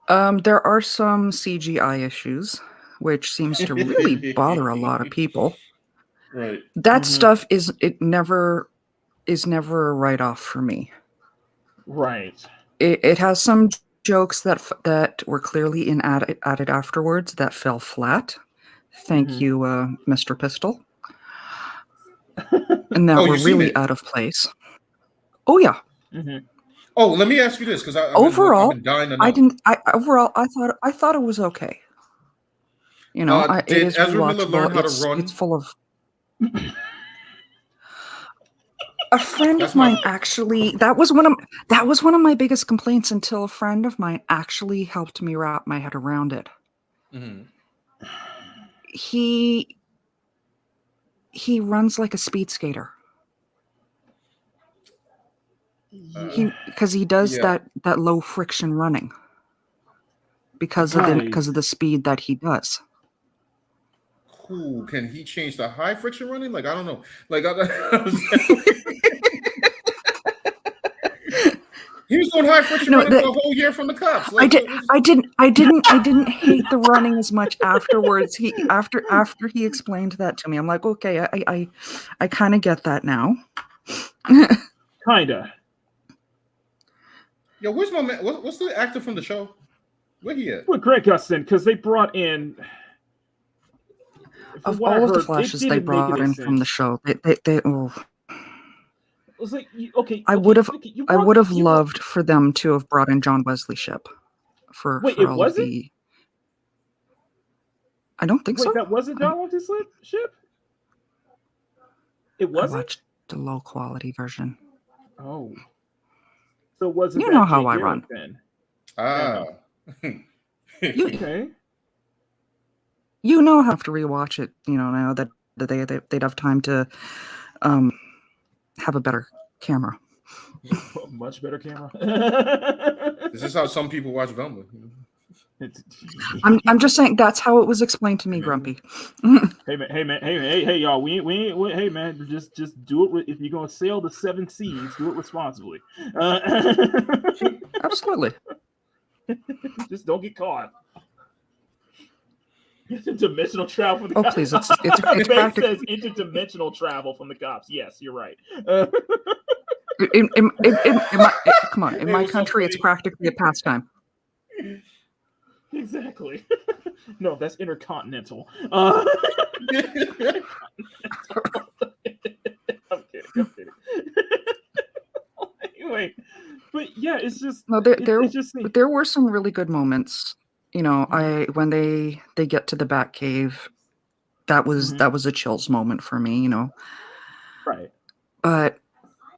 There are some CGI issues, which seems to really bother a lot of people. Right. That stuff is never a write-off for me. Right. It has some jokes that were clearly added afterwards that fell flat. Thank you, Mr. Pistol. And that were really out of place. Oh yeah. Oh, let me ask you this, because overall, I've been dying to know. I thought it was okay. You know, it is Ezra Miller learn how to run? It's full of. A friend of mine actually. That was one of my biggest complaints until a friend of mine actually helped me wrap my head around it. He runs like a speed skater. Because he does that low friction running because of the speed that he does. Cool. Can he change the high friction running? Like I don't know. Like he was doing high friction running for a whole year from the cops. Like, I didn't hate the running as much afterwards. After he explained that to me, I'm like, okay, I kind of get that now. Kinda. Yo, where's my man? What's the actor from the show? Where he at? Well, Greg Gustin, because they brought in. Of all of the flashes they brought in from the show, they was like, okay. I would have loved for them to have brought in John Wesley Shipp for Wait, for it all wasn't? of the. I don't think so. That wasn't John Wesley Shipp. It wasn't. I watched the low quality version. Oh, so wasn't you know how I run? Then? Okay. You know, have to rewatch it. You know, now that they'd have time to have a better camera. Much better camera. This is how some people watch Velma. I'm just saying that's how it was explained to me, Grumpy. Hey, y'all. We ain't. Hey, man. Just do it. If you're gonna sail the 7 seas, do it responsibly. Absolutely. Just don't get caught. Interdimensional travel from the cops. Please, it's says interdimensional travel from the cops. Yes, you're right. Come on, in my country, it's practically a pastime. Exactly. No, that's intercontinental. I'm kidding. Anyway, but yeah, it's just no. There were some really good moments. You know, when they get to the Batcave, that was a chills moment for me. You know, right? But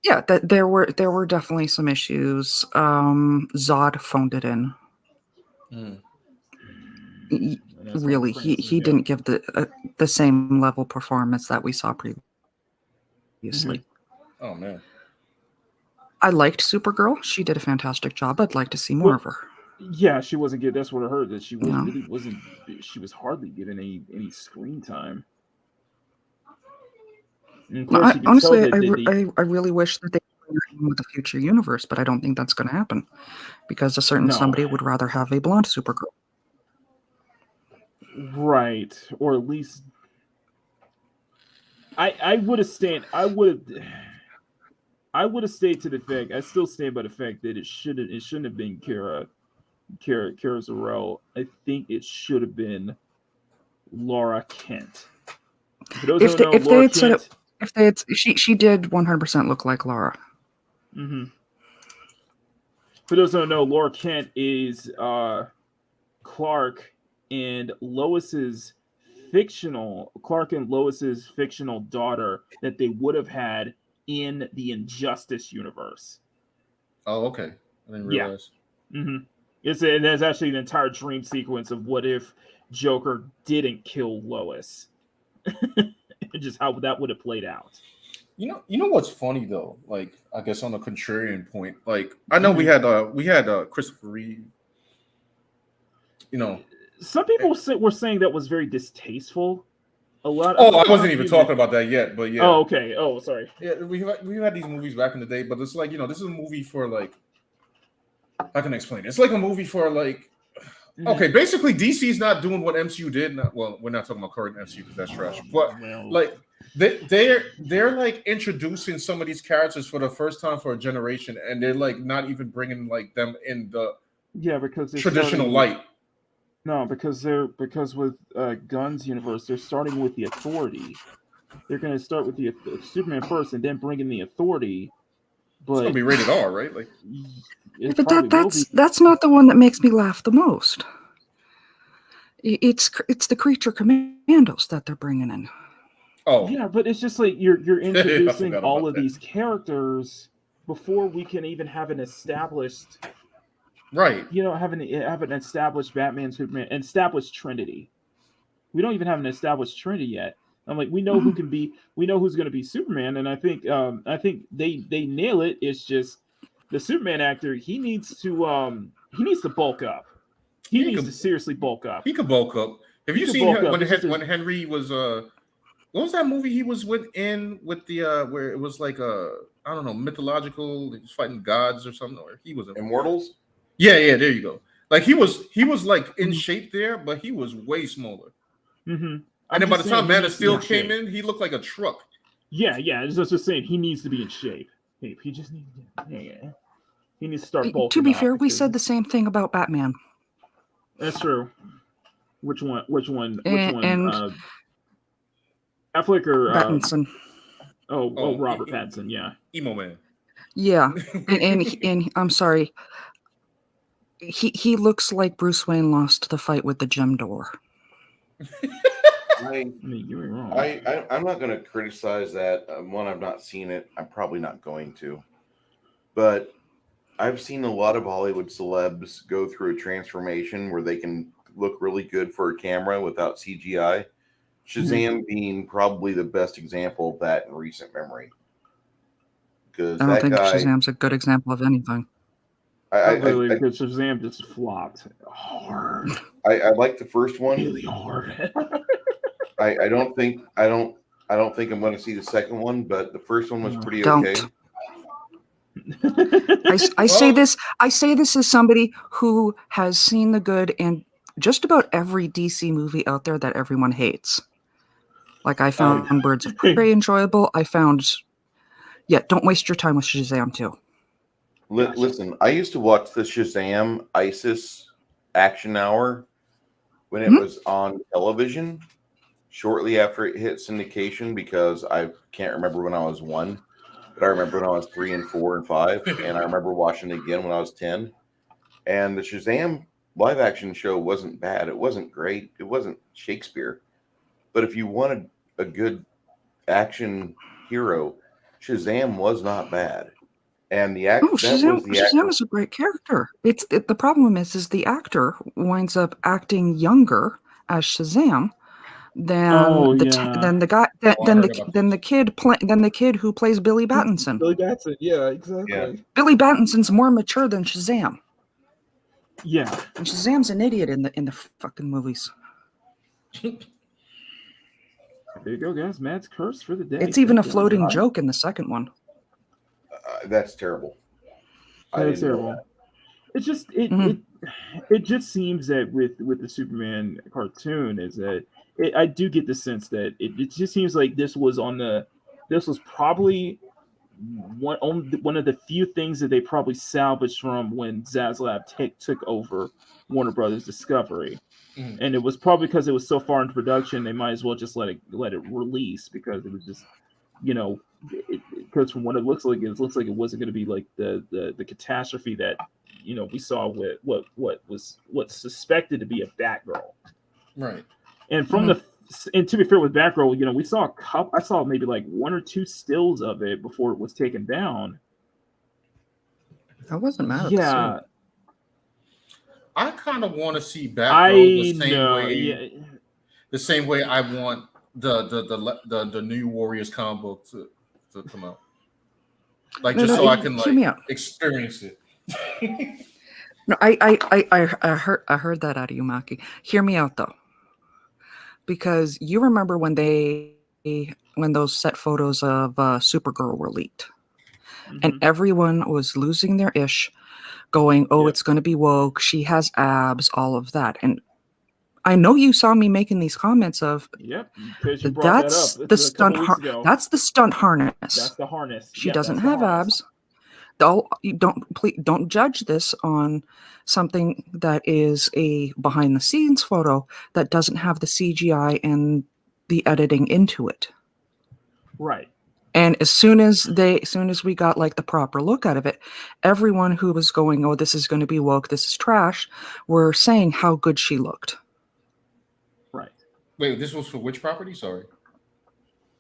yeah, there were definitely some issues. Zod phoned it in. Really, he didn't give the same level performance that we saw previously. Oh man, I liked Supergirl. She did a fantastic job. I'd like to see more of her. Yeah, she wasn't good. That's what I heard. That she really wasn't. She was hardly given any screen time. Honestly, I really wish that they with the future universe, but I don't think that's going to happen because a certain somebody would rather have a blonde Supergirl. Right, or at least I would have stayed. I would have stayed to the fact. I still stand by the fact that it shouldn't have been Kara Zor-El. I think it should have been Laura Kent. She did 100% look like Laura. Mm-hmm. For those who don't know, Laura Kent is Clark and Lois's fictional daughter that they would have had in the Injustice universe. Oh, okay. I didn't realize. Yeah. Mm-hmm. There's actually an entire dream sequence of what if Joker didn't kill Lois. Just how that would have played out. You know what's funny though? Like, I guess on a contrarian point, like I know we had Christopher Reeve. You know, some people were saying that was very distasteful. I wasn't even talking about that yet, but yeah. Oh, okay. Oh, sorry. Yeah, we had these movies back in the day, but it's like, this is a movie for like, how can I explain it? It's like a movie for like, okay, basically DC's not doing what MCU did. Well, we're not talking about current MCU because that's trash. But like they're like introducing some of these characters for the first time for a generation, and they're like not even bringing like them in the because traditional light. No, because with Gunn's universe, they're starting with the Authority. They're going to start with the Superman first, and then bring in the Authority. But it's going to be rated R, right? Like, but that's not the one that makes me laugh the most. It's the Creature Commandos that they're bringing in. Oh, yeah, but it's just like you're introducing all of these characters before we can even have an established. Right. Have an established Batman, Superman, an established Trinity. We don't even have an established Trinity yet. I'm like, we know who can be, we know who's going to be Superman, and I think they nail it. It's just the Superman actor. He needs to bulk up. He needs to seriously bulk up. He could bulk up. Have you seen when Henry was what was that movie he was with the where it was like I don't know, mythological, he was fighting gods or something, or he was Immortals? Yeah, there you go. Like he was like in shape there, but he was way smaller. Mm-hmm. And then by the time Man of Steel came in, he looked like a truck. Yeah. I was just saying he needs to be in shape. He just needs he needs to start bulking. To be fair, we said the same thing about Batman. That's true. Which one? And Affleck or Pattinson? Robert Pattinson. Yeah. Emo Man. Yeah, and I'm sorry. He looks like Bruce Wayne lost the fight with the gym door. You're wrong. I'm not going to criticize that. One, I've not seen it. I'm probably not going to. But I've seen a lot of Hollywood celebs go through a transformation where they can look really good for a camera without CGI. Shazam being probably the best example of that in recent memory. Because I don't think Shazam's a good example of anything. Because Shazam just flopped hard. I like the first one. Really hard. I don't think I'm going to see the second one, but the first one was pretty okay. I say this as somebody who has seen the good in just about every DC movie out there that everyone hates. Like I found Birds of Prey enjoyable. I found don't waste your time with Shazam too. Listen, I used to watch the Shazam ISIS action hour when it was on television shortly after it hit syndication, because I can't remember when I was 1, but I remember when I was 3 and 4 and 5, and I remember watching it again when I was 10. And the Shazam live action show wasn't bad. It wasn't great. It wasn't Shakespeare. But if you wanted a good action hero, Shazam was not bad. And the actor, Shazam is a great character. The problem is the actor winds up acting younger as Shazam than the kid who plays Billy Battinson. Billy Battinson, yeah, exactly. Yeah. Billy Battinson's more mature than Shazam. Yeah, and Shazam's an idiot in the fucking movies. There you go, guys. Matt's curse for the day. It's even a floating joke in the second one. That's terrible. That's terrible. It just it just seems that with the Superman cartoon is that I do get the sense that it just seems like this was probably one of the few things that they probably salvaged from when Zaslav took over Warner Brothers Discovery. And it was probably because it was so far into production, they might as well just let it release, because it was just, because from what it looks like it wasn't going to be like the catastrophe that we saw with what's suspected to be a Batgirl, right? And from and to be fair with Batgirl, we saw I saw maybe like one or two stills of it before it was taken down. I wasn't mad at the suit. I kind of want to see Batgirl the same way I want the new Warriors comic book to come out, like so I can experience it. No, I heard that out of you, Maki. Hear me out though, because you remember when those set photos of Supergirl were leaked, and everyone was losing their ish, going, "Oh, it's going to be woke. She has abs, all of that." And I know you saw me making these comments of, that's the stunt. That's the stunt harness. That's the harness. She doesn't have abs. Don't judge this on something that is a behind the scenes photo that doesn't have the CGI and the editing into it. Right. And as soon as we got like the proper look out of it, everyone who was going, "Oh, this is going to be woke, this is trash," were saying how good she looked. Right. Wait, this was for which property? Sorry.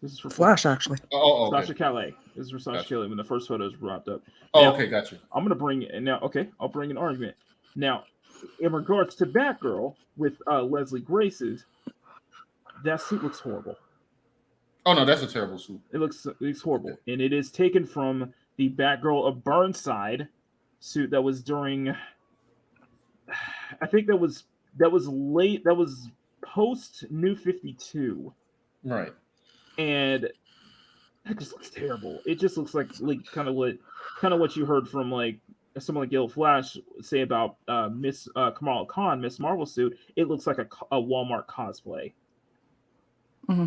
This is for Flash, actually. Oh, Sasha Calais. This is for Sasha Calais when the first photos wrapped up. Now, okay, gotcha. I'm gonna bring now. Okay, I'll bring an argument now in regards to Batgirl with Leslie Grace's. That suit looks horrible. Oh no, that's a terrible suit. It looks horrible, and it is taken from the Batgirl of Burnside suit that was during. I think that was late. That was post New 52. Right. And that just looks terrible. It just looks like kind of what you heard from like someone like Gil Flash say about Miss Kamala Khan, Miss Marvel suit. It looks like a Walmart cosplay. Mm-hmm.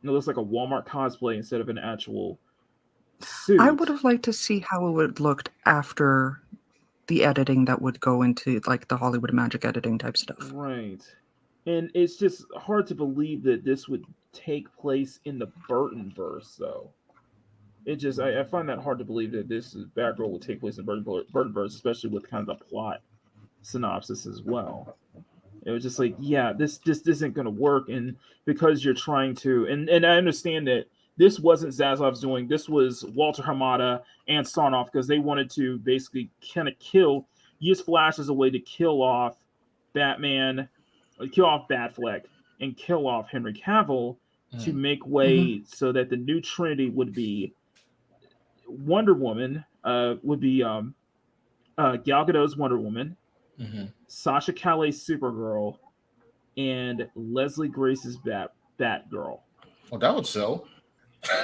It looks like a Walmart cosplay instead of an actual suit. I would have liked to see how it would have looked after the editing that would go into like the Hollywood magic editing type stuff. Right. And it's just hard to believe that this would take place in the Burtonverse, though. It just, I find that hard to believe that this Batgirl would take place in Burtonverse, especially with kind of the plot synopsis as well. It was just like, yeah, this just isn't going to work. And because you're trying to, and I understand that this wasn't Zaslav's doing. This was Walter Hamada and Sarnoff, because they wanted to basically kind of use Flash as a way to kill off Batman, kill off Batfleck, and kill off Henry Cavill to make way so that the new Trinity would be Wonder Woman, would be Gal Gadot's Wonder Woman, Sasha Calais Supergirl, and Leslie Grace's Batgirl. Oh, that would sell.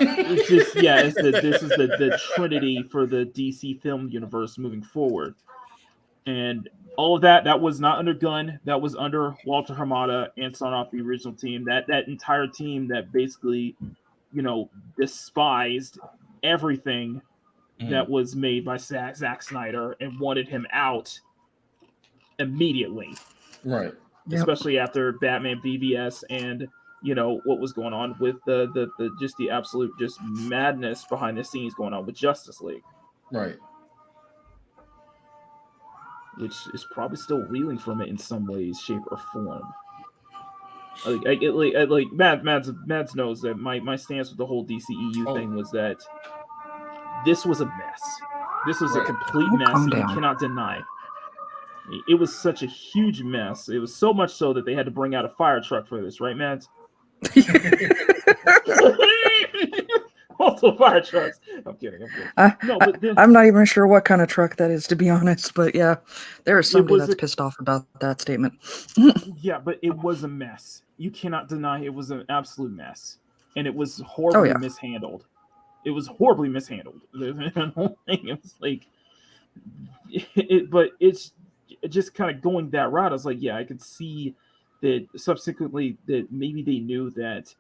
It's just, yeah, this is the Trinity for the DC film universe moving forward. And all of that was not under Gunn. That was under Walter Hamada and Sarnoff, the original team. That entire team that basically, despised everything that was made by Zack Snyder and wanted him out immediately. Right. Especially after Batman BVS and what was going on with the just the absolute just madness behind the scenes going on with Justice League. Right. Which is probably still reeling from it in some ways, shape, or form. Mads knows that my stance with the whole DCEU thing was that this was a mess. This was a complete mess, and you cannot deny. It was such a huge mess. It was so much so that they had to bring out a fire truck for this, right, Mads? Also fire trucks. I'm kidding. I'm not even sure what kind of truck that is, to be honest. But yeah, there is somebody that's pissed off about that statement. Yeah, but it was a mess. You cannot deny it was an absolute mess, and it was horribly mishandled. It was horribly mishandled. The whole thing, it was like, but it's just kind of going that route. I was like, yeah, I could see that subsequently that maybe they knew that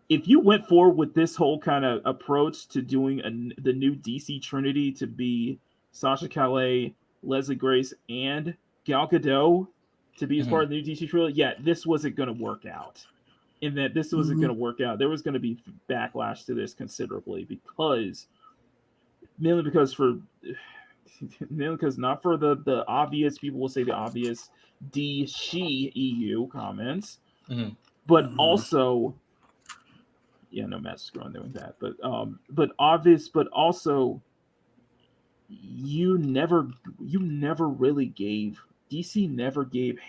if you went forward with this whole kind of approach to doing the new DC Trinity to be Sasha Calais, Leslie Grace, and Gal Gadot to be as part of the new DC Trinity, yeah, this wasn't going to work out. In that this wasn't going to work out. There was going to be backlash to this considerably mainly because not for the obvious, people will say the obvious she EU comments, but also, yeah, no, Matt's going doing that, but obvious, but also you never really gave DC never gave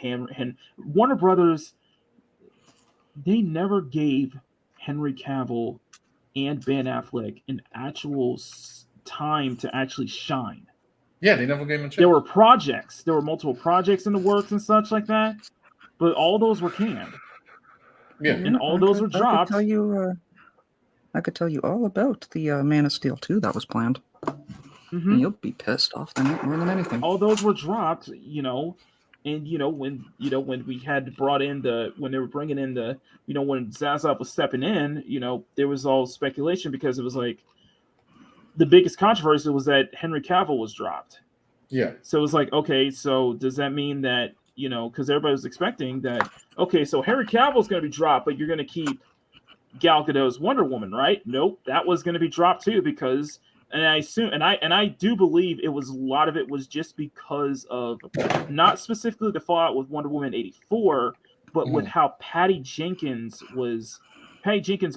Warner Brothers. They never gave Henry Cavill and Ben Affleck an actual time to actually shine. Yeah, they never gave him a chance. There were projects. There were multiple projects in the works and such like that, but all those were canned. Yeah, and all those were dropped. I could tell you all about the Man of Steel 2 that was planned. And you'll be pissed off more than anything. All those were dropped, and when we had brought in when they were bringing in when Zaslav was stepping in, there was all speculation because it was like the biggest controversy was that Henry Cavill was dropped. Yeah. So it was like, okay, so does that mean that because everybody was expecting that, okay, so Henry Cavill's going to be dropped, but you're going to keep Gal Gadot's Wonder Woman, right? Nope, that was going to be dropped too because. And I assume, and I do believe a lot of it was just because of not specifically the fallout with Wonder Woman 84, but with how Patty Jenkins'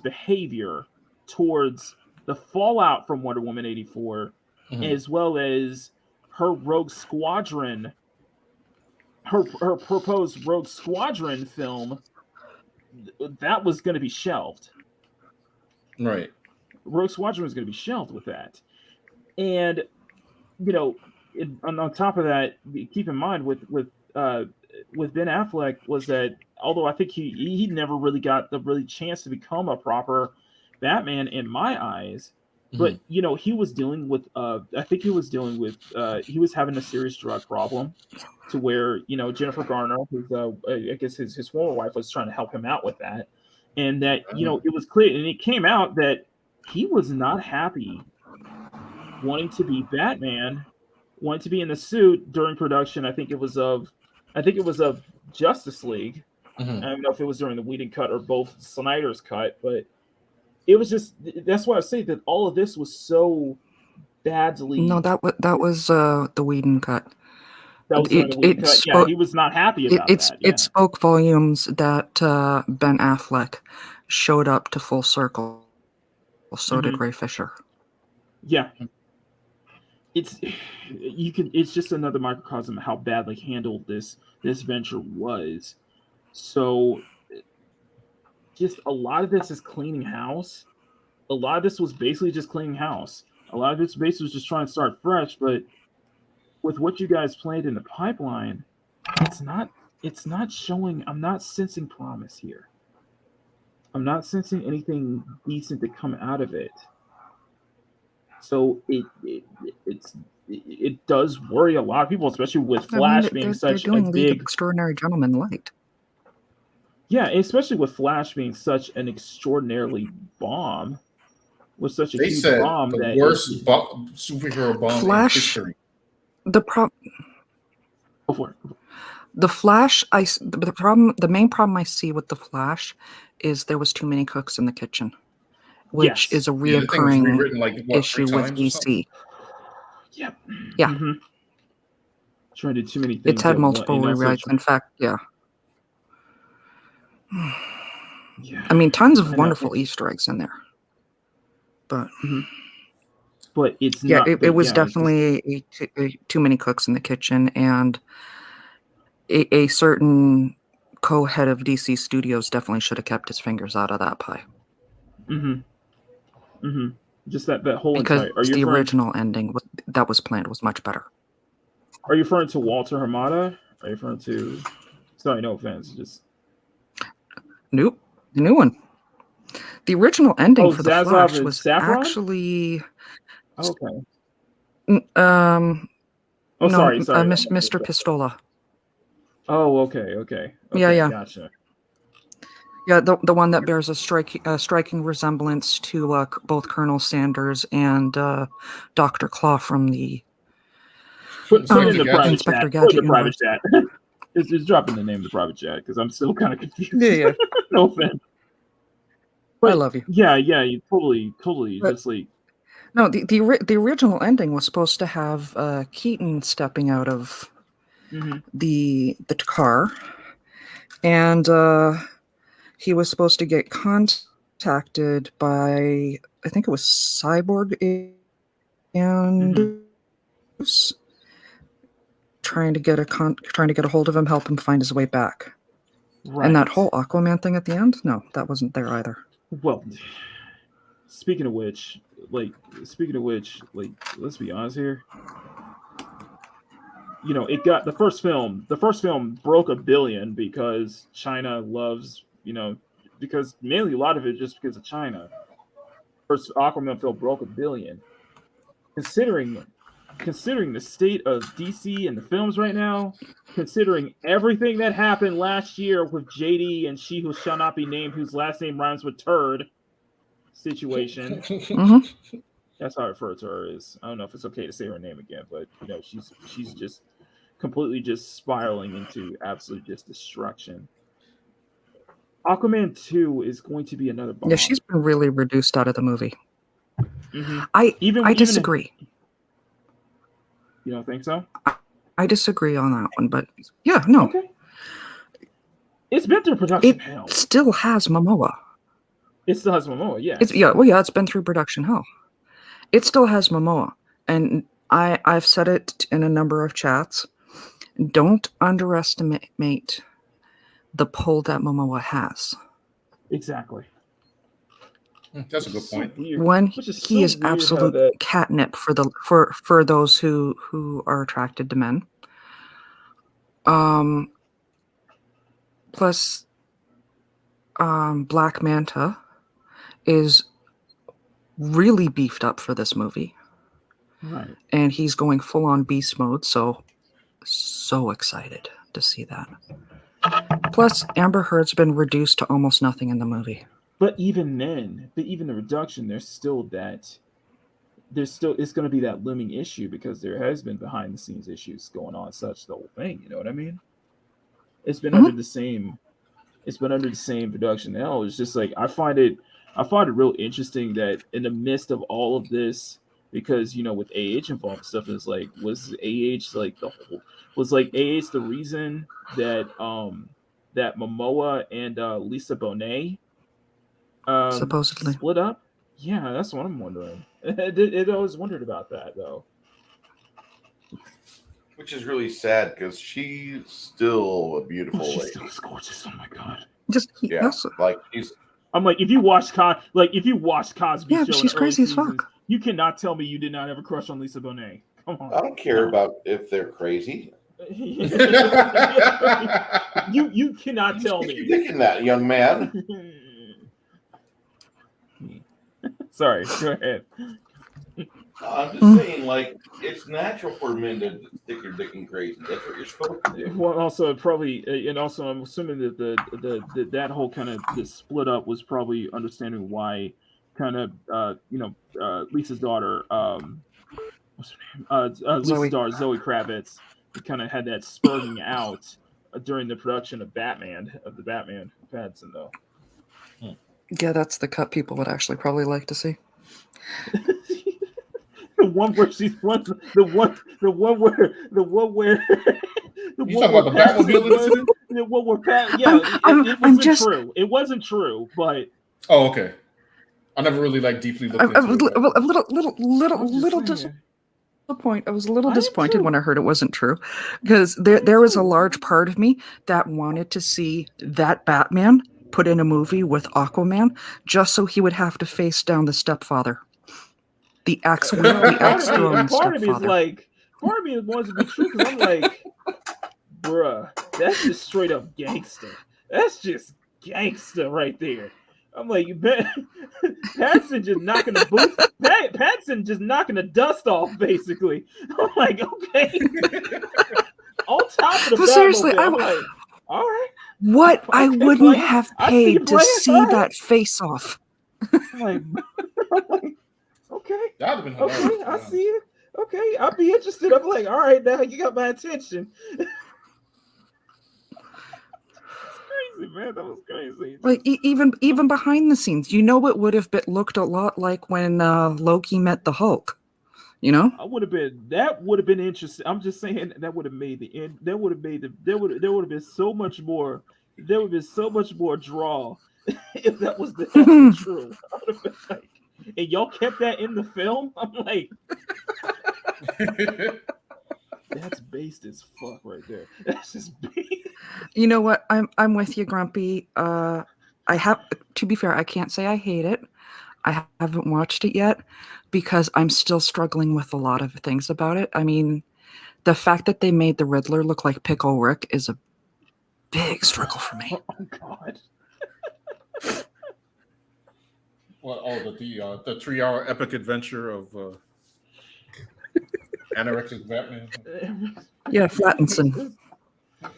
behavior towards the fallout from Wonder Woman 84, as well as her Rogue Squadron, her proposed Rogue Squadron film, that was going to be shelved. Right. Rogue Squadron was going to be shelved with that. And, on top of that, keep in mind with Ben Affleck was that although I think he never really got the chance to become a proper Batman in my eyes, but he was dealing with he was having a serious drug problem to where Jennifer Garner, who's I guess his former wife, was trying to help him out with that, and that it was clear, and it came out that he was not happy wanting to be Batman, wanting to be in the suit during production. I think it was of Justice League. I don't know if it was during the Whedon cut or both Snyder's cut, but it was just, that's why I say that all of this was so badly. No, that was the Whedon cut. That was during the Whedon cut. Yeah, he was not happy about that. Yeah. It spoke volumes that Ben Affleck showed up to full circle. So did Ray Fisher. Yeah. It's just another microcosm of how badly handled this venture was. So just a lot of this is cleaning house. A lot of this was basically just cleaning house. A lot of this basically was just trying to start fresh, but with what you guys planned in the pipeline, it's not showing. I'm not sensing promise here. I'm not sensing anything decent to come out of it. So it does worry a lot of people, especially with Flash being such a big Extraordinary Gentleman light. Yeah, especially with Flash being such an extraordinarily bomb, with such a huge bomb the that worst superhero bomb Flash, in history. The Flash, the main problem I see with the Flash is there was too many cooks in the kitchen, which is a reoccurring issue with DC. Yep. Yeah. Trying to do too many things. It's had multiple rewrites. In fact, yeah. I mean, tons of wonderful Easter eggs in there, but it's not. It was definitely too many cooks in the kitchen, and a certain co-head of DC Studios definitely should have kept his fingers out of that pie. Just that whole because entire, the original ending that was planned was much better. Are you referring to Walter Hamada? Are you referring to? Sorry, no offense. Just nope, the new one. The original ending for the Zazov Flash and was Saffron? actually Okay. Oh, Oh, sorry. Mr. Pistola. Oh, okay. Yeah. Gotcha. Yeah, the one that bears a striking resemblance to both Colonel Sanders and Dr. Claw from the Put in the private Inspector chat. Gadget Put in the private universe. chat. Just dropping the name of the private chat because I'm still kind of confused. Yeah. No offense. I love you. Yeah. You totally. But- Just like No, the original ending was supposed to have Keaton stepping out of the car, and he was supposed to get contacted by, I think it was Cyborg and trying to get a hold of him, help him find his way back. Right. And that whole Aquaman thing at the end, no, that wasn't there either. Well, speaking of which, let's be honest here. You know, it got the first film broke $1 billion because China loves, because mainly a lot of it just because of China. First Aquaman film broke $1 billion. Considering the state of DC and the films right now, considering everything that happened last year with JD and She Who Shall Not Be Named, whose last name rhymes with turd situation. That's how I refer to her. I don't know if it's okay to say her name again, but she's just completely just spiraling into absolute just destruction. Aquaman 2 is going to be another bomb. Yeah, she's been really reduced out of the movie. I disagree. You don't think so? I disagree on that one, but yeah, no. Okay. It's been through production hell. It still has Momoa. It still has Momoa, yeah. It's been through production hell. It still has Momoa, and I've said it in a number of chats. Don't underestimate the pull that Momoa has. Exactly. That's a good point. When he is absolute catnip for those who are attracted to men. Plus, Black Manta is really beefed up for this movie. Right. And he's going full on beast mode, so excited to see that. Plus, Amber Heard's been reduced to almost nothing in the movie. But even then, the reduction, it's going to be that looming issue because there has been behind the scenes issues going on, such the whole thing. You know what I mean? It's been under the same production hell. It's just like I find it real interesting that in the midst of all of this, because with AH involved stuff, is like was AH the reason that that Momoa and Lisa Bonet supposedly split up? Yeah, that's what I'm wondering. It always wondered about that though. Which is really sad because she's still a beautiful lady. She's still gorgeous. Oh my god. I'm like, if you watch Cosby, yeah, but she's crazy as fuck. You cannot tell me you did not have a crush on Lisa Bonet. Come on. I don't care about if they're crazy. You cannot tell me. You're thinking that, young man. Sorry, go ahead. I'm just saying, it's natural for men to stick your dick in crazy. That's what you're supposed to do. Well, also probably, and also I'm assuming that that whole kind of the split up was probably understanding why, kind of, Lisa's daughter, what's her name? Lisa's daughter Zoe Kravitz, kind of had that spurting out during the production of the Batman Pattinson though. Yeah, that's the cut people would actually probably like to see. The one where she's the one where you talking about the Batmobile incident? The one where it wasn't true. It wasn't true, but oh, okay. I never really deeply looked into it. I was a little disappointed when I heard it wasn't true, because there was a large part of me that wanted to see that Batman put in a movie with Aquaman just so he would have to face down the stepfather. The axe throwing stepfather. Part of me wants to be true because I'm like, bruh, that's just straight up gangster. That's just gangster right there. I'm like, you bet. Patson just knocking the boots. Patson just knocking the dust off, basically. I'm like, okay. On top of the But seriously, I'm like, all right. What Okay, I wouldn't Blaine. have I see you, paid to Blaine. see All right. that face off. I'm like, okay. That'd have been hilarious. Okay, I see it. Okay, I'll be interested. I'm like, all right, now you got my attention. Crazy, man. That was crazy. Like even behind the scenes, you know, it would have looked a lot like when Loki met the Hulk. You know, That would have been interesting. I'm just saying that would have made the end. That would have made there would have been so much more. There would have been so much more draw if that was true. I would have been like, and y'all kept that in the film. I'm like, that's based as fuck right there. That's just based. You know what? I'm with you, Grumpy. I have to be fair. I can't say I hate it. I haven't watched it yet because I'm still struggling with a lot of things about it. I mean, the fact that they made the Riddler look like Pickle Rick is a big struggle for me. Oh God. Well, the 3-hour epic adventure of anorexic Batman. Yeah, Flattenson. I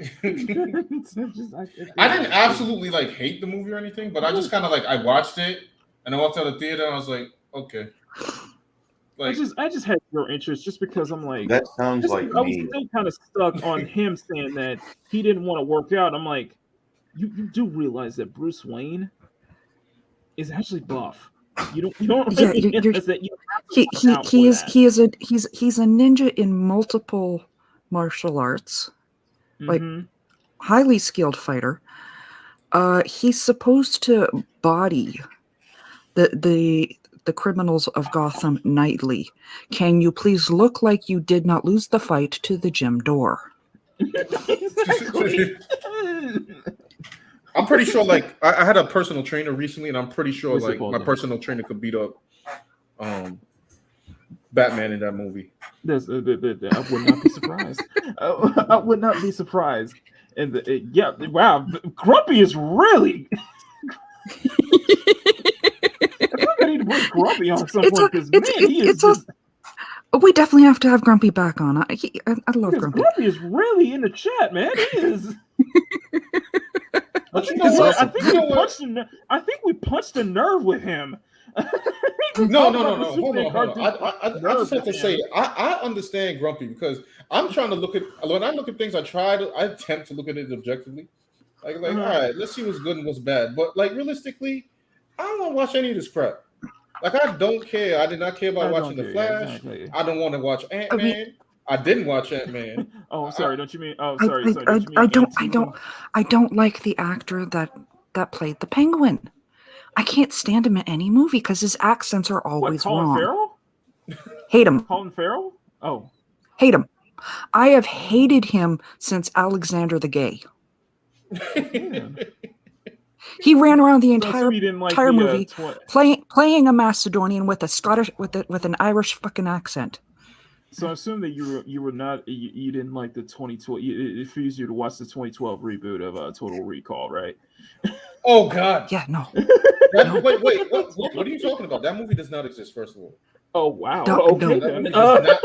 didn't absolutely like hate the movie or anything, but I just kind of like I watched it and I walked out of the theater and I was like, okay. Like I just had your interest just because I'm like That sounds like I was me. still kind of stuck on him saying that he didn't want to work out. I'm like, you do realize that Bruce Wayne is actually buff. You don't Yeah, really you're, realize that you have to work out he for is that. he's a ninja in multiple martial arts, like highly skilled fighter. He's supposed to body the criminals of Gotham nightly. Can you please look like you did not lose the fight to the gym door? I'm pretty sure, like, I had a personal trainer recently, and I'm pretty sure, What's it like, called, my then? personal trainer could beat up Batman in that movie. I would not be surprised. I would not be surprised. And yeah, wow, Grumpy is really. I think I need to bring Grumpy on some point because he is just. We definitely have to have Grumpy back on. I love Because Grumpy. Grumpy is really in the chat, man. He is. But you know what? I think we punched a nerve with him. No. Hold on. I just have to say, I understand Grumpy because I'm trying to look at when I look at things. I attempt to look at it objectively. Like, all right, let's see what's good and what's bad. But like realistically, I don't want to watch any of this crap. Like, I don't care. I did not care about watching The Flash. Exactly. I don't want to watch Ant-Man. I didn't watch Ant-Man. Oh, I'm sorry. Don't you mean? Oh, I sorry. Don't you mean I don't like the actor that played the Penguin. I can't stand him in any movie because his accents are always Colin wrong. Farrell? Hate him. Colin Farrell? Oh, hate him. I have hated him since Alexander the Gay. He ran around the entire movie playing a Macedonian with a Scottish with an Irish fucking accent. So I assume that you were not you didn't like the 2012. It refused you to watch the 2012 reboot of Total Recall, right? Oh God! Yeah, no. Wait, what are you talking about? That movie does not exist. First of all. Oh wow! Okay, then. That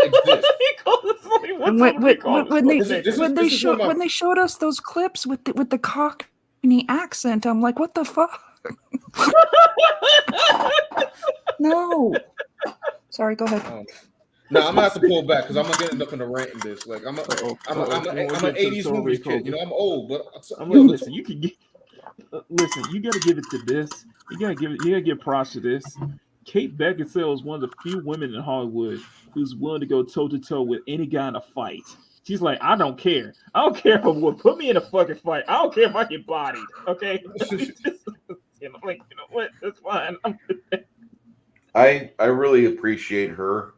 movie does not exist. When they showed us those clips with the Cockney accent, I'm like, what the fuck? No. Sorry, go ahead. No, I'm gonna have to pull back because I'm gonna end up in a rant in this. Like I'm an '80s movies kid. You know, I'm old, but listen, you can get. Listen, you gotta give it to this. You gotta give props to this. Kate Beckinsale is one of the few women in Hollywood who's willing to go toe to toe with any guy in a fight. She's like, I don't care. I don't care if what put me in a fucking fight. I don't care if I get bodied. Okay. You know what? That's fine. I really appreciate her.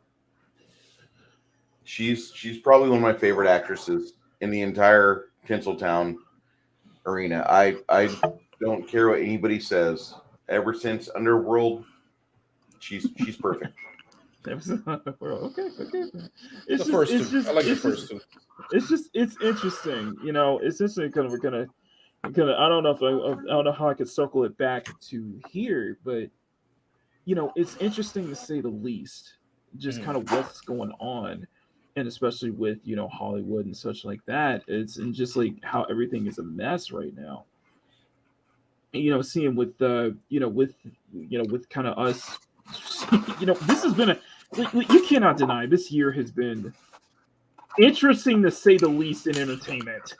She's probably one of my favorite actresses in the entire Tinseltown arena. I don't care what anybody says. Ever since Underworld, she's perfect. Okay. I like the first two. It's interesting. You know, it's interesting because we're gonna. Because I don't know if I don't know how I could circle it back to here, but it's interesting to say the least. Just kind of what's going on, and especially with Hollywood and such like that. It's and just like how everything is a mess right now. Seeing with with kind of us, this has been you cannot deny this year has been interesting to say the least in entertainment.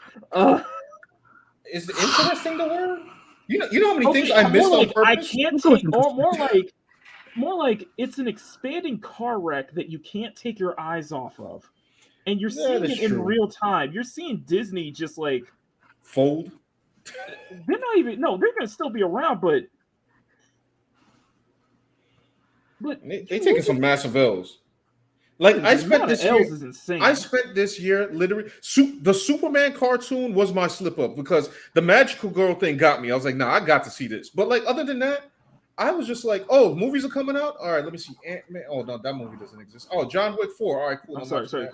Is interesting the word? You know how many things I missed on purpose? I can't take, or more like it's an expanding car wreck that you can't take your eyes off of, and you're seeing it in real time. You're seeing Disney just like fold. They're not even. No, they're gonna still be around, but they taking some massive L's. Like I spent this year, is insane. I spent this year literally. The Superman cartoon was my slip up because the magical girl thing got me. I was like, nah, I got to see this. But like other than that, I was just like, oh, movies are coming out. All right, let me see. Ant-Man. Oh no, that movie doesn't exist. Oh, John Wick 4. All right, cool. I'm sorry. Sorry.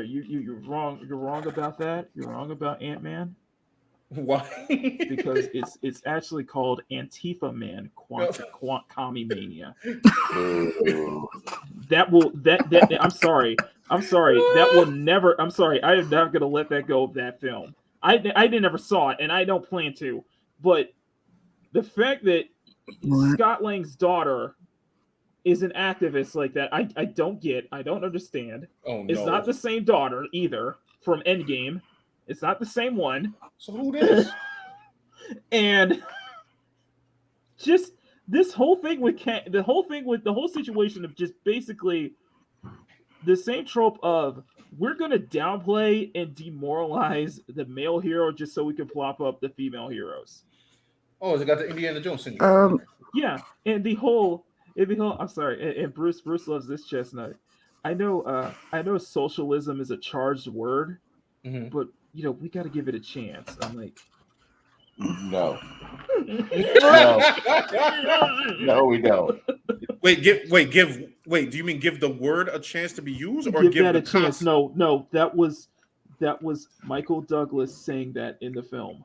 You're wrong. You're wrong about that. You're wrong about Ant-Man. Why? Because it's actually called Antifa Man Commie Mania. that I'm sorry. That will never. I'm sorry. I am not gonna let that go of that film. I never saw it, and I don't plan to. But the fact that Scott Lang's daughter is an activist like that, I don't get. I don't understand. Oh no! It's not the same daughter either from Endgame. It's not the same one. So who is? And just this whole thing with the whole situation of just basically the same trope of we're gonna downplay and demoralize the male hero just so we can plop up the female heroes. Oh, they got the Indiana Jones syndrome. Yeah, and the whole I'm sorry, and Bruce loves this chestnut. I know socialism is a charged word, but we got to give it a chance. I'm like, no, no, we don't. Wait. Do you mean give the word a chance to be used, or give that a chance? No. That was Michael Douglas saying that in the film.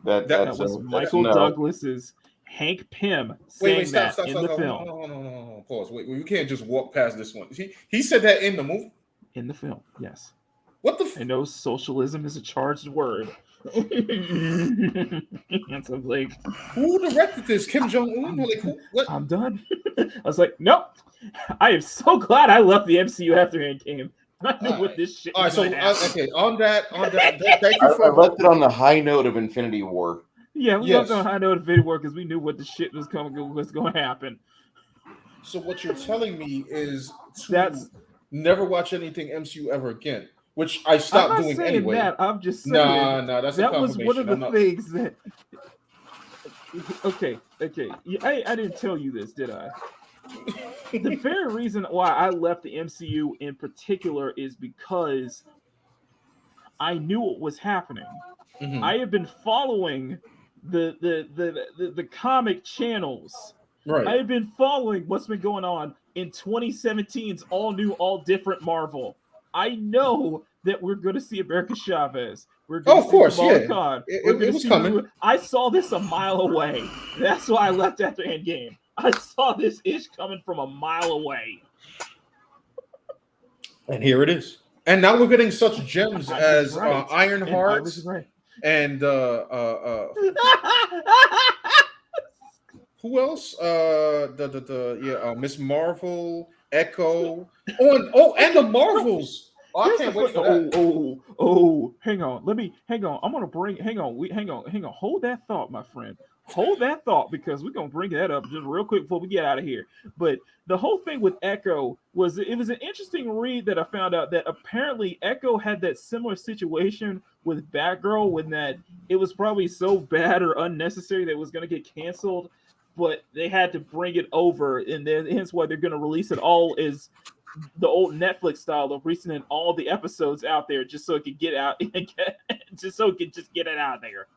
That was Michael Douglas's Hank Pym saying that in the film. No. Pause. Wait, we can't just walk past this one. He said that in the movie. In the film, yes. What the? I know socialism is a charged word. And so like, who directed this? Kim Jong-un? Like, what? I'm done. I was like, nope. I am so glad I left the MCU after Endgame. I knew what this shit. All right, so okay, on that. Thank you I left it on the high note of Infinity War. Yeah, we left it on a high note of Infinity War because we knew what the shit was going to happen. So what you're telling me is never watch anything MCU ever again. Which I stopped doing anyway. That. I'm just saying. No, that's that was one of the things that. Okay. I didn't tell you this, did I? The very reason why I left the MCU in particular is because I knew what was happening. I have been following the comic channels. Right. I have been following what's been going on in 2017's all new, all different Marvel. I know that we're going to see America Chavez. We're going to see Kamala Khan. It was coming. I saw this a mile away. That's why I left after Endgame. I saw this ish coming from a mile away. And here it is. And now we're getting such gems as Ironheart and who else? Miss Marvel. Echo. And the Marvels. Oh, I can't wait for that. Hang on. I'm gonna bring. Hang on. Hold that thought, my friend. Hold that thought because we're gonna bring that up just real quick before we get out of here. But the whole thing with Echo was an interesting read that I found out that apparently Echo had that similar situation with Batgirl when that it was probably so bad or unnecessary that it was gonna get canceled. But they had to bring it over, and then hence why they're going to release it all as the old Netflix style of releasing all the episodes out there, just so it could get out, just so it could just get it out there,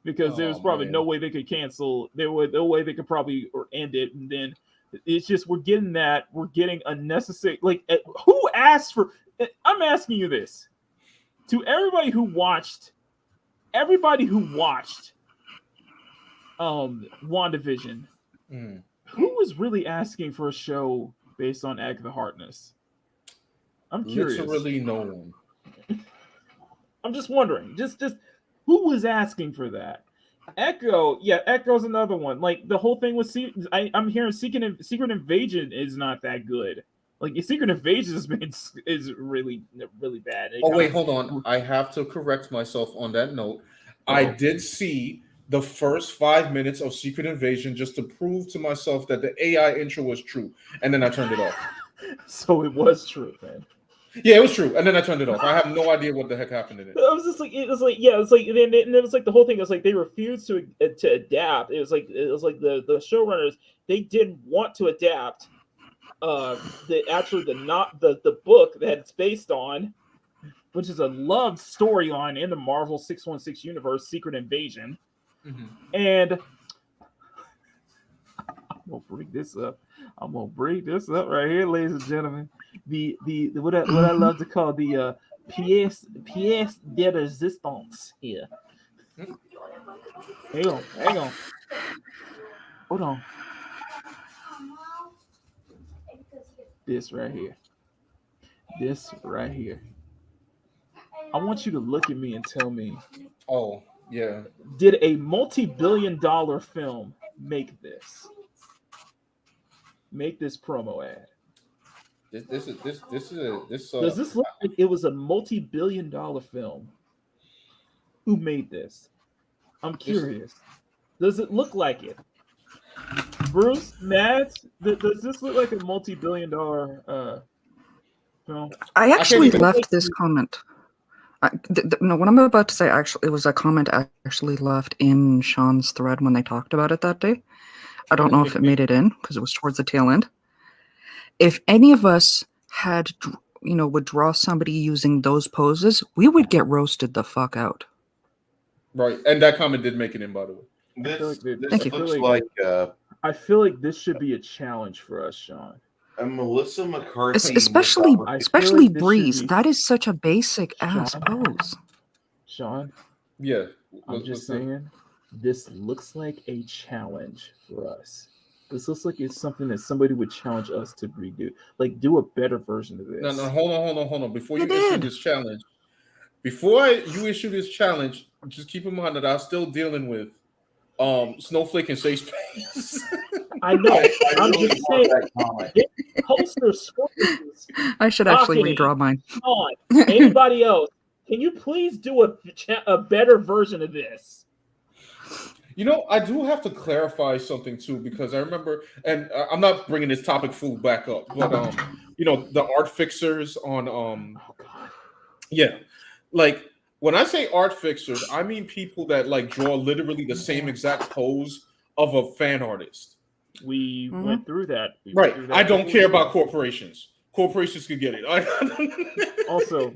because there was probably no way they could cancel. There was no way they could probably or end it, and then it's just we're getting unnecessary. Like, who asked for? I'm asking you this to everybody who watched everybody who watched WandaVision, who was really asking for a show based on Agatha Harkness? I'm curious. Literally no one. I'm just wondering, just who was asking for that? Echo, yeah, Echo's another one. Like the whole thing with I'm hearing Secret Invasion is not that good. Like Secret Invasion is really bad. Oh wait, hold on. I have to correct myself on that note. I did see the first 5 minutes of Secret Invasion just to prove to myself that the AI intro was true, and then I turned it off. So it was true, man. Yeah, it was true, and then I turned it off. I have no idea what the heck happened in it. I was just like, it was like the whole thing. It was like they refused to adapt. It was like the showrunners, they didn't want to adapt the book that it's based on, which is a loved storyline in the Marvel 616 universe, Secret Invasion. Mm-hmm. And I'm gonna bring this up right here, ladies and gentlemen. The what I love to call the pièce de résistance here. Hang on. Hold on. This right here. I want you to look at me and tell me. Oh, yeah. Did a multi-billion-dollar film make this promo ad? Does this look like it was a multi-billion-dollar film? Who made this? I'm curious. Does it look like it? Bruce, Matt, does this look like a multi-billion-dollar film? I actually left this comment. No, what I'm about to say, actually, it was a comment actually left in Sean's thread when they talked about it that day. I don't know if it made it in because it was towards the tail end. If any of us would draw somebody using those poses, we would get roasted the fuck out. Right, and that comment did make it in, by the way. Thank you. I feel like this should be a challenge for us, Sean. And Melissa McCarthy, especially Breeze. That is such a basic ass pose. Sean, yeah, I'm just saying, this looks like a challenge for us. This looks like it's something that somebody would challenge us to redo. Like, do a better version of this. No, hold on. Before you issue this challenge, just keep in mind that I'm still dealing with Snowflake and Safe Space. I know. I'm just saying. Poster screens. I should actually redraw mine. On anybody else? Can you please do a better version of this? You know, I do have to clarify something too, because I remember, and I'm not bringing this topic full back up, but the art fixers on like when I say art fixers, I mean people that like draw literally the same exact pose of a fan artist. We went through that. I don't care about corporations. Corporations can get it. Also,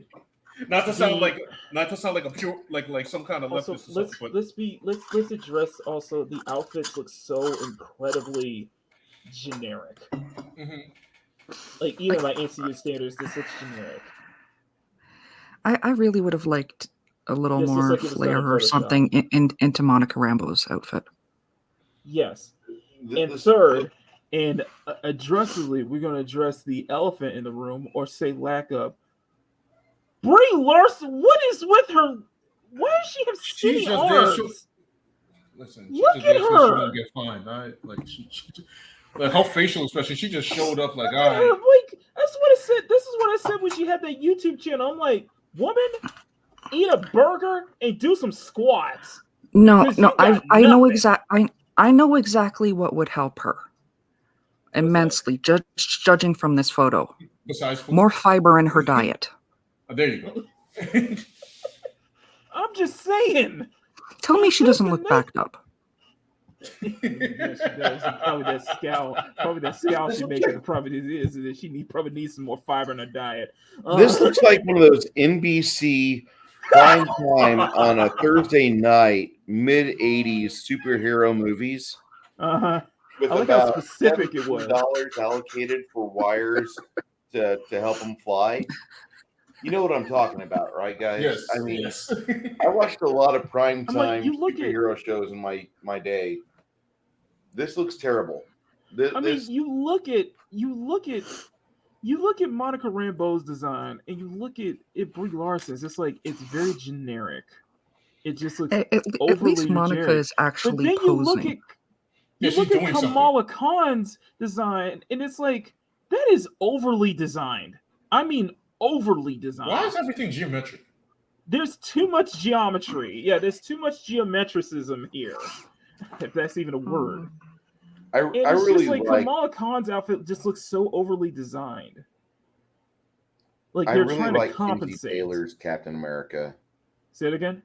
not to sound like a pure like some kind of leftist. Let's address also the outfits look so incredibly generic. Mm-hmm. Like even by NCU standards, this looks generic. I really would have liked a little more flair or something into Monica Rambeau's outfit. Yes. And third, and addressedly, we're going to address the elephant in the room, or say lack of. Brie Larson, what is with her? Why does she have skinny arms? Listen, look at her. Get fine, right? Like like her facial expression, she just showed up like, all right. Like that's what I said. This is what I said when she had that YouTube channel. I'm like, woman, eat a burger and do some squats. No, I know exactly what would help her immensely. Judging from this photo, besides more fiber in her diet. Oh, there you go. I'm just saying. Tell me she doesn't look backed up. Yeah, she does. Probably that scowl she making probably is that she probably needs some more fiber in her diet. This looks like one of those NBC prime time on a Thursday night, mid '80s superhero movies. I With like about how specific it was. $7 allocated for wires to help them fly. You know what I'm talking about, right, guys? Yes. I mean, yes. I watched a lot of prime I'm like, time you look at- superhero shows in my day. This looks terrible. I mean, you look at Monica Rambeau's design, and you look at Brie Larson's. It's like it's very generic. It just looks At overly least Monica generic. is actually But then posing. you she's look doing at something. Kamala Khan's design, and it's like that is overly designed. I mean, overly designed. Why is everything geometric? There's too much geometry. Yeah, there's too much geometricism here, if that's even a word. I And it's really just like Kamala Khan's outfit just looks so overly designed. Like I they're really trying like to Kinsey compensate. Taylor's Captain America. Say it again.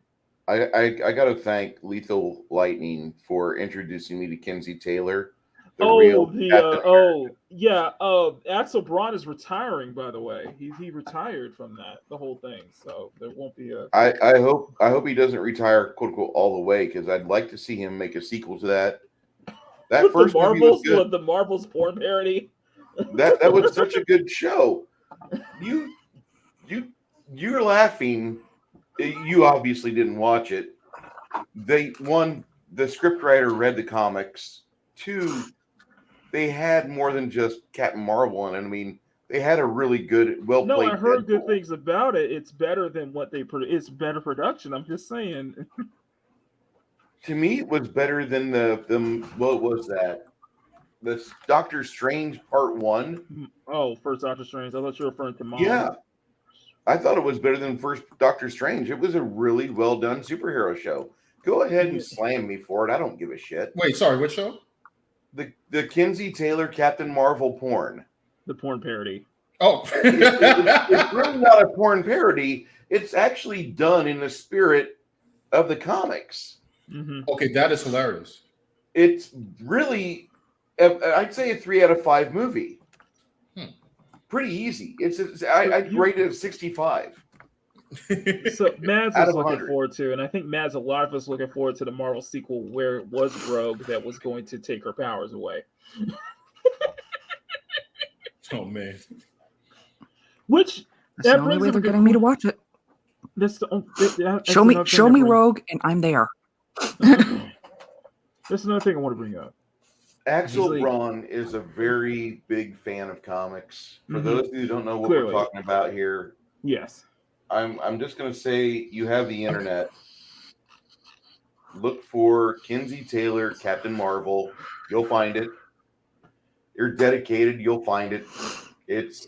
I got to thank Lethal Lightning for introducing me to Kinsey Taylor. Axel Braun is retiring, by the way. He retired from the whole thing, so there won't be a. I hope he doesn't retire, quote unquote, all the way, because I'd like to see him make a sequel to that. That With first the movie was Marvels, good. with the Marvels porn parody. That was such a good show. You're laughing. You obviously didn't watch it. The scriptwriter read the comics. 2, they had more than just Captain Marvel in it. I mean, they had a really good, well played. No, I heard good things about it. It's better than what they produce. It's better production. I'm just saying. To me, it was better than the what was that? The Doctor Strange Part 1. Oh, first Doctor Strange. I thought you were referring to Mom. Yeah. I thought it was better than first Doctor Strange. It was a really well done superhero show. Go ahead and slam me for it. I don't give a shit. Wait, sorry, what show? The Kinsey Taylor Captain Marvel porn. The porn parody. Oh. It's really not a porn parody. It's actually done in the spirit of the comics. Mm-hmm. Okay, that is hilarious. It's really, I'd say a 3 out of 5 movie. Pretty easy. I'd rate it at 65. So Mads Out was of looking 100. forward to, and I think Mads, a lot of us looking forward to the Marvel sequel where it was Rogue that was going to take her powers away. Oh man. Which That's the only way they're getting me to watch it. That's Show me Rogue, and I'm there. That's another thing I want to bring up. Axel Braun is a very big fan of comics. For those who don't know what we're talking about here, yes, I'm just going to say you have the internet. Look for Kinsey Taylor, Captain Marvel. You'll find it. You're dedicated. You'll find it. It's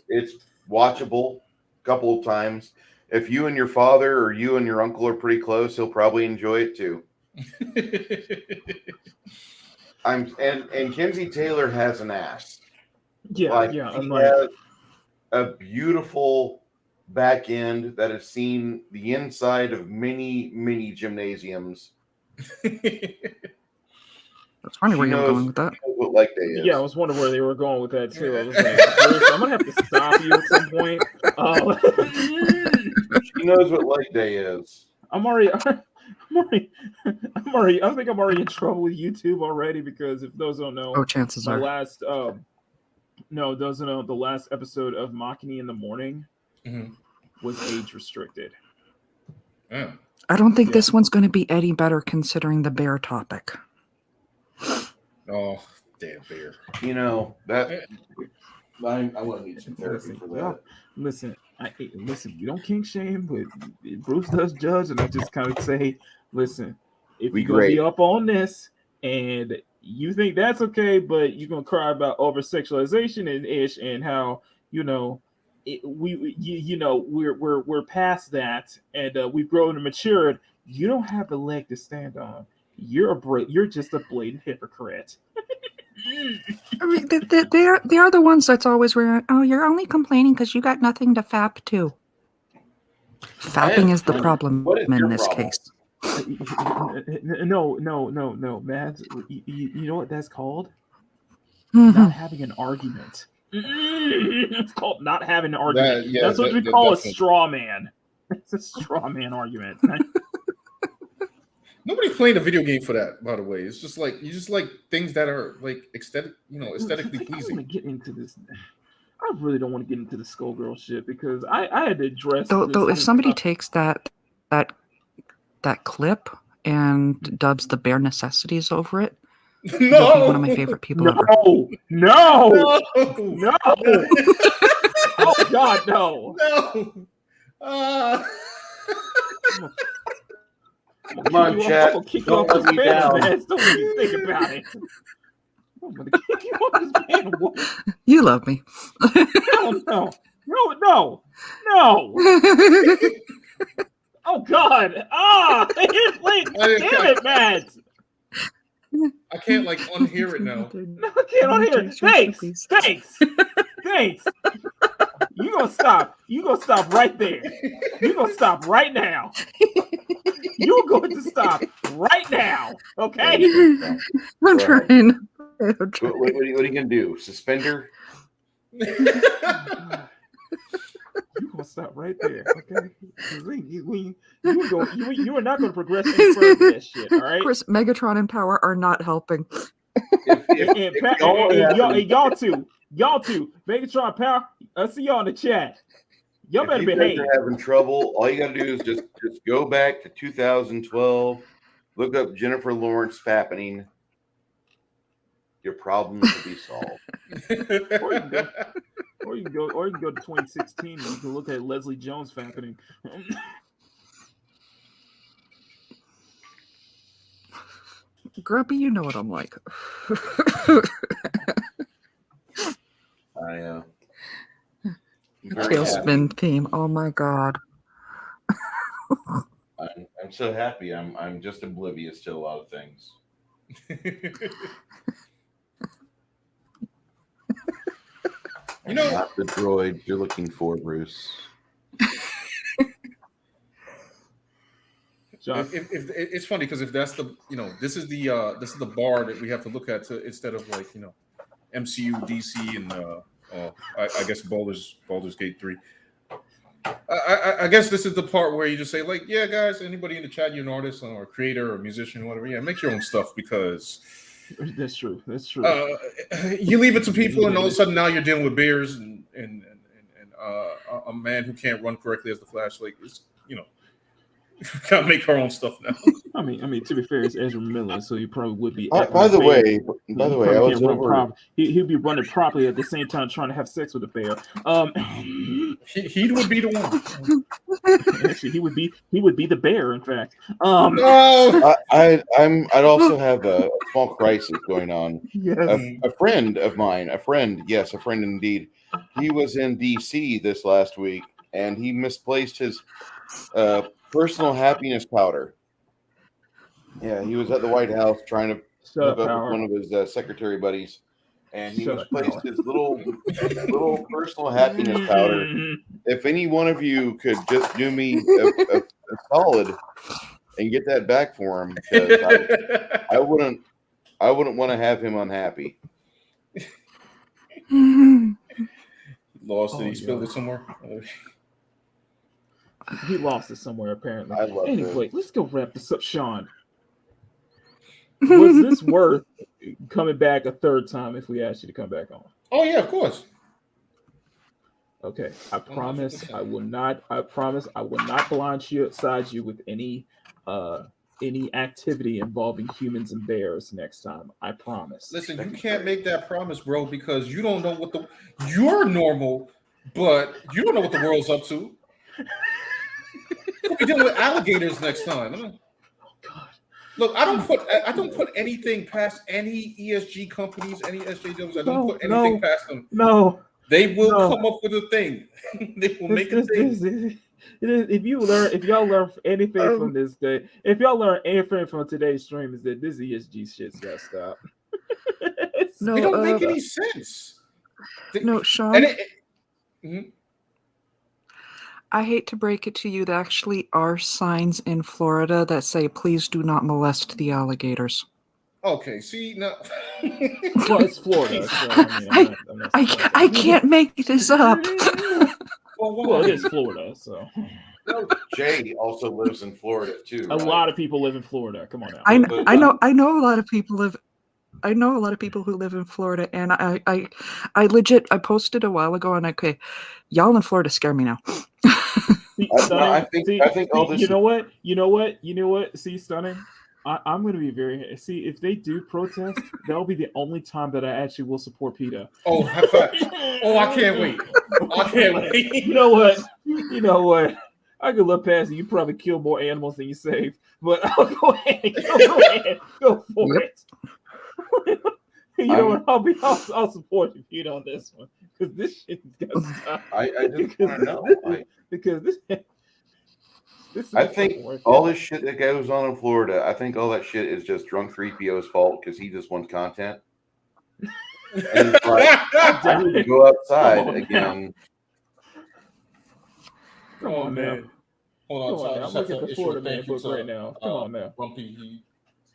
watchable a couple of times. If you and your father or you and your uncle are pretty close, he'll probably enjoy it too. And Kinsey Taylor has an ass. Yeah, He has a beautiful back end that has seen the inside of many, many gymnasiums. That's funny where you were going with that. What leg day is. Yeah, I was wondering where they were going with that too. I was like, Bruce, I'm gonna have to stop you at some point. She knows what leg day is. I think I'm already in trouble with YouTube already, because if those don't know, chances my are. last those don't know, the last episode of Makini in the Morning was age restricted. Yeah. I don't think this one's going to be any better considering the bear topic. Oh, damn bear. You know that I want to need some therapy for that. Listen, we don't kink shame, but Bruce does judge, and I just kind of say, listen, if you're gonna be up on this and you think that's okay, but you're gonna cry about over sexualization and ish and how we're past that and we've grown and matured. You don't have a leg to stand on. You're just a blatant hypocrite. I mean, they are the ones that's always wearing. Oh, you're only complaining because you got nothing to fap to. Fapping is the problem in this case. No, Mads. You know what that's called? Not having an argument. It's called not having an argument. That's what we call a straw man. It's a straw man argument. Nobody's playing a video game for that, by the way. It's just like you just like things that are like aesthetically pleasing. I want to get into this. I really don't want to get into the Skullgirl shit because I had to address. Though if somebody takes that clip and dubs the bare necessities over it, no, you'll be one of my favorite people ever. No. Oh God, no. Come on, chat. I'm gonna kick Don't off let this me band, down. man. Don't even think about it. I'm gonna kick you off this band. You love me. No. Oh God! Damn it, Matt! I can't like unhear it now. No, I can't unhear it. Thanks. You gonna stop right there. You gonna stop right now. You're going to stop right now. Okay? I'm trying. What are you gonna do? Suspender? You gonna stop right there, okay? You are not gonna progress any further with that shit, all right? Of course, Megatron and Power are not helping. Y'all too, Megatron, Power. I see y'all in the chat. Y'all better behave. If you're having trouble, all you gotta do is just go back to 2012, look up Jennifer Lawrence fappening. Your problem will be solved. Or you can go to 2016 and you can look at Leslie Jones fappening. Grumpy, you know what I'm like. Tailspin theme. Oh my God. I'm so happy. I'm just oblivious to a lot of things. Not the droid you're looking for, Bruce. If it's funny because if that's the this is the bar that we have to look at instead of like MCU, DC, and I guess Baldur's Gate 3. I guess this is the part where you just say like, yeah, guys, anybody in the chat, you're an artist or a creator or a musician or whatever, make your own stuff because that's true. You leave it to people, and all of a sudden now you're dealing with bears and a man who can't run correctly as the Flash. Like it's gotta make our own stuff now. I mean, to be fair, it's Ezra Miller, so you probably would be. By the way, I was over. He'd be running properly at the same time trying to have sex with a bear. He would be the one. Actually, he would be the bear. In fact, I'd also have a small crisis going on. Yes. A friend of mine, a friend indeed. He was in DC this last week, and he misplaced his personal happiness powder. Yeah, he was at the White House trying to hook up with one of his secretary buddies, and he misplaced his little personal happiness powder. If any one of you could just do me a solid and get that back for him, because I wouldn't want to have him unhappy. Lost it. He spilled it somewhere. He lost it somewhere, apparently. Anyway, let's go wrap this up, Sean. Was this worth coming back a third time if we asked you to come back on? Oh yeah, of course. Okay, I promise I will not blindside you with any activity involving humans and bears next time. I promise. Listen, you can't make that promise, bro, because you don't know what you're normal, but you don't know what the world's up to. We'll be dealing with alligators next time. Oh God! Look, I don't put anything past any ESG companies, any SJWs. I don't put anything past them. No, they will come up with a thing. They will make a thing. If y'all learn anything from this day, if y'all learn anything from today's stream, is that this ESG shit's gotta stop. No, it don't make any sense. No, Sean. I hate to break it to you, there actually are signs in Florida that say, please do not molest the alligators. Okay, see, now... Well, it's Florida. So, I can't make this up. Well, it is Florida, so... Jay also lives in Florida, too. A lot of people live in Florida. Come on now. I know a lot of people live... know a lot of people who live in Florida, and I legit I posted a while ago, and okay, y'all in Florida scare me now. I think all this. You know what? See, Stunning. I'm going to be very. See, if they do protest, that'll be the only time that I actually will support PETA. Oh, high five. Oh, I can't wait. I can't wait. You know what? I could look past it. You probably kill more animals than you save, but I'll go ahead. Go for it. You know what? I'll support you, PETA, on this one because this shit is got to stop. I just want to know because this. I think all this shit that goes on in Florida, I think all that shit is just drunk 3PO's fault because he just wants content. And it's like, go outside again. Come on, man. Hold on, I'm looking at the Florida Man book right now. Come on now.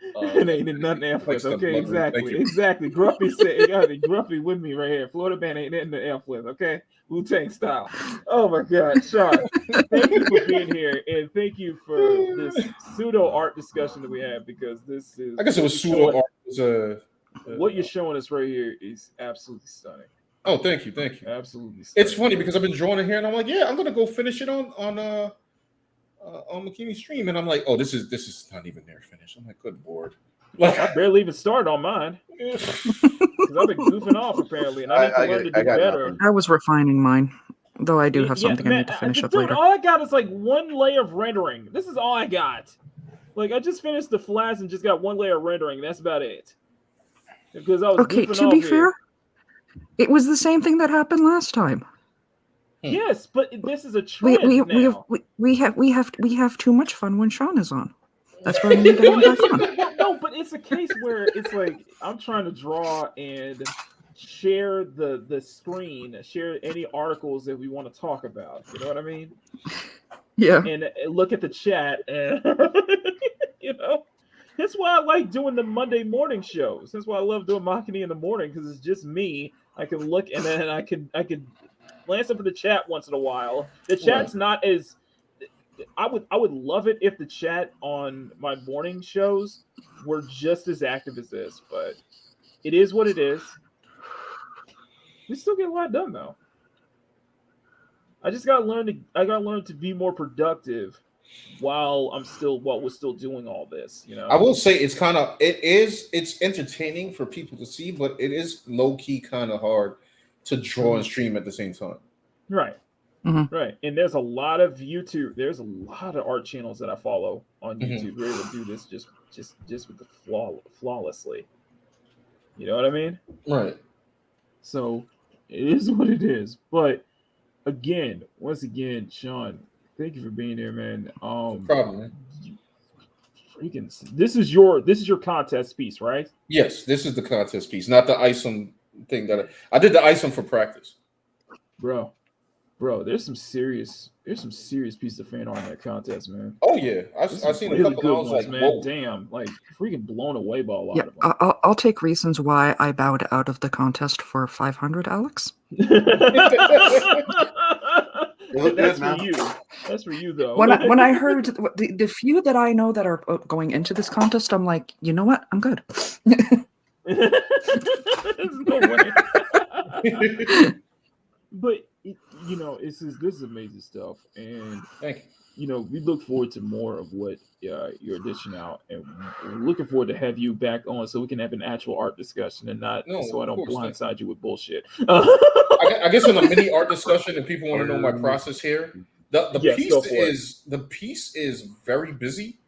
It ain't nothing F-list. Okay, exactly. Grumpy said, Grumpy with me right here. Florida Man ain't in the F-list. Okay, Wu-Tang style. Oh my God, Sean, thank you for being here, and thank you for this pseudo art discussion that we had because this is. I guess it was pseudo art. What you're showing us right here is absolutely stunning. Oh, thank you. Absolutely stunning. It's funny because I've been drawing it here, and I'm like, yeah, I'm gonna go finish it on Makini's stream, and I'm like, oh, this is not even near finished. I'm like, good Lord. Like I barely even started on mine because I've been goofing off apparently, and I need to learn to do better. I was refining mine, though I do have something I need to finish up later. All I got is like one layer of rendering. This is all I got. Like I just finished the flats and just got one layer of rendering. That's about it. Because I was okay. To be fair, it was the same thing that happened last time. Yes, but this is a trend now. We have too much fun when Sean is on. That's why we need to have fun. No, but it's a case where it's like I'm trying to draw and share the screen, share any articles that we want to talk about. You know what I mean? Yeah. And look at the chat, and you know, that's why I like doing the Monday morning shows. That's why I love doing Makini in the morning because it's just me. I can look and then I can glance up at the chat once in a while. The chat's not as I would love it if the chat on my morning shows were just as active as this, but it is what it is. We still get a lot done though. I just gotta learn to be more productive while we're still doing all this. You know, I will say it's entertaining for people to see, but it is low key kind of hard to draw and stream at the same time. Right. Mm-hmm. Right. And there's a lot of art channels that I follow on YouTube who are able to do this just with the flawlessly. You know what I mean? Right. So it is what it is. But once again, Sean, thank you for being here, man. No problem, man. This is your contest piece, right? Yes, this is the contest piece, not the ISOM thing that I did the ISOM for practice. Bro, there's some serious pieces of fan art in that contest, man. Oh yeah, I've seen a couple. I was like, man, whoa. Damn, like freaking blown away by a lot of them. I'll take reasons why I bowed out of the contest for 500, Alex. That's for you. That's for you, though. When I heard the few that I know that are going into this contest, I'm like, you know what? I'm good. There's no way. But you know, this is amazing stuff, and you know, we look forward to more of what you're dishing out, and we're looking forward to have you back on so we can have an actual art discussion and not so I don't blindside you with bullshit. I guess in a mini art discussion, if people want to know my process here, the piece is very busy.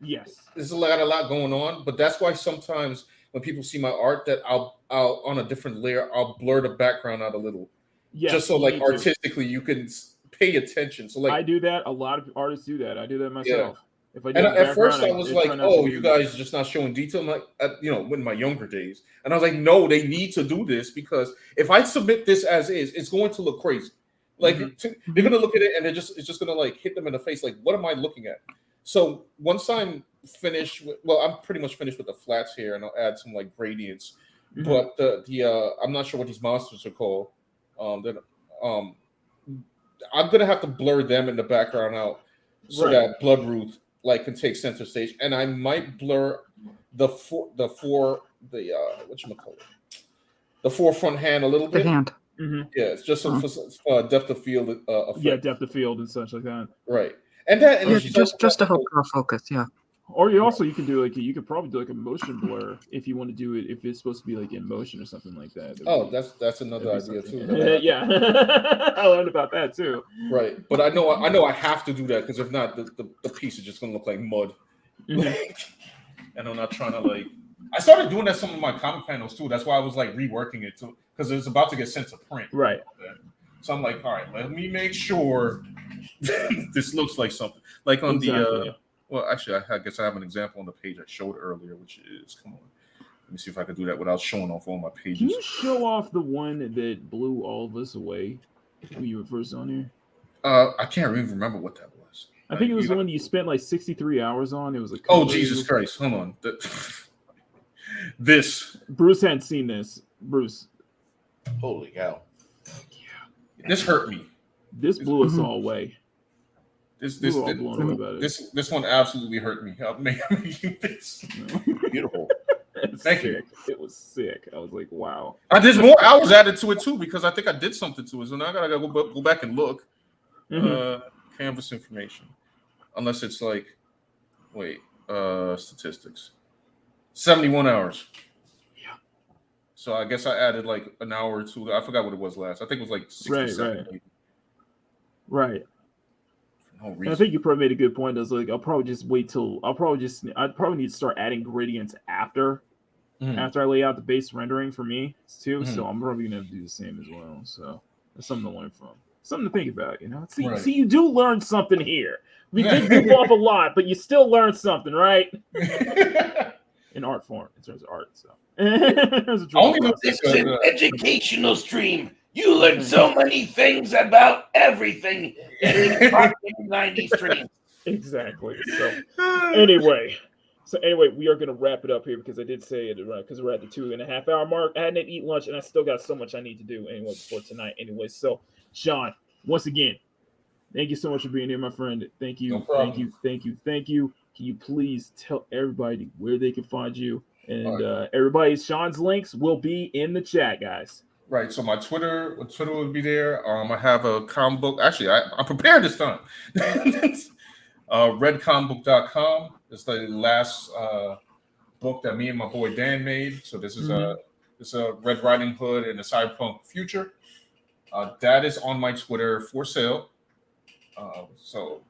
Yes, there's a lot going on, but that's why sometimes when people see my art, that I'll on a different layer, I'll blur the background out a little. Yes, just so like artistically you can pay attention. So like I do that. A lot of artists do that. I do that myself. Yeah. If I do at first I was like, oh, you guys just not showing detail. I'm like, you know, in my younger days, and I was like, no, they need to do this because if I submit this as is, it's going to look crazy. Like they're gonna look at it and it's just gonna like hit them in the face. Like, what am I looking at? So once I'm finished, I'm pretty much finished with the flats here, and I'll add some like gradients. But the I'm not sure what these monsters are called. I'm gonna have to blur them in the background out so that Bloodroot like can take center stage, and I might blur the forefront hand a little bit. The hand. Mm-hmm. Yeah, it's just for depth of field effect. Yeah, depth of field and such like that. Right, and that Yeah, just to help draw focus. Yeah. Or you can do you could probably do like a motion blur if you want to do it if it's supposed to be like in motion or something like that. Oh, that's another idea too. Yeah, I learned about that too. Right, but I know I have to do that because if not, the piece is just gonna look like mud. And I'm not trying to I started doing that some of my comic panels too. That's why I was reworking it too because it's about to get sent to print. Right. So I'm like, all right, let me make sure this looks like something. Like on the well, actually, I guess I have an example on the page I showed earlier, which is come on. Let me see if I can do that without showing off all my pages. Can you show off the one that blew all of us away when you were first on here? I can't even remember what that was. I think it was the one you spent 63 hours on. It was oh Jesus Christ! Hold on. This Bruce hadn't seen this. Bruce, holy cow! This hurt me. This blew us all away. This one absolutely hurt me. Making this beautiful. Thank you. It was sick. I was like, wow. There's more hours added to it too because I think I did something to it. So now I gotta go back and look. Canvas information, unless it's statistics. 71 hours. Yeah. So I guess I added an hour or two. I forgot what it was last. I think it was 67. Right. No reason. I think you probably made a good point. I was like, I'd probably need to start adding gradients after I lay out the base rendering for me too. So I'm probably gonna have to do the same as well. So that's something to learn from. Something to think about, See, you do learn something here. We did move off a lot, but you still learn something, right? In art form, in terms of art. So this is an educational stream. You learn so many things about everything in the 90 stream. Exactly. So anyway, we are going to wrap it up here because I did say it because we're at the 2.5 hour mark. I hadn't eaten lunch and I still got so much I need to do before tonight. Anyway, so Sean, once again, thank you so much for being here, my friend. Thank you. No problem. Thank you. Can you please tell everybody where they can find you? And Sean's links will be in the chat, guys. Right. So my Twitter will be there. I have a comic book. Actually, I'm prepared this time. Redcomicbook.com. It's the last book that me and my boy Dan made. So this is a Red Riding Hood in the cyberpunk future. That is on my Twitter for sale. So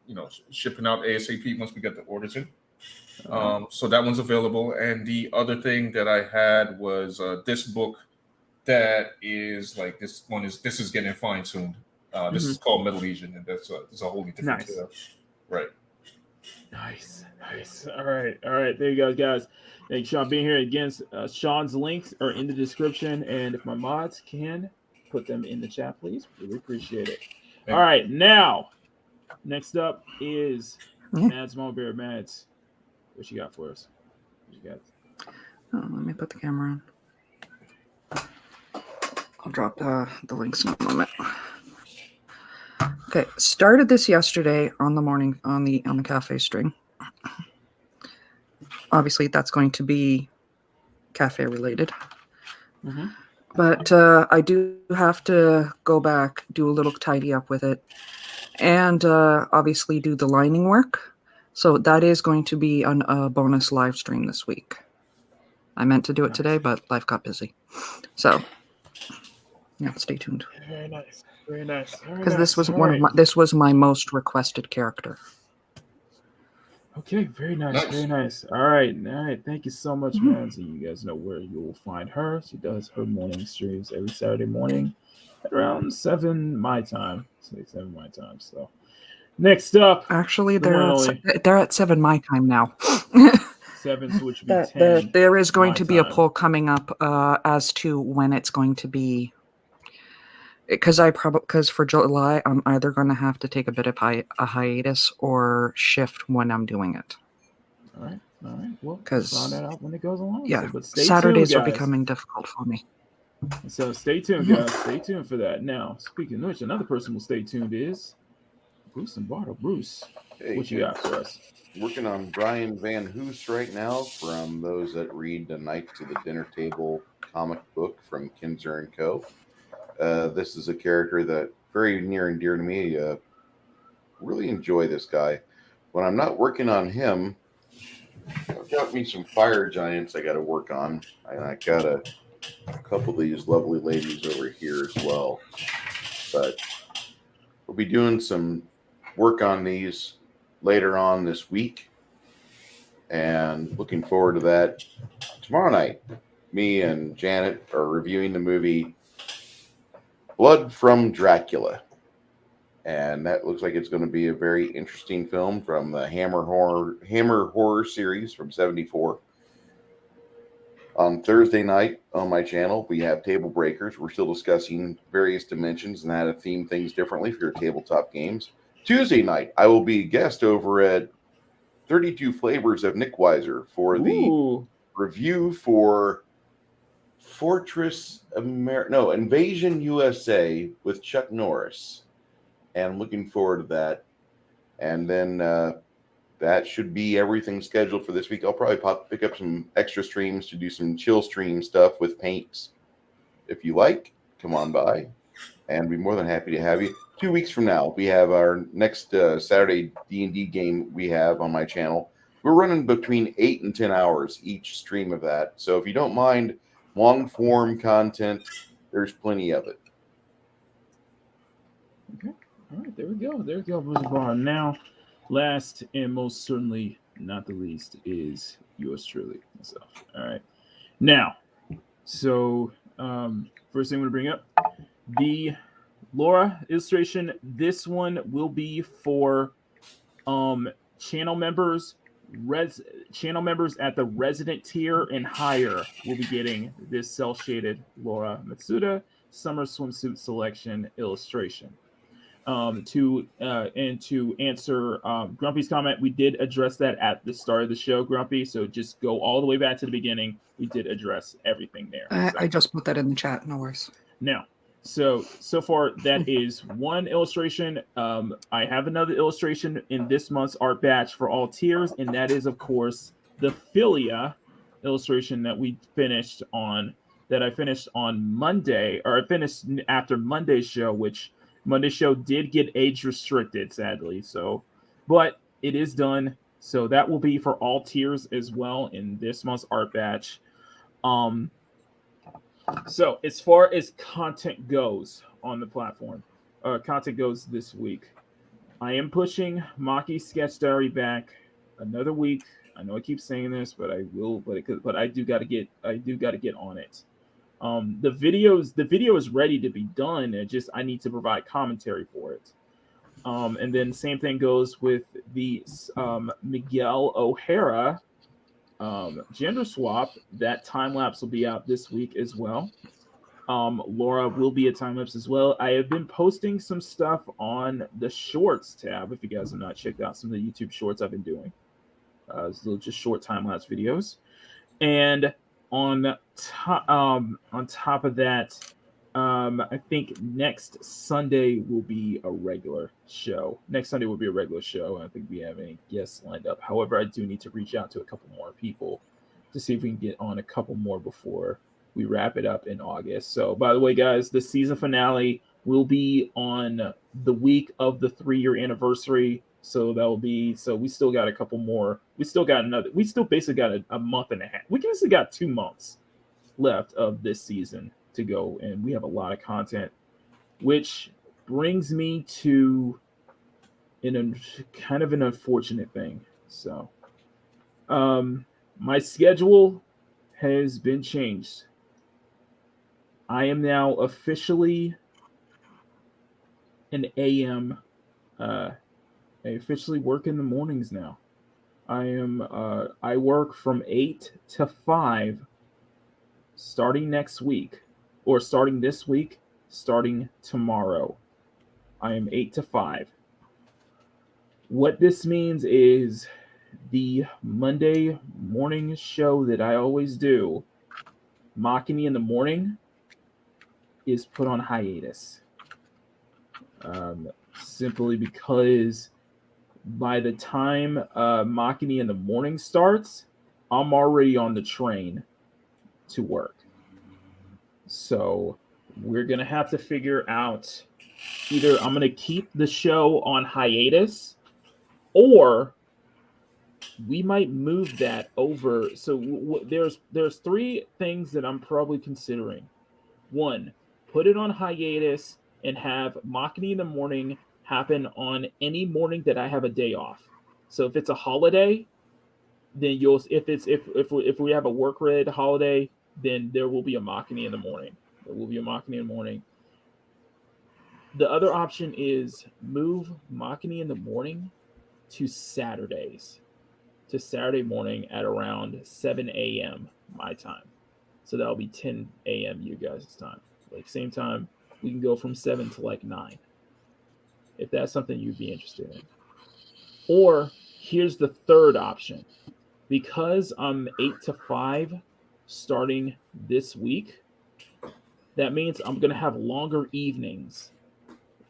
shipping out ASAP once we get the orders in. So that one's available. And the other thing that I had was this book that is this is getting fine-tuned. This is called Middle Legion, and that's a wholly different right. Nice. All right. There you go, guys. Thank you, Sean, being here. Again, Sean's links are in the description, and if my mods can put them in the chat, please, really appreciate it. All right, now next up is Mads MamaBear. Mads, what you got for us? What you got? Let me put the camera on. I'll drop the links in a moment. Okay, started this yesterday on the morning on the cafe string. Obviously, that's going to be cafe related. But I do have to go back, do a little tidy up with it, and obviously do the lining work. So that is going to be on a bonus live stream this week. I meant to do it today, but life got busy. So yeah, stay tuned. Very nice. Because this was this was my most requested character. Okay, very nice. All right. Thank you so much, man. So you guys know where you will find her. She does her morning streams every Saturday morning at around 7 my time. 7 my time. So next up, actually, they're at 7 my time now. 7, so which would be 10. There is going to be a poll coming up as to when it's going to be. Because for July, I'm either going to have to take a bit of a hiatus or shift when I'm doing it. All right. Well, because find that out when it goes along. Yeah, but stay Saturdays tuned, are becoming difficult for me. So stay tuned, guys. Stay tuned for that. Now, speaking of which, another person will stay tuned is Bruce Lombardo. Bruce, what you got for us? working on Brian Van Hoos right now. From those that read the Knights of the Dinner Table comic book from Kinzer & Co. This is a character that very near and dear to me. Really enjoy this guy. When I'm not working on him, I've got me some fire giants I got to work on, and I got a couple of these lovely ladies over here as well. But we'll be doing some work on these later on this week, and looking forward to that. Tomorrow night, me and Janet are reviewing the movie Blood from Dracula. And that looks like it's going to be a very interesting film from the Hammer Horror series from '74. On Thursday night on my channel, we have Table Breakers. We're still discussing various dimensions and how to theme things differently for your tabletop games. Tuesday night, I will be a guest over at 32 Flavors of Nick Weiser for the review for Invasion USA with Chuck Norris. And I'm looking forward to that. And then that should be everything scheduled for this week. I'll probably pick up some extra streams to do some chill stream stuff with paints. If you like, come on by. And be more than happy to have you. 2 weeks from now, we have our next Saturday D&D game we have on my channel. We're running between 8 and 10 hours each stream of that. So if you don't mind long-form content, there's plenty of it. Okay. All right, there we go. There we go, Mr. Bond. Now, last and most certainly not the least is yours truly. Myself. All right. Now, so first thing I'm going to bring up, the Laura illustration. This one will be for channel members. Channel members at the resident tier and higher will be getting this cel-shaded Laura Matsuda summer swimsuit selection illustration. To answer Grumpy's comment, we did address that at the start of the show, Grumpy. So just go all the way back to the beginning. We did address everything there. I just put that in the chat. No worries. Now, so far that is one illustration. I have another illustration in this month's art batch for all tiers, and that is, of course, the Philia illustration that we finished on. That I finished on Monday, or I finished after Monday's show, which Monday's show did get age restricted, sadly. So, but it is done. So that will be for all tiers as well in this month's art batch. So as far as content goes on the platform, content goes this week, I am pushing Maki's Sketch Diary back another week. I know I keep saying this, but I will. But I do got to get on it. The video is ready to be done. I need to provide commentary for it. And then same thing goes with the Miguel O'Hara gender swap. That time lapse will be out this week as well. Laura will be a time lapse as well. I have been posting some stuff on the Shorts tab. If you guys have not checked out some of the YouTube Shorts I've been doing, just short time lapse videos, and on top of that, I think next Sunday will be a regular show. I think we have any guests lined up. However, I do need to reach out to a couple more people to see if we can get on a couple more before we wrap it up in August. So, by the way, guys, the season finale will be on the week of the 3-year anniversary. So that will be. So we still got a couple more. We still basically got a month and a half. We basically got 2 months left of this season to go, and we have a lot of content, which brings me to kind of an unfortunate thing. So, my schedule has been changed. I am now officially an AM. I officially work in the mornings now. I work from 8 to 5 starting next week, or starting this week, starting tomorrow. I am 8 to 5. What this means is the Monday morning show that I always do, Makini in the morning, is put on hiatus. Simply because by the time Makini in the morning starts, I'm already on the train to work. So we're going to have to figure out either I'm going to keep the show on hiatus, or we might move that over. So there's three things that I'm probably considering. One, put it on hiatus and have Makini in the morning happen on any morning that I have a day off. So if it's a holiday, then if we have a work related holiday, then there will be a Makini in the morning. There will be a Makini in the morning. The other option is move Makini in the morning to Saturdays, to Saturday morning at around 7 a.m. my time. So that'll be 10 a.m. you guys' time. Like same time, we can go from 7 to like 9. If that's something you'd be interested in. Or here's the third option. Because I'm 8 to 5 starting this week, that means I'm going to have longer evenings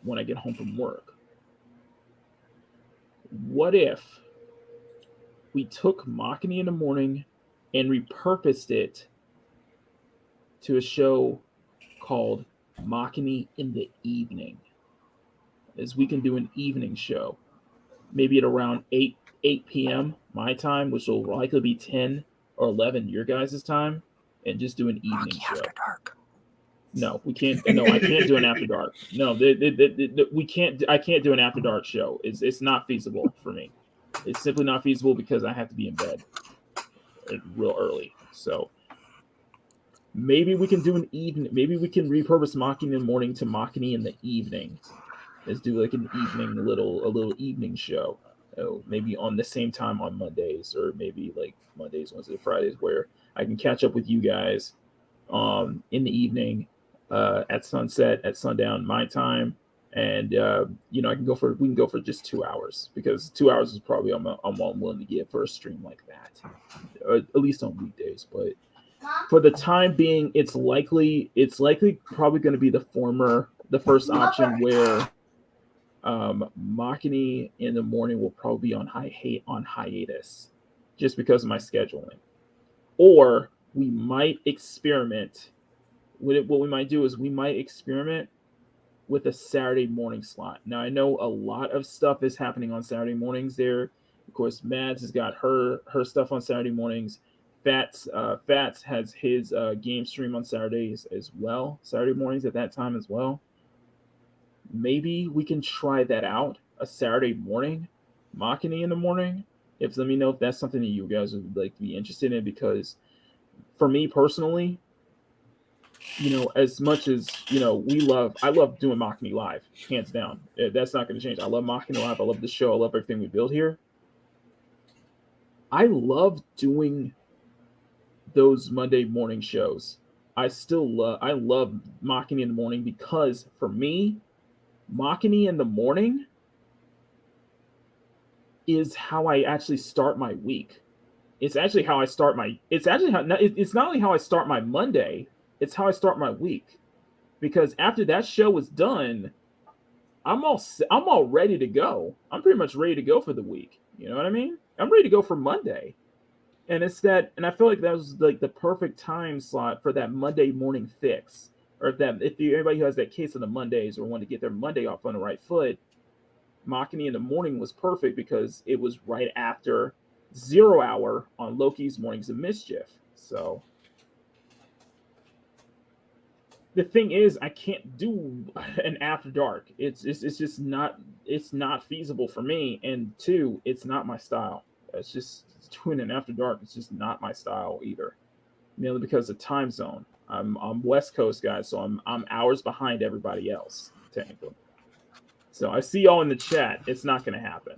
when I get home from work. What if we took Makini in the morning and repurposed it to a show called Makini in the evening? As we can do an evening show, maybe at around 8 p.m. my time, which will likely be 10 or 11 your guys' time, and just do an evening show. After dark. No, we can't. No, I can't do an after dark. No, we can't. I can't do an after dark show. It's not feasible for me. It's simply not feasible because I have to be in bed real early. So maybe we can do an evening. Maybe we can repurpose Makini in the morning to Makini in the evening. Let's do like an evening a little evening show. Maybe on the same time on Mondays, or maybe like Mondays, Wednesdays, Fridays, where I can catch up with you guys in the evening at sunset, at sundown my time, and we can go for just 2 hours, because 2 hours is probably I'm willing to give for a stream like that, or at least on weekdays. But for the time being, it's likely probably going to be the first option, where Makini in the morning will probably be on hiatus, just because of my scheduling. Or we might experiment with it. What we might do is we might experiment with a Saturday morning slot. Now, I know a lot of stuff is happening on Saturday mornings there. Of course, Mads has got her stuff on Saturday mornings. Fats has his game stream on Saturdays as well. Saturday mornings at that time as well. Maybe we can try that out, a Saturday morning, Makini in the morning. Let me know if that's something that you guys would like to be interested in, because for me personally, as much as, I love doing Makini live, hands down. That's not going to change. I love Makini live. I love the show. I love everything we build here. I love doing those Monday morning shows. I love Makini in the morning, because for me, Makini in the morning is how I actually start my week. It's not only how I start my Monday, it's how I start my week. Because after that show is done, I'm all ready to go. I'm pretty much ready to go for the week. You know what I mean? I'm ready to go for Monday. And I feel like that was like the perfect time slot for that Monday morning fix. Or if anybody who has that case on the Mondays or want to get their Monday off on the right foot, Makini in the morning was perfect, because it was right after 0 hour on Loki's Mornings of Mischief. So the thing is, I can't do an after dark. It's just not feasible for me. And two, it's not my style. It's just doing an after dark. It's just not my style either, mainly because of time zone. I'm West Coast guys, so I'm hours behind everybody else technically. So I see y'all in the chat. It's not going to happen.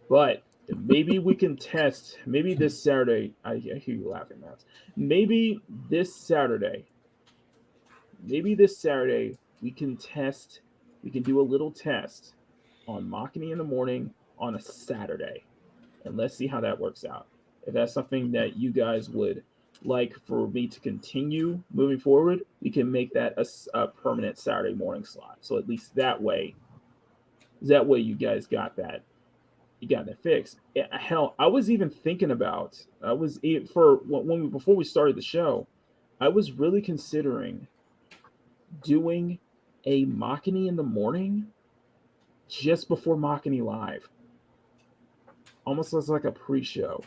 But maybe we can test. Maybe this Saturday. I hear you laughing, Matt. Maybe this Saturday we can test. We can do a little test on Makini in the morning on a Saturday, and let's see how that works out. If that's something that you guys would like for me to continue moving forward, we can make that a permanent Saturday morning slot. So at least that way, That way you guys got that. You got that fixed. Hell, I was even thinking about. Before we started the show, I was really considering doing a Makini in the morning, just before Makini Live, almost as like a pre-show.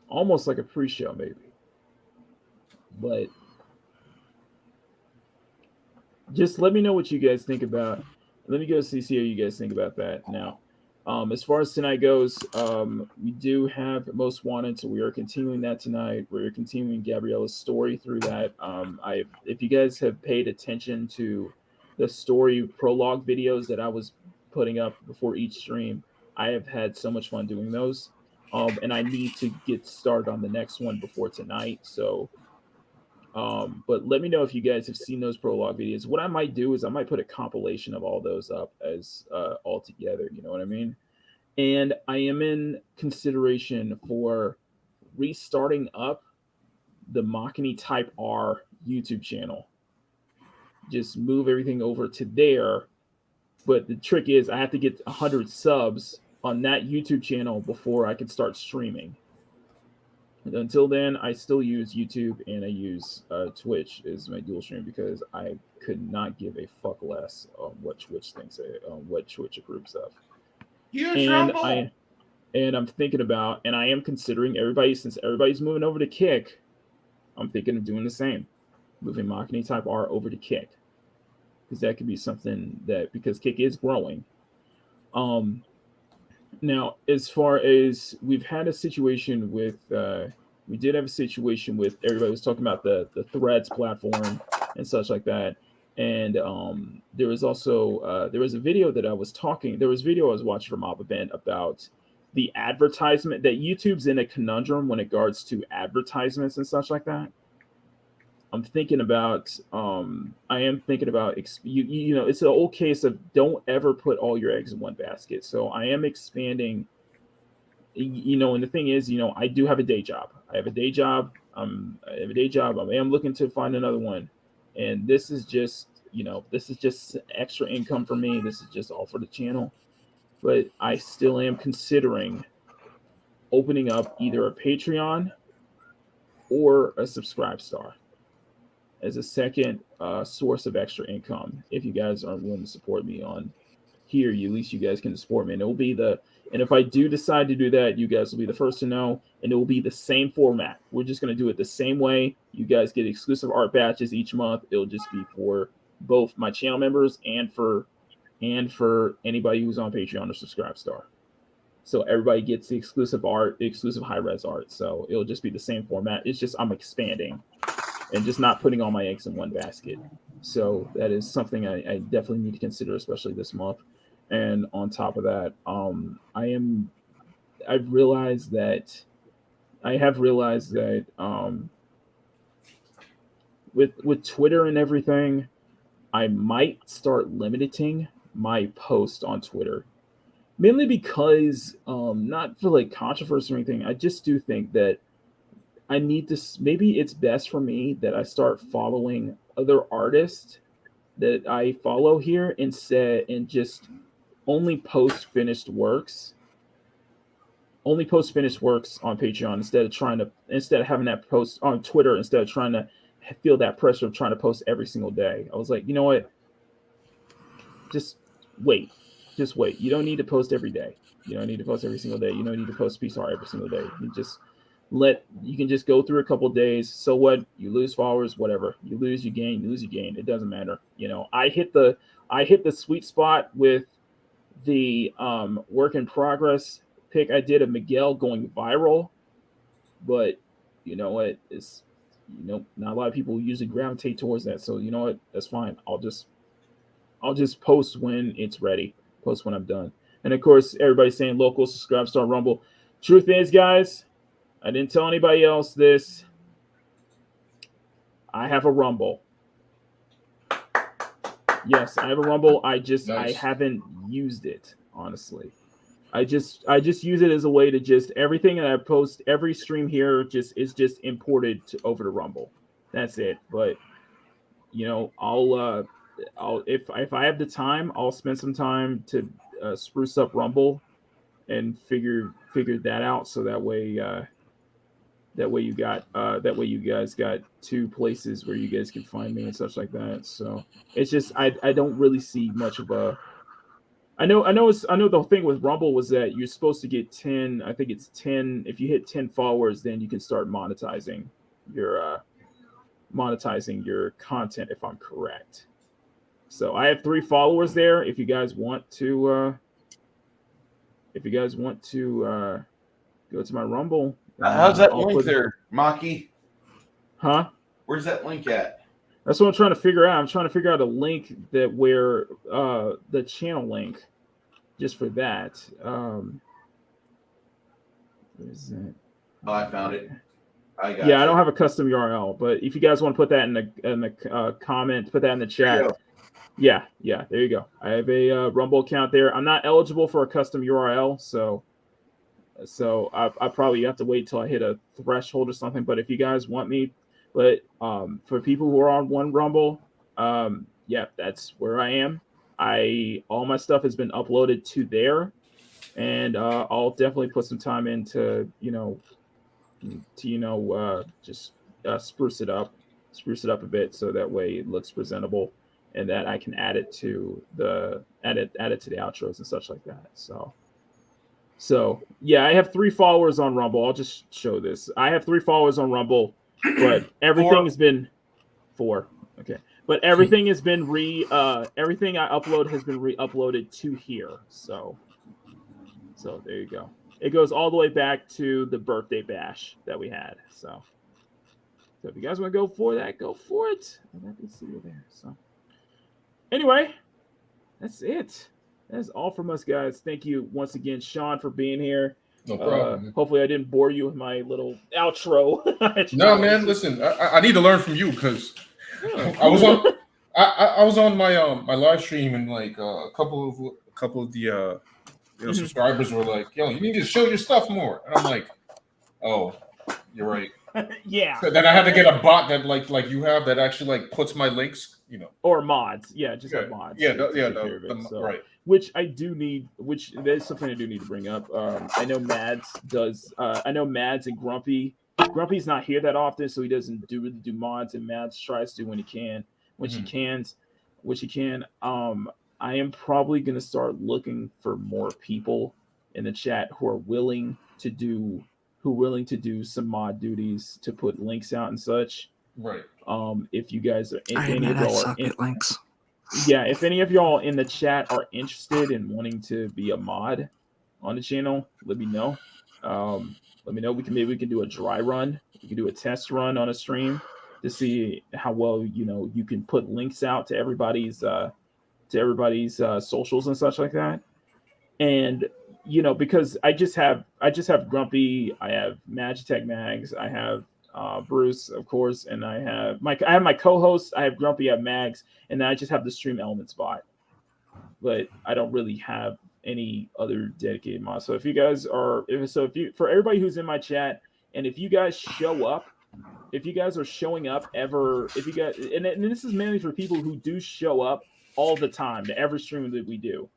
Almost like a pre-show, maybe. But just let me know what you guys think about. Let me go see how you guys think about that. Now, as far as tonight goes, we do have Most Wanted, so we are continuing that tonight. We're continuing Gabriella's story through that. If you guys have paid attention to the story prologue videos that I was putting up before each stream, I have had so much fun doing those. And I need to get started on the next one before tonight. So, but let me know if you guys have seen those prologue videos. What I might do is I might put a compilation of all those up as all together. You know what I mean? And I am in consideration for restarting up the Makini Type R YouTube channel. Just move everything over to there. But the trick is I have to get 100 subs on that YouTube channel before I can start streaming. And until then, I still use YouTube and I use Twitch as my dual stream because I could not give a fuck less on what Twitch thinks, what Twitch approves of. And I'm thinking about, and I am considering since everybody's moving over to Kick, I'm thinking of doing the same, moving Makini Type R over to Kick, because that could be something because Kick is growing. Now, as far as we've had a situation with, we did have a situation with everybody was talking about the Threads platform and such like that. And there was also, there was a video that I was watching from MamaBear about the advertisement that YouTube's in a conundrum when it regards to advertisements and such like that. I am thinking about, you know, it's an old case of don't ever put all your eggs in one basket. So I am expanding, you know, and the thing is, you know, I do have a day job. I am looking to find another one. And this is just, you know, this is just extra income for me. This is just all for the channel. But I still am considering opening up either a Patreon or a Subscribe Star as a second source of extra income. If you guys aren't willing to support me on here, at least you guys can support me. And it will be and if I do decide to do that, you guys will be the first to know, and it will be the same format. We're just going to do it the same way. You guys get exclusive art batches each month. It'll just be for both my channel members and for anybody who's on Patreon or Subscribe Star. So everybody gets the exclusive art, the exclusive high-res art. So it'll just be the same format. It's just I'm expanding and just not putting all my eggs in one basket. So that is something I definitely need to consider, especially this month. And on top of that, I have realized that with Twitter and everything, I might start limiting my post on Twitter, mainly because not for like controversy or anything. I just do think that I need to, maybe it's best for me that I start following other artists that I follow here and just only post finished works on Patreon instead of having that post on Twitter, instead of trying to feel that pressure of trying to post every single day. I was like, you know what? Just wait. You don't need to post every day. You don't need to post every single day. You don't need to post piece art every single day. You can just go through a couple of days. So what? You lose followers, whatever. You lose, you gain. It doesn't matter. You know, I hit the sweet spot with the work in progress pick I did of Miguel going viral, but you know what? It's, you know, not a lot of people usually gravitate towards that. So you know what? That's fine. I'll just post when it's ready. Post when I'm done. And of course, everybody's saying local, Subscribe Star, Rumble. Truth is, guys, I didn't tell anybody else this. I have a Rumble. Yes, I have a Rumble. Nice. I haven't used it, honestly. I just use it as a way to just everything that I post, every stream here is just imported over to Rumble. That's it. But I'll if I have the time, I'll spend some time to spruce up Rumble and figure that out. So that way you guys got two places where you guys can find me and such like that. So it's just I don't really see much of a. I know the thing with Rumble was that you're supposed to get 10. I think it's 10. If you hit 10 followers, then you can start monetizing your content, if I'm correct. So I have 3 followers there. If you guys want to go to my Rumble. How's that I'll link there, Maki? Huh? Where's that link at? That's what I'm trying to figure out. I'm trying to figure out a link that where the channel link just for that. Where is that? Oh, I found it. I don't have a custom URL, but if you guys want to put that in the comment, put that in the chat. Yeah, there you go. I have a Rumble account there. I'm not eligible for a custom URL, so I probably have to wait till I hit a threshold or something. But if you guys want me, for people who are on one Rumble, that's where I am. All my stuff has been uploaded to there, and I'll definitely put some time into just spruce it up a bit so that way it looks presentable, and that I can add it to the outros and such like that. So yeah, I have 3 followers on Rumble. I'll just show this. I have 3 followers on Rumble, but everything has been 4. Okay. But everything has been everything I upload has been re-uploaded to here. So there you go. It goes all the way back to the birthday bash that we had. So if you guys want to go for that, go for it. I'm happy to see you there. So anyway, that's it. That's all from us, guys. Thank you once again, Sean, for being here. No problem. Hopefully I didn't bore you with my little outro. No, man, listen, I need to learn from you because I was on my my live stream, and like a couple of the subscribers were like, "Yo, you need to show your stuff more," and I'm like, "Oh, you're right." Yeah. So then I had to get a bot that like you have that actually like puts my links, or mods. Yeah, just have mods. Right. Which I do need. Which there's something I do need to bring up. I know Mads does. I know Mads and Grumpy. Grumpy's not here that often, so he doesn't really do mods, and Mads tries to when he can. When she can. I am probably gonna start looking for more people in the chat who are willing to do some mod duties to put links out and such. Right. If you guys are, if I any of y'all are links. Yeah, if any of y'all in the chat are interested in wanting to be a mod on the channel, let me know. Let me know. We can do a dry run. We can do a test run on a stream to see how well you can put links out to everybody's socials and such like that. And because I just have Grumpy, I have MagitekMags, I have Bruce, of course, and I have my co-host. I have Grumpy, I have Mags, and then I just have the Stream Elements bot. But I don't really have any other dedicated mods. So if you guys are, for everybody who's in my chat, and if you guys show up, if you guys are showing up ever, if you guys, and this is mainly for people who do show up all the time to every stream that we do.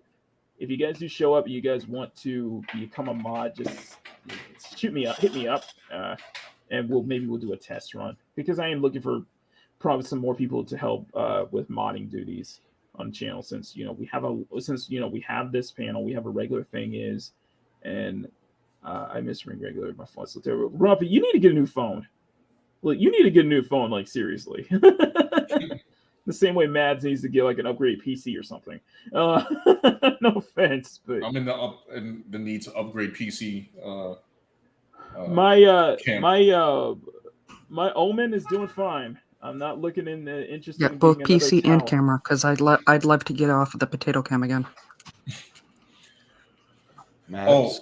If you guys do show up and you guys want to become a mod, just hit me up, and we'll do a test run, because I am looking for probably some more people to help with modding duties on the channel, since we have this panel, we have a regular thing and I miss ring regular. My phone's still terrible. Grumpy, you need to get a new phone. Like, you need to get a new phone, like, seriously. The same way Mads needs to get like an upgrade PC or something. No offense, but I'm in the need to upgrade PC. My Omen is doing fine. I'm not looking interested. Yeah, in both getting PC another and tower. camera, because I'd love to get off of the potato cam again. Mads.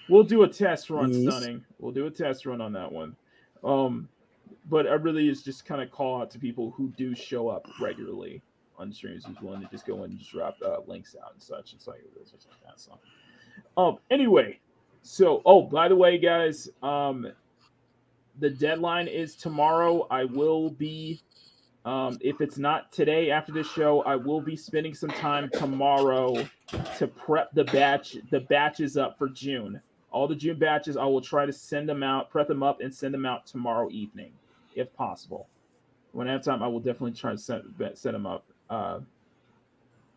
We'll do a test run, Yes. Stunning. We'll do a test run on that one. But I really is just kind of call out to people who do show up regularly on streams, who's willing to just go in and just drop links out and such. It's like that. So, anyway, so by the way, guys, the deadline is tomorrow. I will be If it's not today after this show, I will be spending some time tomorrow to prep the batches up for June. All the June batches, I will try to send them out, prep them up, and send them out tomorrow evening, if possible. When I have time, I will definitely try to set them up.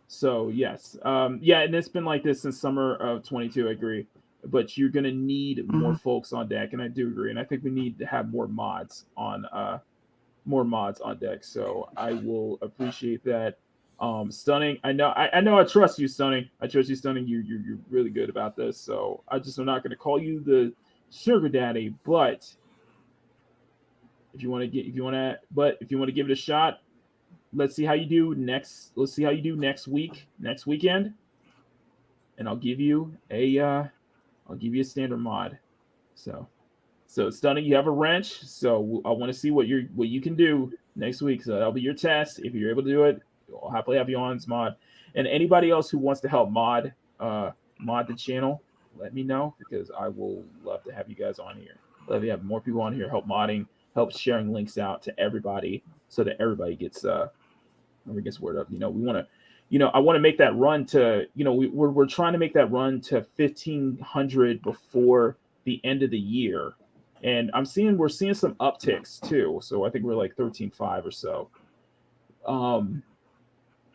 So yes, yeah, and it's been like this since summer of 22. I agree, but you're gonna need more folks on deck, and I do agree, and I think we need to have more mods on deck. So I will appreciate that. Stunning, I know I trust you, Stunning. I trust you, Stunning. You're really good about this. So I'm not going to call you the sugar daddy, but if you want to give it a shot, let's see how you do next weekend, and I'll give you a standard mod. So Stunning, you have a wrench. So I want to see what you can do next week. So that'll be your test. If you're able to do it, I'll happily have you on as mod. And anybody else who wants to help mod the channel, let me know, because I will love to have you guys on here. Love to have more people on here, help modding, help sharing links out to everybody, so that everybody gets word up. I want to make that run to, we're trying to make that run to 1,500 before the end of the year. And we're seeing some upticks too. So I think we're like 13.5 or so.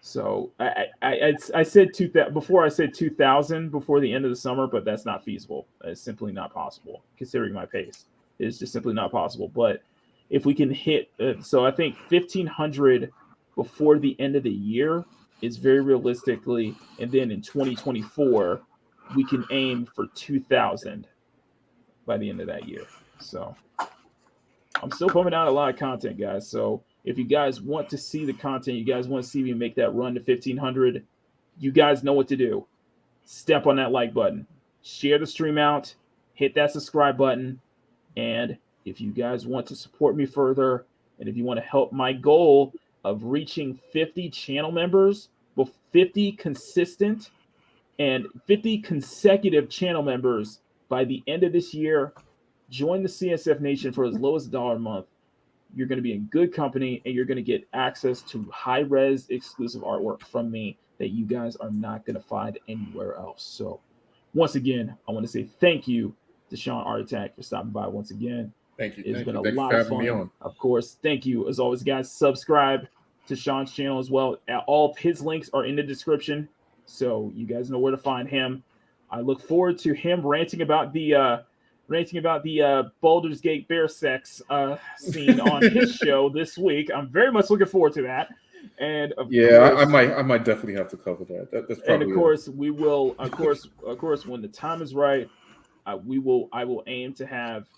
So I said 2,000 before. I said 2,000 before the end of the summer, but that's not feasible. It's simply not possible considering my pace. It's just simply not possible. But if we can hit, so I think 1,500 before the end of the year is very realistically, and then in 2024 we can aim for 2,000 by the end of that year. So I'm still pumping out a lot of content, guys. So if you guys want to see the content, you guys want to see me make that run to 1,500, you guys know what to do. Step on that like button, share the stream out, hit that subscribe button. And if you guys want to support me further, and if you want to help my goal of reaching 50 channel members, 50 consistent and 50 consecutive channel members by the end of this year, join the CSF Nation for as low as $1 a month. You're going to be in good company, and you're going to get access to high-res exclusive artwork from me that you guys are not going to find anywhere else. So once again, I want to say thank you to Sean Art Attack for stopping by once again. Thank you. It's been a lot of fun. Of course, thank you. As always, guys, subscribe to Sean's channel as well. All of his links are in the description, so you guys know where to find him. I look forward to him ranting about the Baldur's Gate bear sex scene on his show this week. I'm very much looking forward to that. And I might definitely have to cover that. That's probably. And of course, we will. Of course, when the time is right, I will aim to have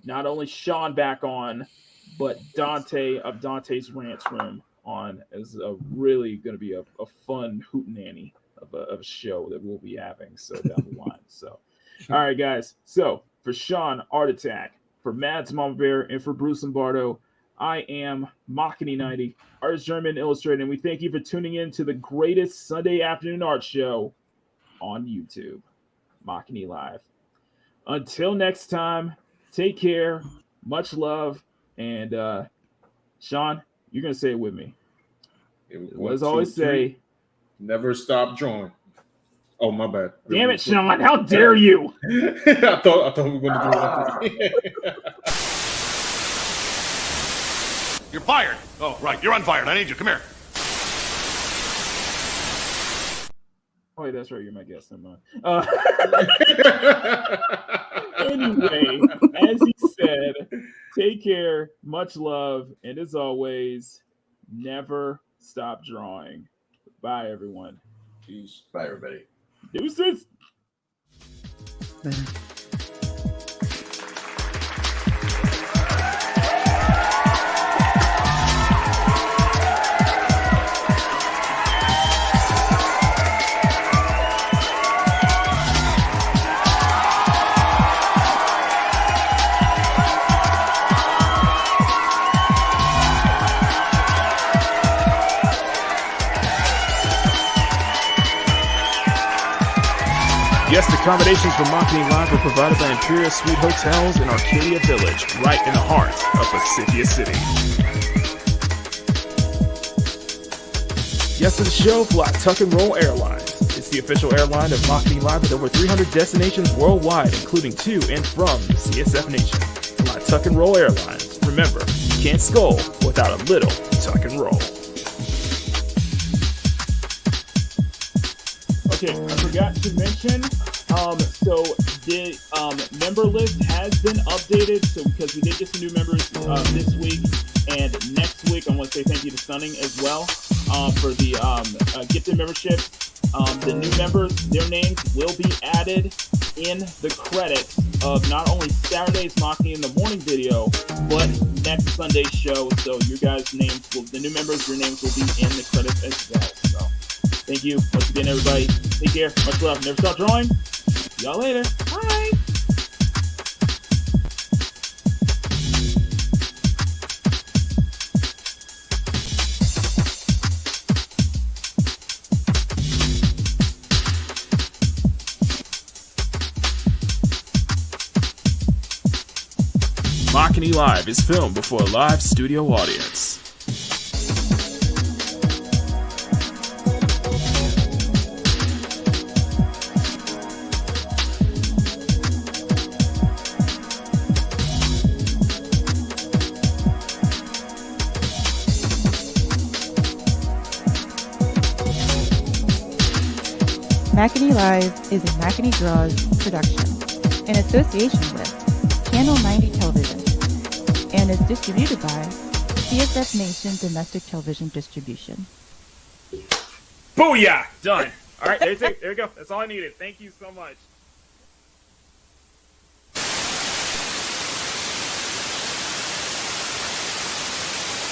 not only Sean back on, but Dante of Dante's Rants Room on as really going to be a fun hootenanny of a show that we'll be having down the line. So, all right, guys. So for Sean Art Attack, for Mads MamaBear, and for Bruce Lombardo, I am Makini 90, Artist German Illustrated, and we thank you for tuning in to the greatest Sunday afternoon art show on YouTube, Makini Live. Until next time, take care, much love, and Sean, you're going to say it with me. As I always say, never stop drawing. Oh, my bad. Damn it, Sean, how dare you? I thought we were going to do it. You're fired. Oh, right. You're unfired. I need you. Come here. Oh, yeah, that's right. You're my guest. Never mind. Anyway, as he said, take care, much love, and as always, never stop drawing. Bye, everyone. Peace. Bye, everybody. Deuces. Yes, the accommodations for Makini Live are provided by Imperial Suite Hotels in Arcadia Village, right in the heart of Pacific City. Guest of the show, Fly Tuck and Roll Airlines. It's the official airline of Makini Live with over 300 destinations worldwide, including to and from the CSF Nation. Fly Tuck and Roll Airlines. Remember, you can't SKOOL without a little tuck and roll. Okay, I forgot to mention, so the member list has been updated, so because we did get some new members this week, and next week I want to say thank you to Stunning as well for the gifted membership. The new members, their names will be added in the credits of not only Saturday's Makini in the Morning video, but next Sunday's show. So your guys' names will, the new members, your names will be in the credits as well. So thank you once again, everybody. Take care. Much love. Never stop drawing. See y'all later. Bye. Makini Live is filmed before a live studio audience. Makini Live is a Makini Draws production in association with Channel 90 Television and is distributed by CSF Nation Domestic Television Distribution. Booyah! Done. All right, there we go. That's all I needed. Thank you so much.